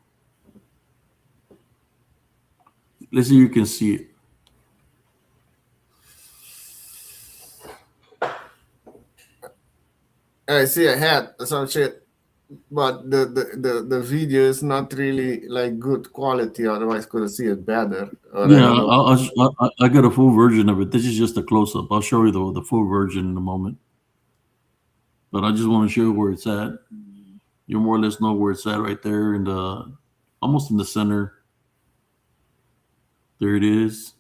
Let's see if you can see it. I see a hat or some shit, but the video is not really like good quality. Otherwise, could see it better. Or Yeah, I got a full version of it. This is just a close up. I'll show you the full version in a moment. But I just want to show you where it's at. You more or less know where it's at right there, in almost in the center. There it is.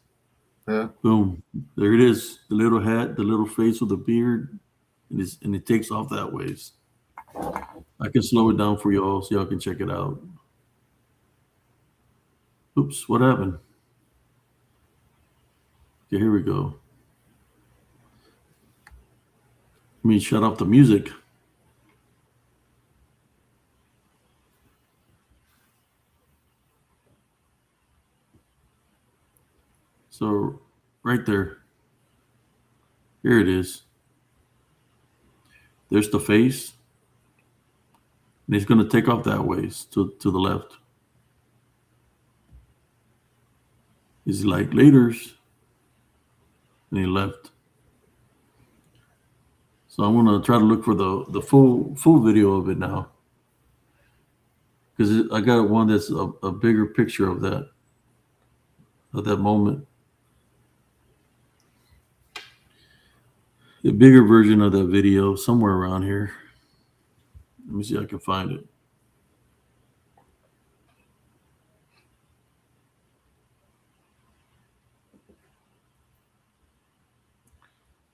Yeah. Boom. There it is. The little hat, the little face with the beard, and it takes off that ways. I can slow it down for y'all so y'all can check it out. Oops, what happened? Okay, here we go. Let me shut off the music. So right there. Here it is. There's the face. And it's going to take off that ways to the left. He's like, laters. And he left. So I'm gonna try to look for the full video of it now, because I got one that's a bigger picture of that moment, a bigger version of that video somewhere around here. Let me see if I can find it.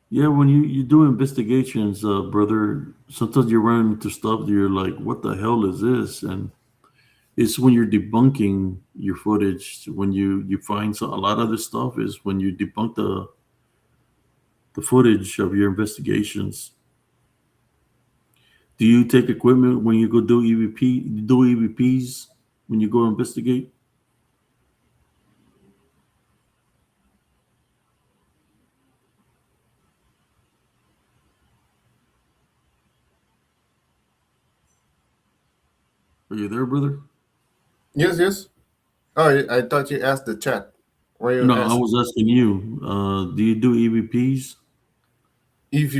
Yeah, when you do investigations, brother, sometimes you run into stuff that you're like, what the hell is this? And it's when you're debunking your footage, when you find a lot of this stuff is when you debunk the footage of your investigations. Do you take equipment when you go do EVPs when you go investigate? Are you there, brother? Yes, yes. Oh, I thought you asked the chat. Why you No, I asked was asking you. Do you do EVPs?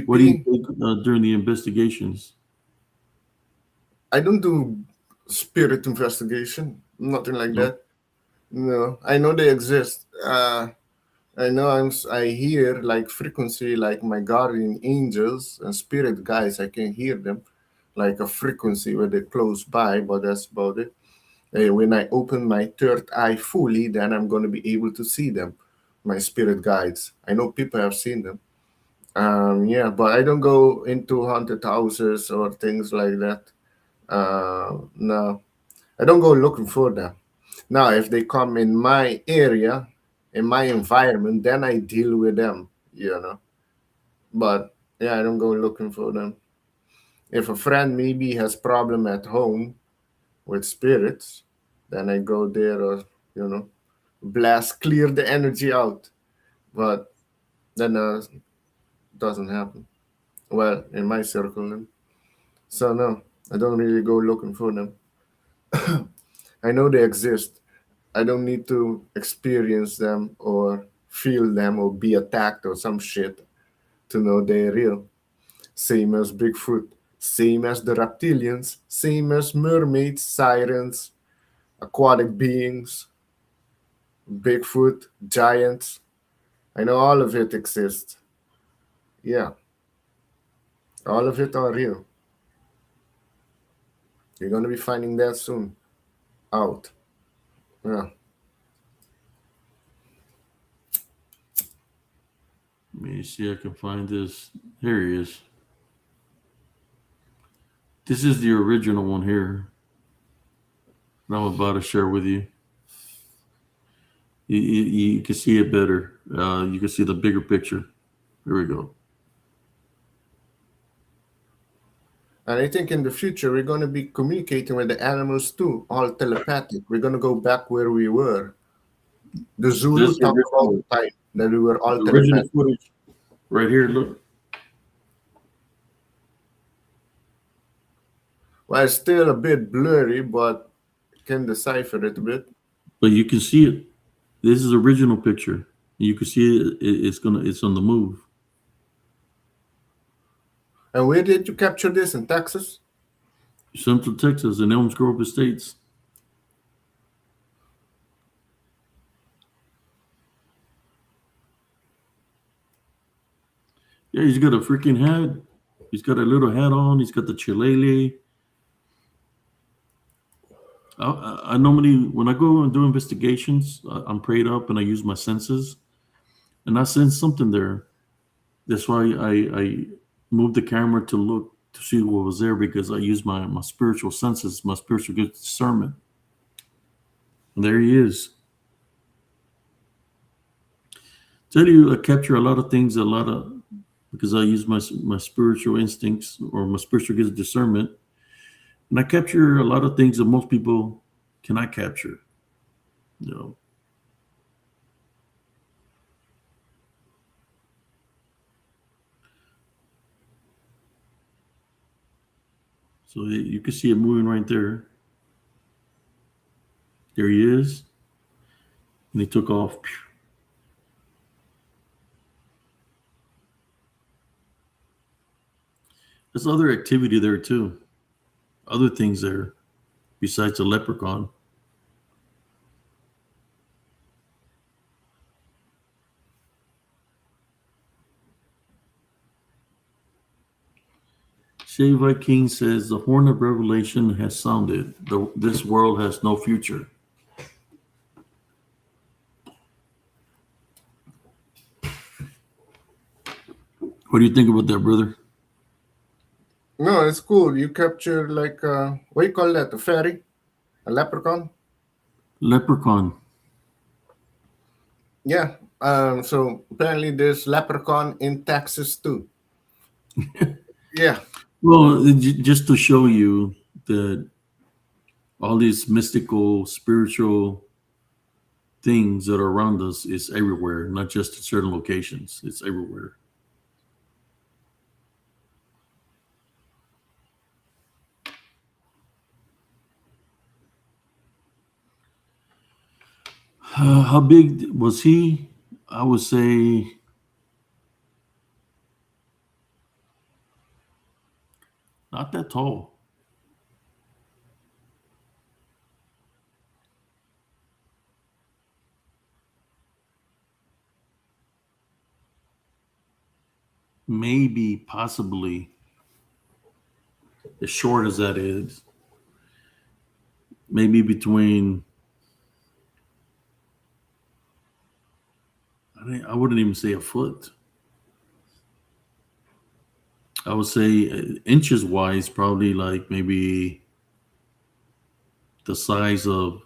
What do you EVP? take during the investigations? I don't do spirit investigation. Nothing like No. that. No, I know they exist. I know I hear like frequency, like my guardian angels and spirit guides. I can hear them, like a frequency where they're close by, but that's about it. When I open my third eye fully, then I'm going to be able to see them, my spirit guides. I know people have seen them. Yeah, but I don't go into haunted houses or things like that. No, I don't go looking for them. Now, if they come in my area, in my environment, then I deal with them, you know. But yeah, I don't go looking for them. If a friend maybe has problem at home with spirits, then I go there or, you know, blast, clear the energy out. But then doesn't happen. Well, in my circle, then. So no, I don't really go looking for them. I know they exist. I don't need to experience them or feel them or be attacked or some shit to know they're real. Same as Bigfoot, same as the reptilians, same as mermaids, sirens, aquatic beings, Bigfoot, giants. I know all of it exists. Yeah, all of it are real. You're going to be finding that soon out. Yeah. Let me see if I can find this. Here he is. This is the original one here that I'm about to share with you. You can see it better. You can see the bigger picture. Here we go. And I think in the future, we're going to be communicating with the animals too, all telepathic. We're going to go back where we were. The Zulu This talk all original, the time that we were all the original telepathic. footage right here. Look, Well, it's still a bit blurry, but can decipher it a bit. but you can see it. This is the original picture. You can see it. It's on the move. And where did you capture this? In Texas? Central Texas and Elms Grove Estates. Yeah, he's got a freaking hat. He's got a little hat on. He's got the chilele. I normally, when I go and do investigations, I'm prayed up and I use my senses, and I sense something there. That's why I moved the camera to look to see what was there, because I use my spiritual senses, my spiritual discernment. And there he is. Tell you, I capture a lot of things, because I use my spiritual instincts or my spiritual discernment, and I capture a lot of things that most people cannot capture. You know. So you can see it moving right there. There he is. And he took off. There's other activity there too. Other things there besides the leprechaun. Shay Viking says the horn of revelation has sounded. This world has no future. What do you think about that, brother? No, it's cool. You capture like what do you call that? A fairy, a leprechaun. Leprechaun. Yeah. So apparently there's leprechaun in Texas too. Yeah. Well, just to show you that all these mystical, spiritual things that are around us is everywhere, not just in certain locations. It's everywhere. How big was he? I would say not that tall. Maybe, possibly, as short as that is, maybe between, I wouldn't even say a foot. I would say inches wise, probably like maybe the size of,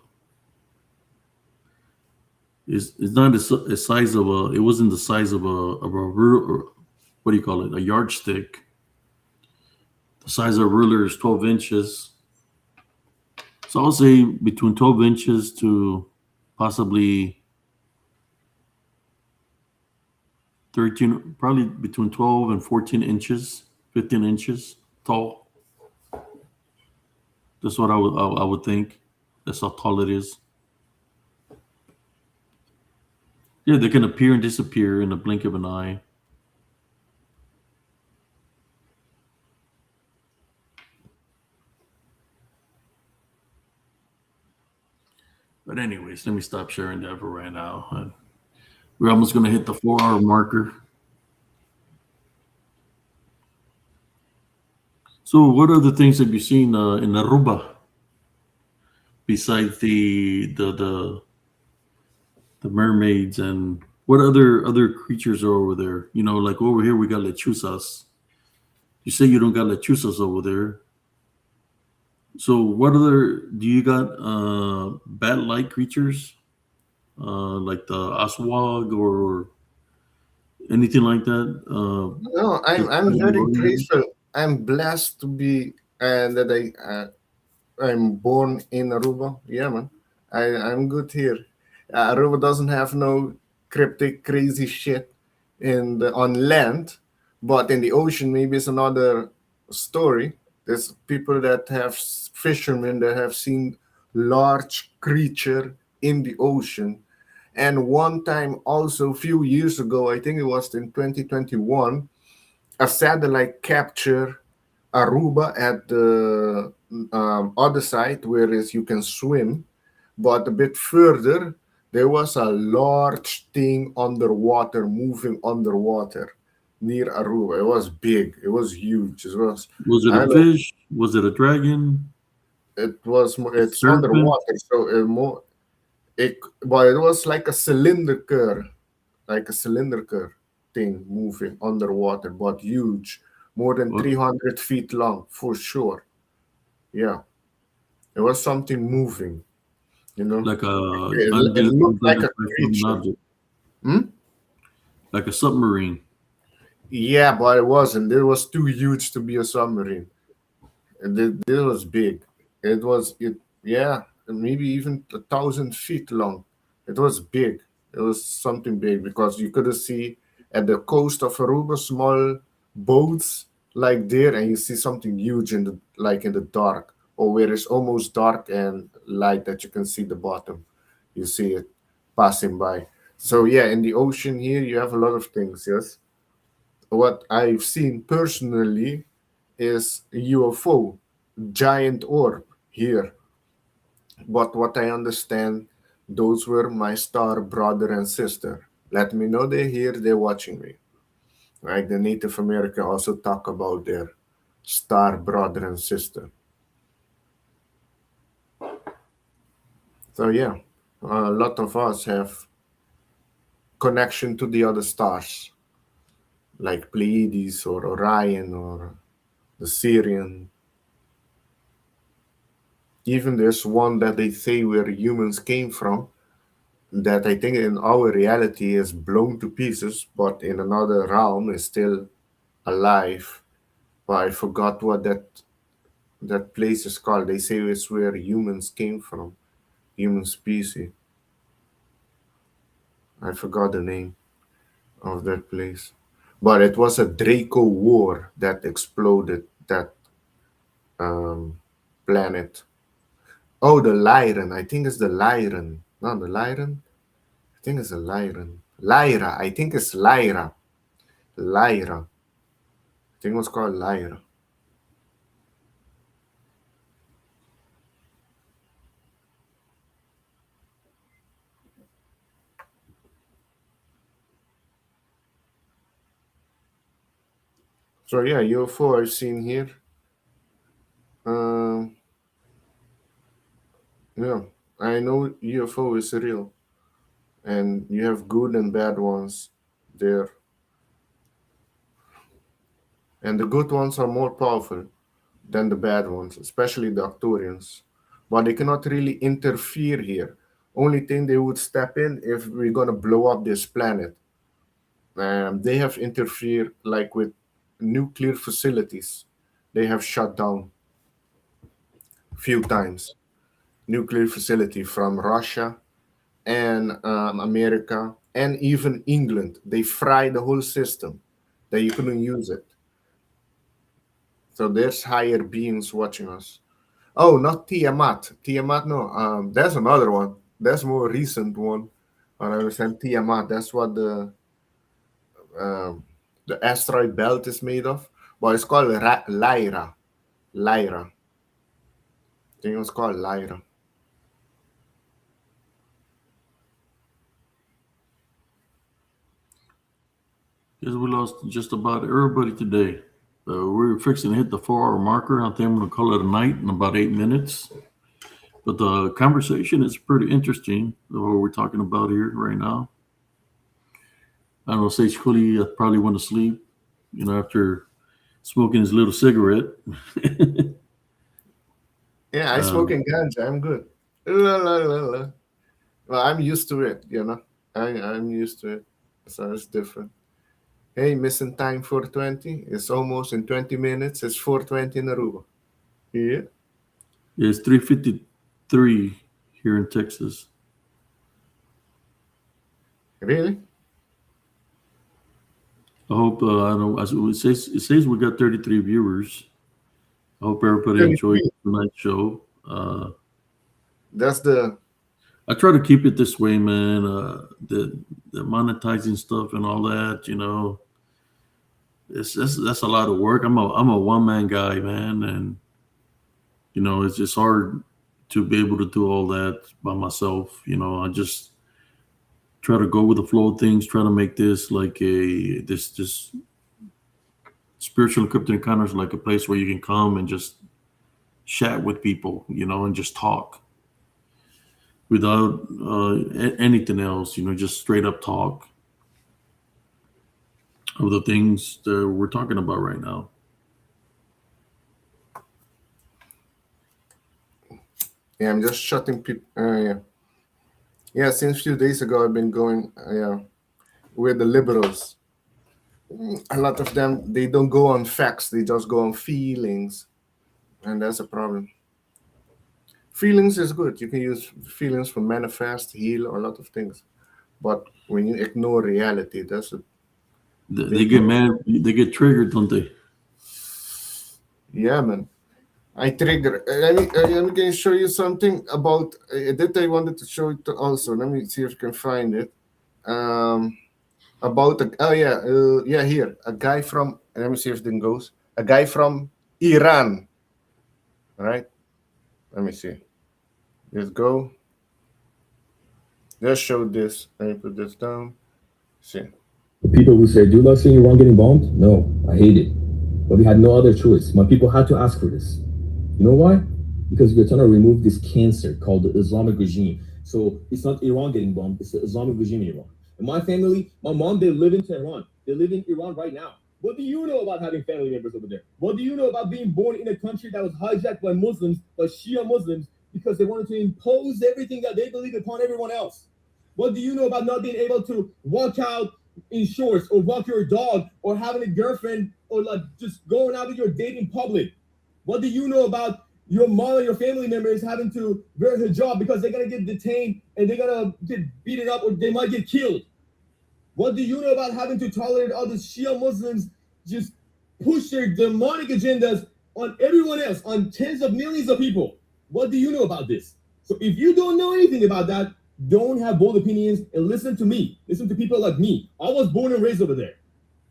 it's not the size of a, it wasn't the size of a what do you call it? A yardstick. The size of a ruler is 12 inches. So I'll say between 12 inches to possibly 13, probably between 12 and 14 inches, 15 inches tall. That's what I would think. That's how tall it is. Yeah, they can appear and disappear in a blink of an eye. But anyways, let me stop sharing that for right now. We're almost going to hit the 4-hour marker. So, what other things have you seen in Aruba besides the mermaids, and what other creatures are over there? You know, like over here we got lechuzas. You say you don't got lechuzas over there. So, what other do you got? Bat-like creatures, like the aswag or anything like that? No, I'm very grateful. I'm blessed to be that I'm born in Aruba. Yeah, man. I'm good here. Aruba doesn't have no cryptic crazy shit on land, but in the ocean maybe it's another story. There's people that have fishermen that have seen large creature in the ocean. And one time also a few years ago, I think it was in 2021, a satellite captured Aruba at the other side, whereas you can swim, but a bit further, there was a large thing underwater, moving underwater near Aruba. It was big. It was huge. Was it I a don't know, fish? Was it a dragon? A it's serpent? underwater, so but it was like a cylindrical thing moving underwater, but huge, more than What, 300 feet long for sure. Yeah, it was something moving, you know. like a It looked like a unidentified flying creature. object, Hmm? like a submarine? Yeah, but it wasn't. It was too huge to be a submarine. This was big. Yeah, maybe even 1,000 feet long. It was big. It was something big because you could see at the coast of Aruba small boats like there, and you see something huge in the dark, or where it's almost dark and light that you can see the bottom. You see it passing by. So yeah, in the ocean here you have a lot of things. Yes, what I've seen personally is a UFO, giant orb here. But what I understand, those were my star brother and sister. Let me know they're here, they're watching me. Right? The Native American also talk about their star brother and sister. So yeah, a lot of us have connection to the other stars, like Pleiades or Orion or the Syrian. Even there's one that they say where humans came from, that I think in our reality is blown to pieces, but in another realm is still alive. But I forgot what that place is called. They say it's where humans came from, human species. I forgot the name of that place. But it was a Draco war that exploded that um, planet. Oh, the Lyran. I think it's the Lyran. No, the Lyran? I think it's a Lyran. Lyra. I think it's Lyra. Lyra. I think it was called Lyra. So yeah, UFO I've seen here. Um, yeah, I know UFO is real, and you have good and bad ones there, and the good ones are more powerful than the bad ones, especially the Arcturians. But they cannot really interfere here. Only thing they would step in if we're gonna blow up this planet. They have interfered like with nuclear facilities. They have shut down few times nuclear facility from Russia and America and even England. They fried the whole system that you couldn't use it. So there's higher beings watching us. Oh, not Tiamat. Tiamat, no. There's another one. That's more recent one. I understand Tiamat. That's what um, the asteroid belt is made of. But it's called Lyra. Lyra. I think it was called Lyra. Because we lost just about everybody today. We're fixing to hit the 4-hour marker. I think I'm going to call it a night in about 8 minutes. But the conversation is pretty interesting, what we're talking about here right now. I don't know, Sage Cooley probably went to sleep, after smoking his little cigarette. Yeah, I smoke in ganja. I'm good. La, la, la, la. Well, I'm used to it, I'm used to it. So it's different. Hey, missing time 420. It's almost in 20 minutes. It's 420 in Aruba. Yeah. It's 3:53 here in Texas. Really? I hope, I don't know, it says we got 33 viewers. I hope everybody enjoyed tonight's show. That's the I try to keep it this way, man. The monetizing stuff and all that, that's a lot of work. I'm a one man guy, man, and it's just hard to be able to do all that by myself. I just try to go with the flow of things. Try to make this like this spiritual Cryptid Encounters like a place where you can come and just chat with people, and just talk without anything else. Just straight up talk of the things that we're talking about right now. Yeah, I'm just shutting people. Yeah, since a few days ago, I've been going with the liberals. A lot of them, they don't go on facts. They just go on feelings. And that's a problem. Feelings is good. You can use feelings for manifest, heal, a lot of things. But when you ignore reality, that's a They get mad. They get triggered, don't they? yeah, man. I trigger. Let me show you something about that I wanted to show it also. Let me see if I can find it. About here a guy from. Let me see if it goes. A guy from Iran, right? Let me see. Let's go. Let's show this. Let me put this down. See. People who say, do you not see Iran getting bombed? No, I hate it. But we had no other choice. My people had to ask for this. You know why? Because we're trying to remove this cancer called the Islamic regime. So it's not Iran getting bombed, it's the Islamic regime in Iran. And my family, my mom, they live in Tehran. They live in Iran right now. What do you know about having family members over there? What do you know about being born in a country that was hijacked by Muslims, by Shia Muslims, because they wanted to impose everything that they believe upon everyone else? What do you know about not being able to walk out in shorts or walk your dog or having a girlfriend or like just going out with your date in public? What do you know about your mom and your family members having to wear hijab because they're gonna get detained and they're gonna get beaten up or they might get killed? What do you know about having to tolerate all the Shia Muslims just push their demonic agendas on everyone else, on tens of millions of people? What do you know about this? So if you don't know anything about that, don't have bold opinions and listen to me. Listen to people like me. I was born and raised over there.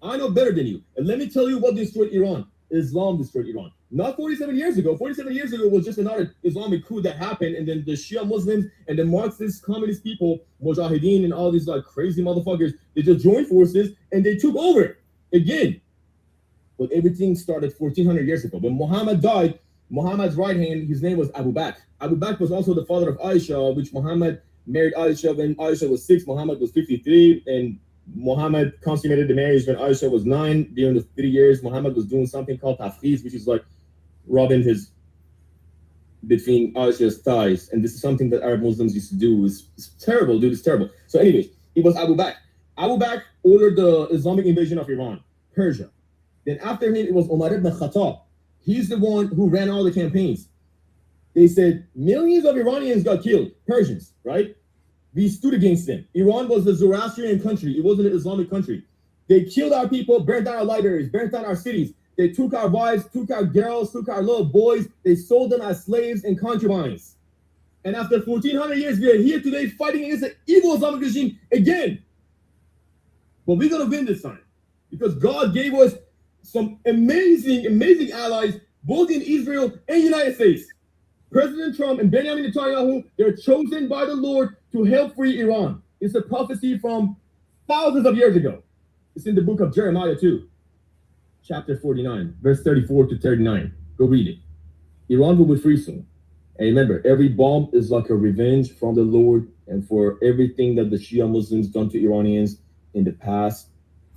I know better than you. And let me tell you what destroyed Iran. Islam destroyed Iran. Not 47 years ago. 47 years ago was just another Islamic coup that happened, and then the Shia Muslims and the Marxist communist people, Mujahideen and all these like crazy motherfuckers, they just joined forces and they took over again. But everything started 1400 years ago. When Muhammad died, Muhammad's right hand, his name was Abu Bakr. Abu Bakr was also the father of Aisha, which Muhammad married Aisha when Aisha was 6, Muhammad was 53, and Muhammad consummated the marriage when Aisha was 9. During the 3 years, Muhammad was doing something called tafkhiz, which is like rubbing his between Aisha's thighs. And this is something that Arab Muslims used to do. It's terrible, dude. It's terrible. So anyways, it was Abu Bakr. Abu Bakr ordered the Islamic invasion of Iran, Persia. Then after him, it was Umar ibn Khattab. He's the one who ran all the campaigns. They said millions of Iranians got killed, Persians, right? We stood against them. Iran was a Zoroastrian country. It wasn't an Islamic country. They killed our people, burnt down our libraries, burnt down our cities. They took our wives, took our girls, took our little boys. They sold them as slaves and concubines. And after 1400 years, we are here today fighting against the evil Islamic regime again. But we're going to win this time because God gave us some amazing, amazing allies, both in Israel and United States. President Trump and Benjamin Netanyahu, they're chosen by the Lord to help free Iran. It's a prophecy from thousands of years ago. It's in the book of Jeremiah too, chapter 49, verse 34 to 39. Go read it. Iran will be free soon. And remember, every bomb is like a revenge from the Lord and for everything that the Shia Muslims done to Iranians in the past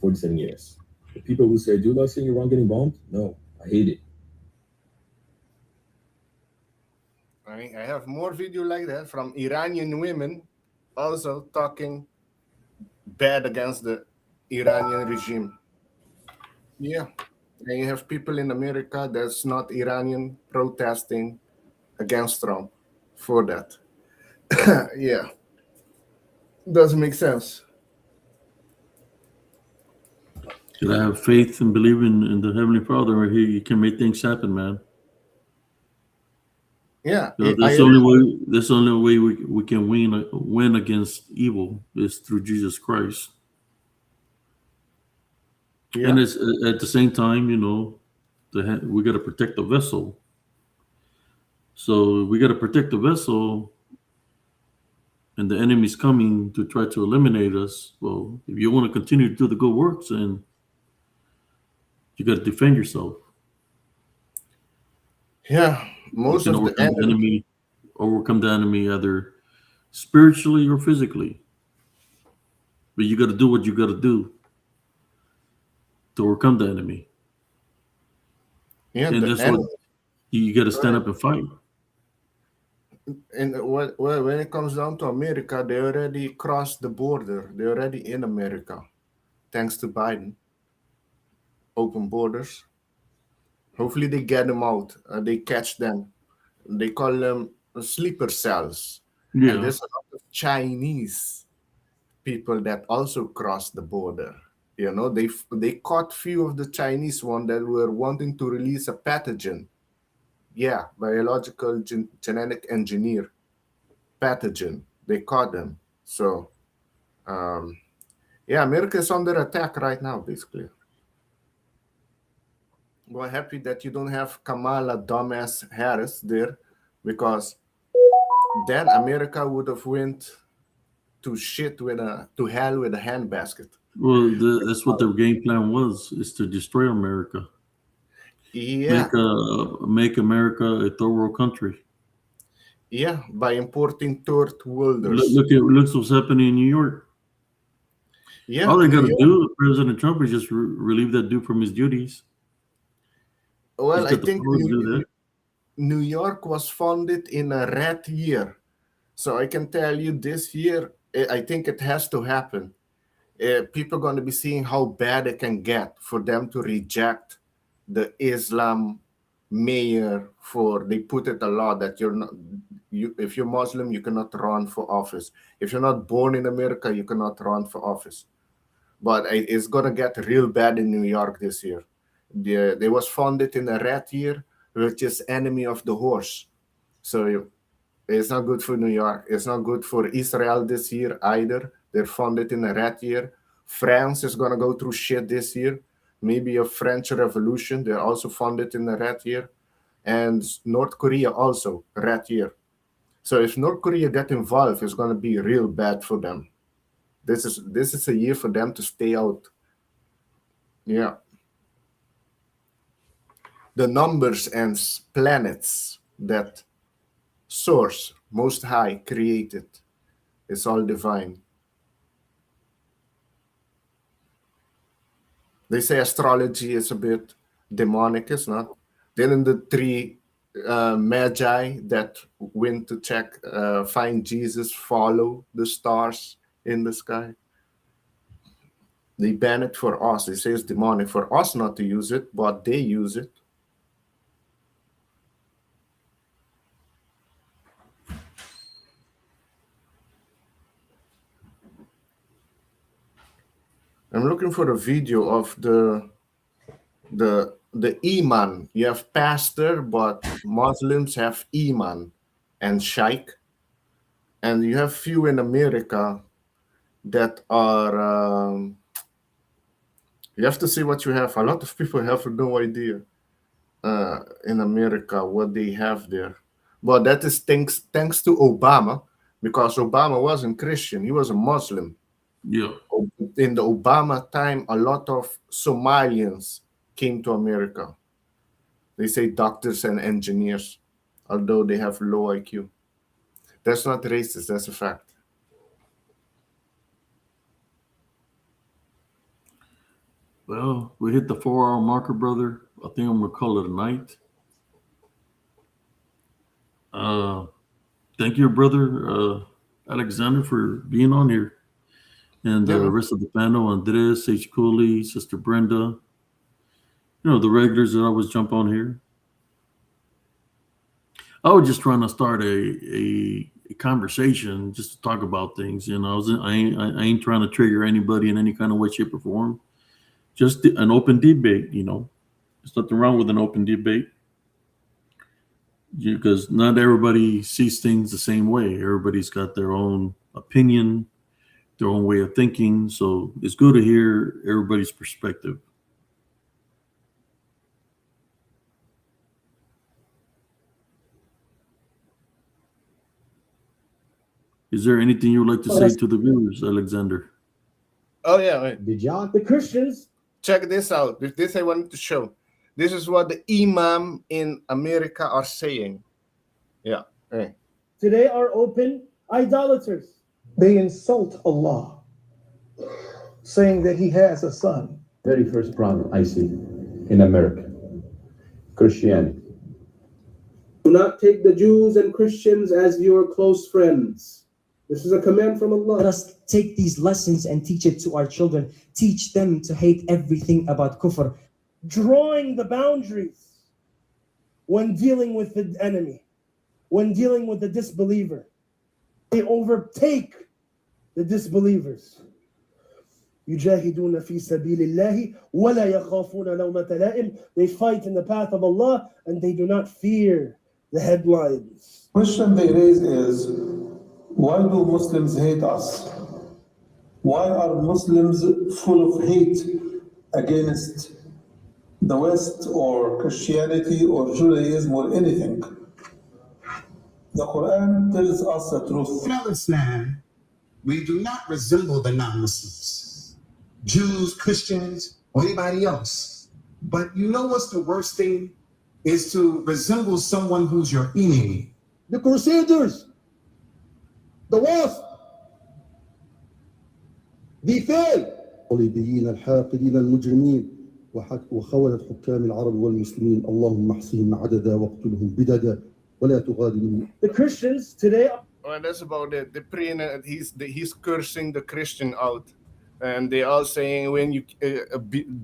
47 years. The people who say, do you not see Iran getting bombed? No, I hate it. I have more video like that from Iranian women also talking bad against the Iranian regime. Yeah. And you have people in America that's not Iranian protesting against Trump for that. Yeah. Doesn't make sense. You gotta have faith and believe in the Heavenly Father right here. You can make things happen, man. Yeah. That's the only way we can win against evil is through Jesus Christ. Yeah. And it's at the same time, we got to protect the vessel. So we got to protect the vessel, and the enemy's coming to try to eliminate us. Well, if you want to continue to do the good works, then you got to defend yourself. Yeah. Most of the enemy. Overcome the enemy either spiritually or physically. But you got to do what you got to do to overcome the enemy. Yeah, and that's what you got to stand up and fight. And when it comes down to America, they already crossed the border. They're already in America, thanks to Biden. Open borders. Hopefully they get them out. They catch them. They call them sleeper cells. Yeah. And there's a lot of Chinese people that also crossed the border. They caught few of the Chinese one that were wanting to release a pathogen. Yeah, biological genetic engineer pathogen. They caught them. So, America is under attack right now, basically. We're happy that you don't have Kamala dumbass Harris there, because then America would have went to hell with a handbasket. Well, that's what their game plan was: is to destroy America, Yeah, make America a third world country. yeah, by importing third worlders. Look what's happening in New York. Yeah, All they New got to York- do, President Trump, is just relieve that dude from his duties. Well, He's I got the think power to do that. New York was founded in a rat year. So I can tell you this year, I think it has to happen. People are going to be seeing how bad it can get for them to reject the Islam mayor. They put it a law that if you're Muslim, you cannot run for office. If you're not born in America, you cannot run for office. But it's going to get real bad in New York this year. They was founded in a rat year, which is enemy of the horse. So it's not good for New York. It's not good for Israel this year either. They're founded in a rat year. France is going to go through shit this year. Maybe a French Revolution. They're also founded in a rat year. And North Korea also, rat year. So if North Korea get involved, it's going to be real bad for them. This is a year for them to stay out. Yeah. The numbers and planets that Source, Most High, created, it's all divine. They say astrology is a bit demonic, it's not. Then the three magi that went to find Jesus, follow the stars in the sky. They ban it for us. They say it's demonic for us not to use it, but they use it. I'm looking for a video of the Iman. You have pastor, but Muslims have Iman and Sheikh. And you have few in America that are, you have to see what you have. A lot of people have no idea in America what they have there. But that is thanks to Obama, because Obama wasn't Christian. He was a Muslim. Yeah. In the Obama time, a lot of Somalians came to America. They say doctors and engineers, although they have low IQ. That's not racist, that's a fact. Well, we hit the 4-hour marker, brother. I think I'm going to call it a night. Thank you, brother Alexander, for being on here. And the rest of the panel, Andres, H. Cooley, Sister Brenda, the regulars that always jump on here. I was just trying to start a conversation just to talk about things. I ain't trying to trigger anybody in any kind of way, shape, or form. Just an open debate, There's nothing wrong with an open debate. Because not everybody sees things the same way. Everybody's got their own opinion, their own way of thinking. So it's good to hear everybody's perspective. Is there anything you would like to say to the viewers, Alexander? Oh, yeah. Wait. The Christians. Check this out. This I wanted to show. This is what the imam in America are saying. Yeah. Hey. Today are open idolaters. They insult Allah, saying that he has a son. Very first problem I see in America, Christianity. Do not take the Jews and Christians as your close friends. This is a command from Allah. Let us take these lessons and teach it to our children. Teach them to hate everything about kufr. Drawing the boundaries when dealing with the enemy, when dealing with the disbeliever. They overtake the disbelievers. يجاهدون في سبيل الله ولا يخافون لومة لائم. They fight in the path of Allah and they do not fear the headlines. The question they raise is, why do Muslims hate us? Why are Muslims full of hate against the West or Christianity or Judaism or anything. The Quran tells us the truth. In Islam, we do not resemble the non-Muslims, Jews, Christians, or anybody else. But you know what's the worst thing? Is to resemble someone who's your enemy. The Crusaders, the Wasp, they failed. الصليبيين الحاقدين المجرمين وخونة حكام العرب والمسلمين اللهم احصهم عددا واقتلهم بددا ولا تغادر منهم. The Christians today. Well, that's about it. The praying, he's cursing the Christian out, and they all saying when you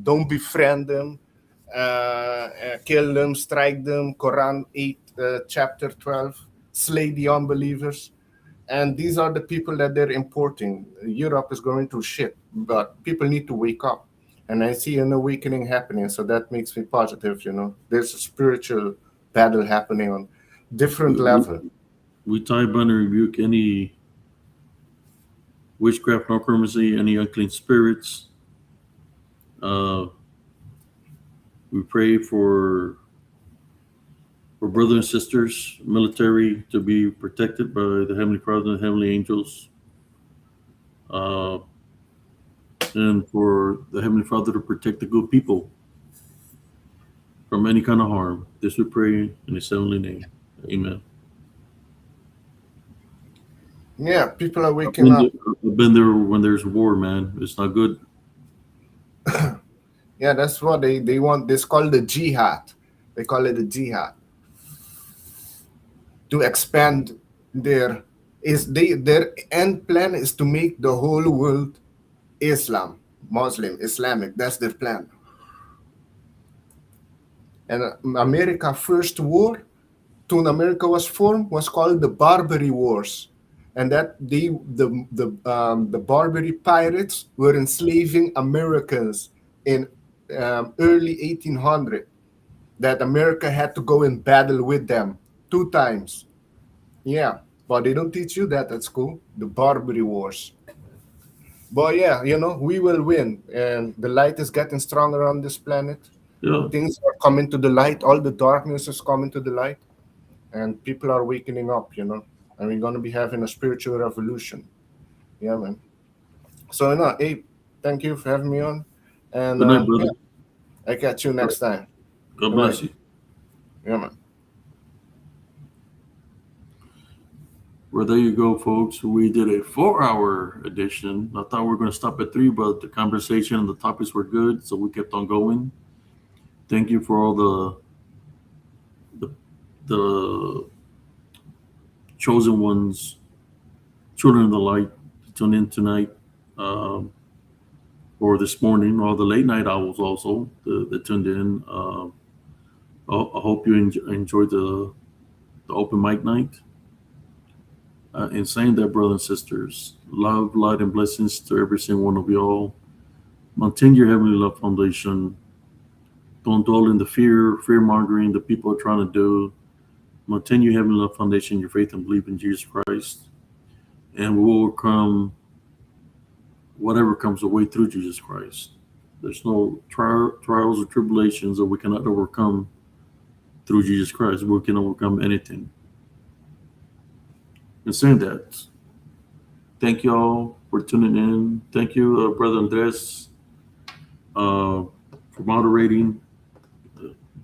don't befriend them, kill them, strike them. Quran 8, chapter 12, slay the unbelievers. And these are the people that they're importing. Europe is going to shit, but people need to wake up. And I see an awakening happening, so that makes me positive, you know. There's a spiritual battle happening on different level. We tie bind and rebuke any witchcraft, necromancy, any unclean spirits. We pray for brothers and sisters, military, to be protected by the Heavenly Father and the Heavenly Angels. And for the Heavenly Father to protect the good people from any kind of harm. This we pray in His heavenly name. Amen. Yeah, people are waking up. I've been there when there's war, man. It's not good. Yeah, that's what they want. It's called the jihad. They call it the jihad. To expand their end plan is to make the whole world Islam, Muslim, Islamic. That's their plan. And America first war, when America was formed, was called the Barbary Wars. And that the Barbary pirates were enslaving Americans in early 1800. That America had to go in battle with them 2 times. Yeah, but they don't teach you that at school. The Barbary Wars. But yeah, you know, we will win, and the light is getting stronger on this planet. Yeah. Things are coming to the light. All the darkness is coming to the light, and people are wakening up. You know, and we're gonna be having a spiritual revolution. Yeah, man. So, Abe, thank you for having me on, and Good night, brother. I catch you next time. God bless you. Yeah, man. Well, there you go, folks. We did a 4-hour edition. I thought we were going to stop at 3, but the conversation and the topics were good, so we kept on going. Thank you for all the chosen ones, children of the light, to tune in tonight, or this morning, all the late night owls also that tuned in. I hope you enjoyed the open mic night. In saying that, brothers and sisters, love, light, and blessings to every single one of y'all. Maintain your Heavenly Love Foundation. Don't dwell in the fear-mongering that people are trying to do. Maintain your Heavenly Love Foundation, your faith and belief in Jesus Christ. And we will overcome whatever comes our way through Jesus Christ. There's no trials or tribulations that we cannot overcome through Jesus Christ. We can overcome anything. And saying that, thank y'all for tuning in. Thank you, Brother Andres, for moderating,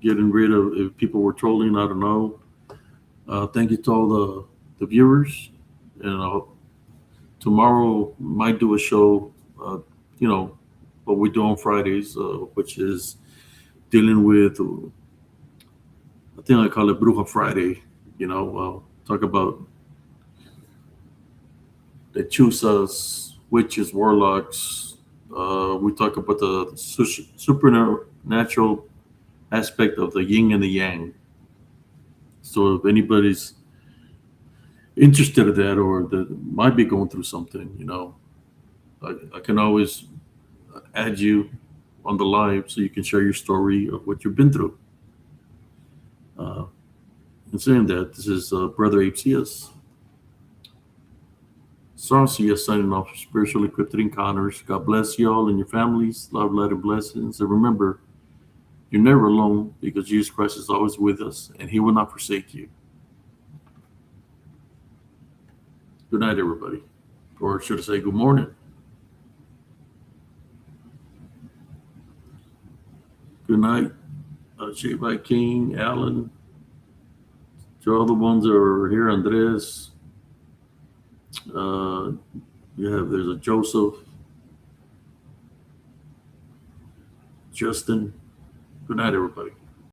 getting rid of if people were trolling. I don't know. Thank you to all the viewers. And tomorrow might do a show, you know, what we do on Fridays, which is dealing with, I think I call it Bruja Friday. You know, talk about the chusas, witches, warlocks. We talk about the supernatural aspect of the yin and the yang. So if anybody's interested in that or that might be going through something, you know, I can always add you on the live so you can share your story of what you've been through. And saying that, this is Brother Abe CS. Sarcia signing off for Spiritually Cryptid Encounters. God bless y'all and your families. Love, light, and blessings. And remember, You're never alone because Jesus Christ is always with us and he will not forsake you. Good night, everybody. Or should I say good morning? Good night, J. King, Alan, to all the ones that are here, Andres. There's a Joseph, Justin. Good night, everybody.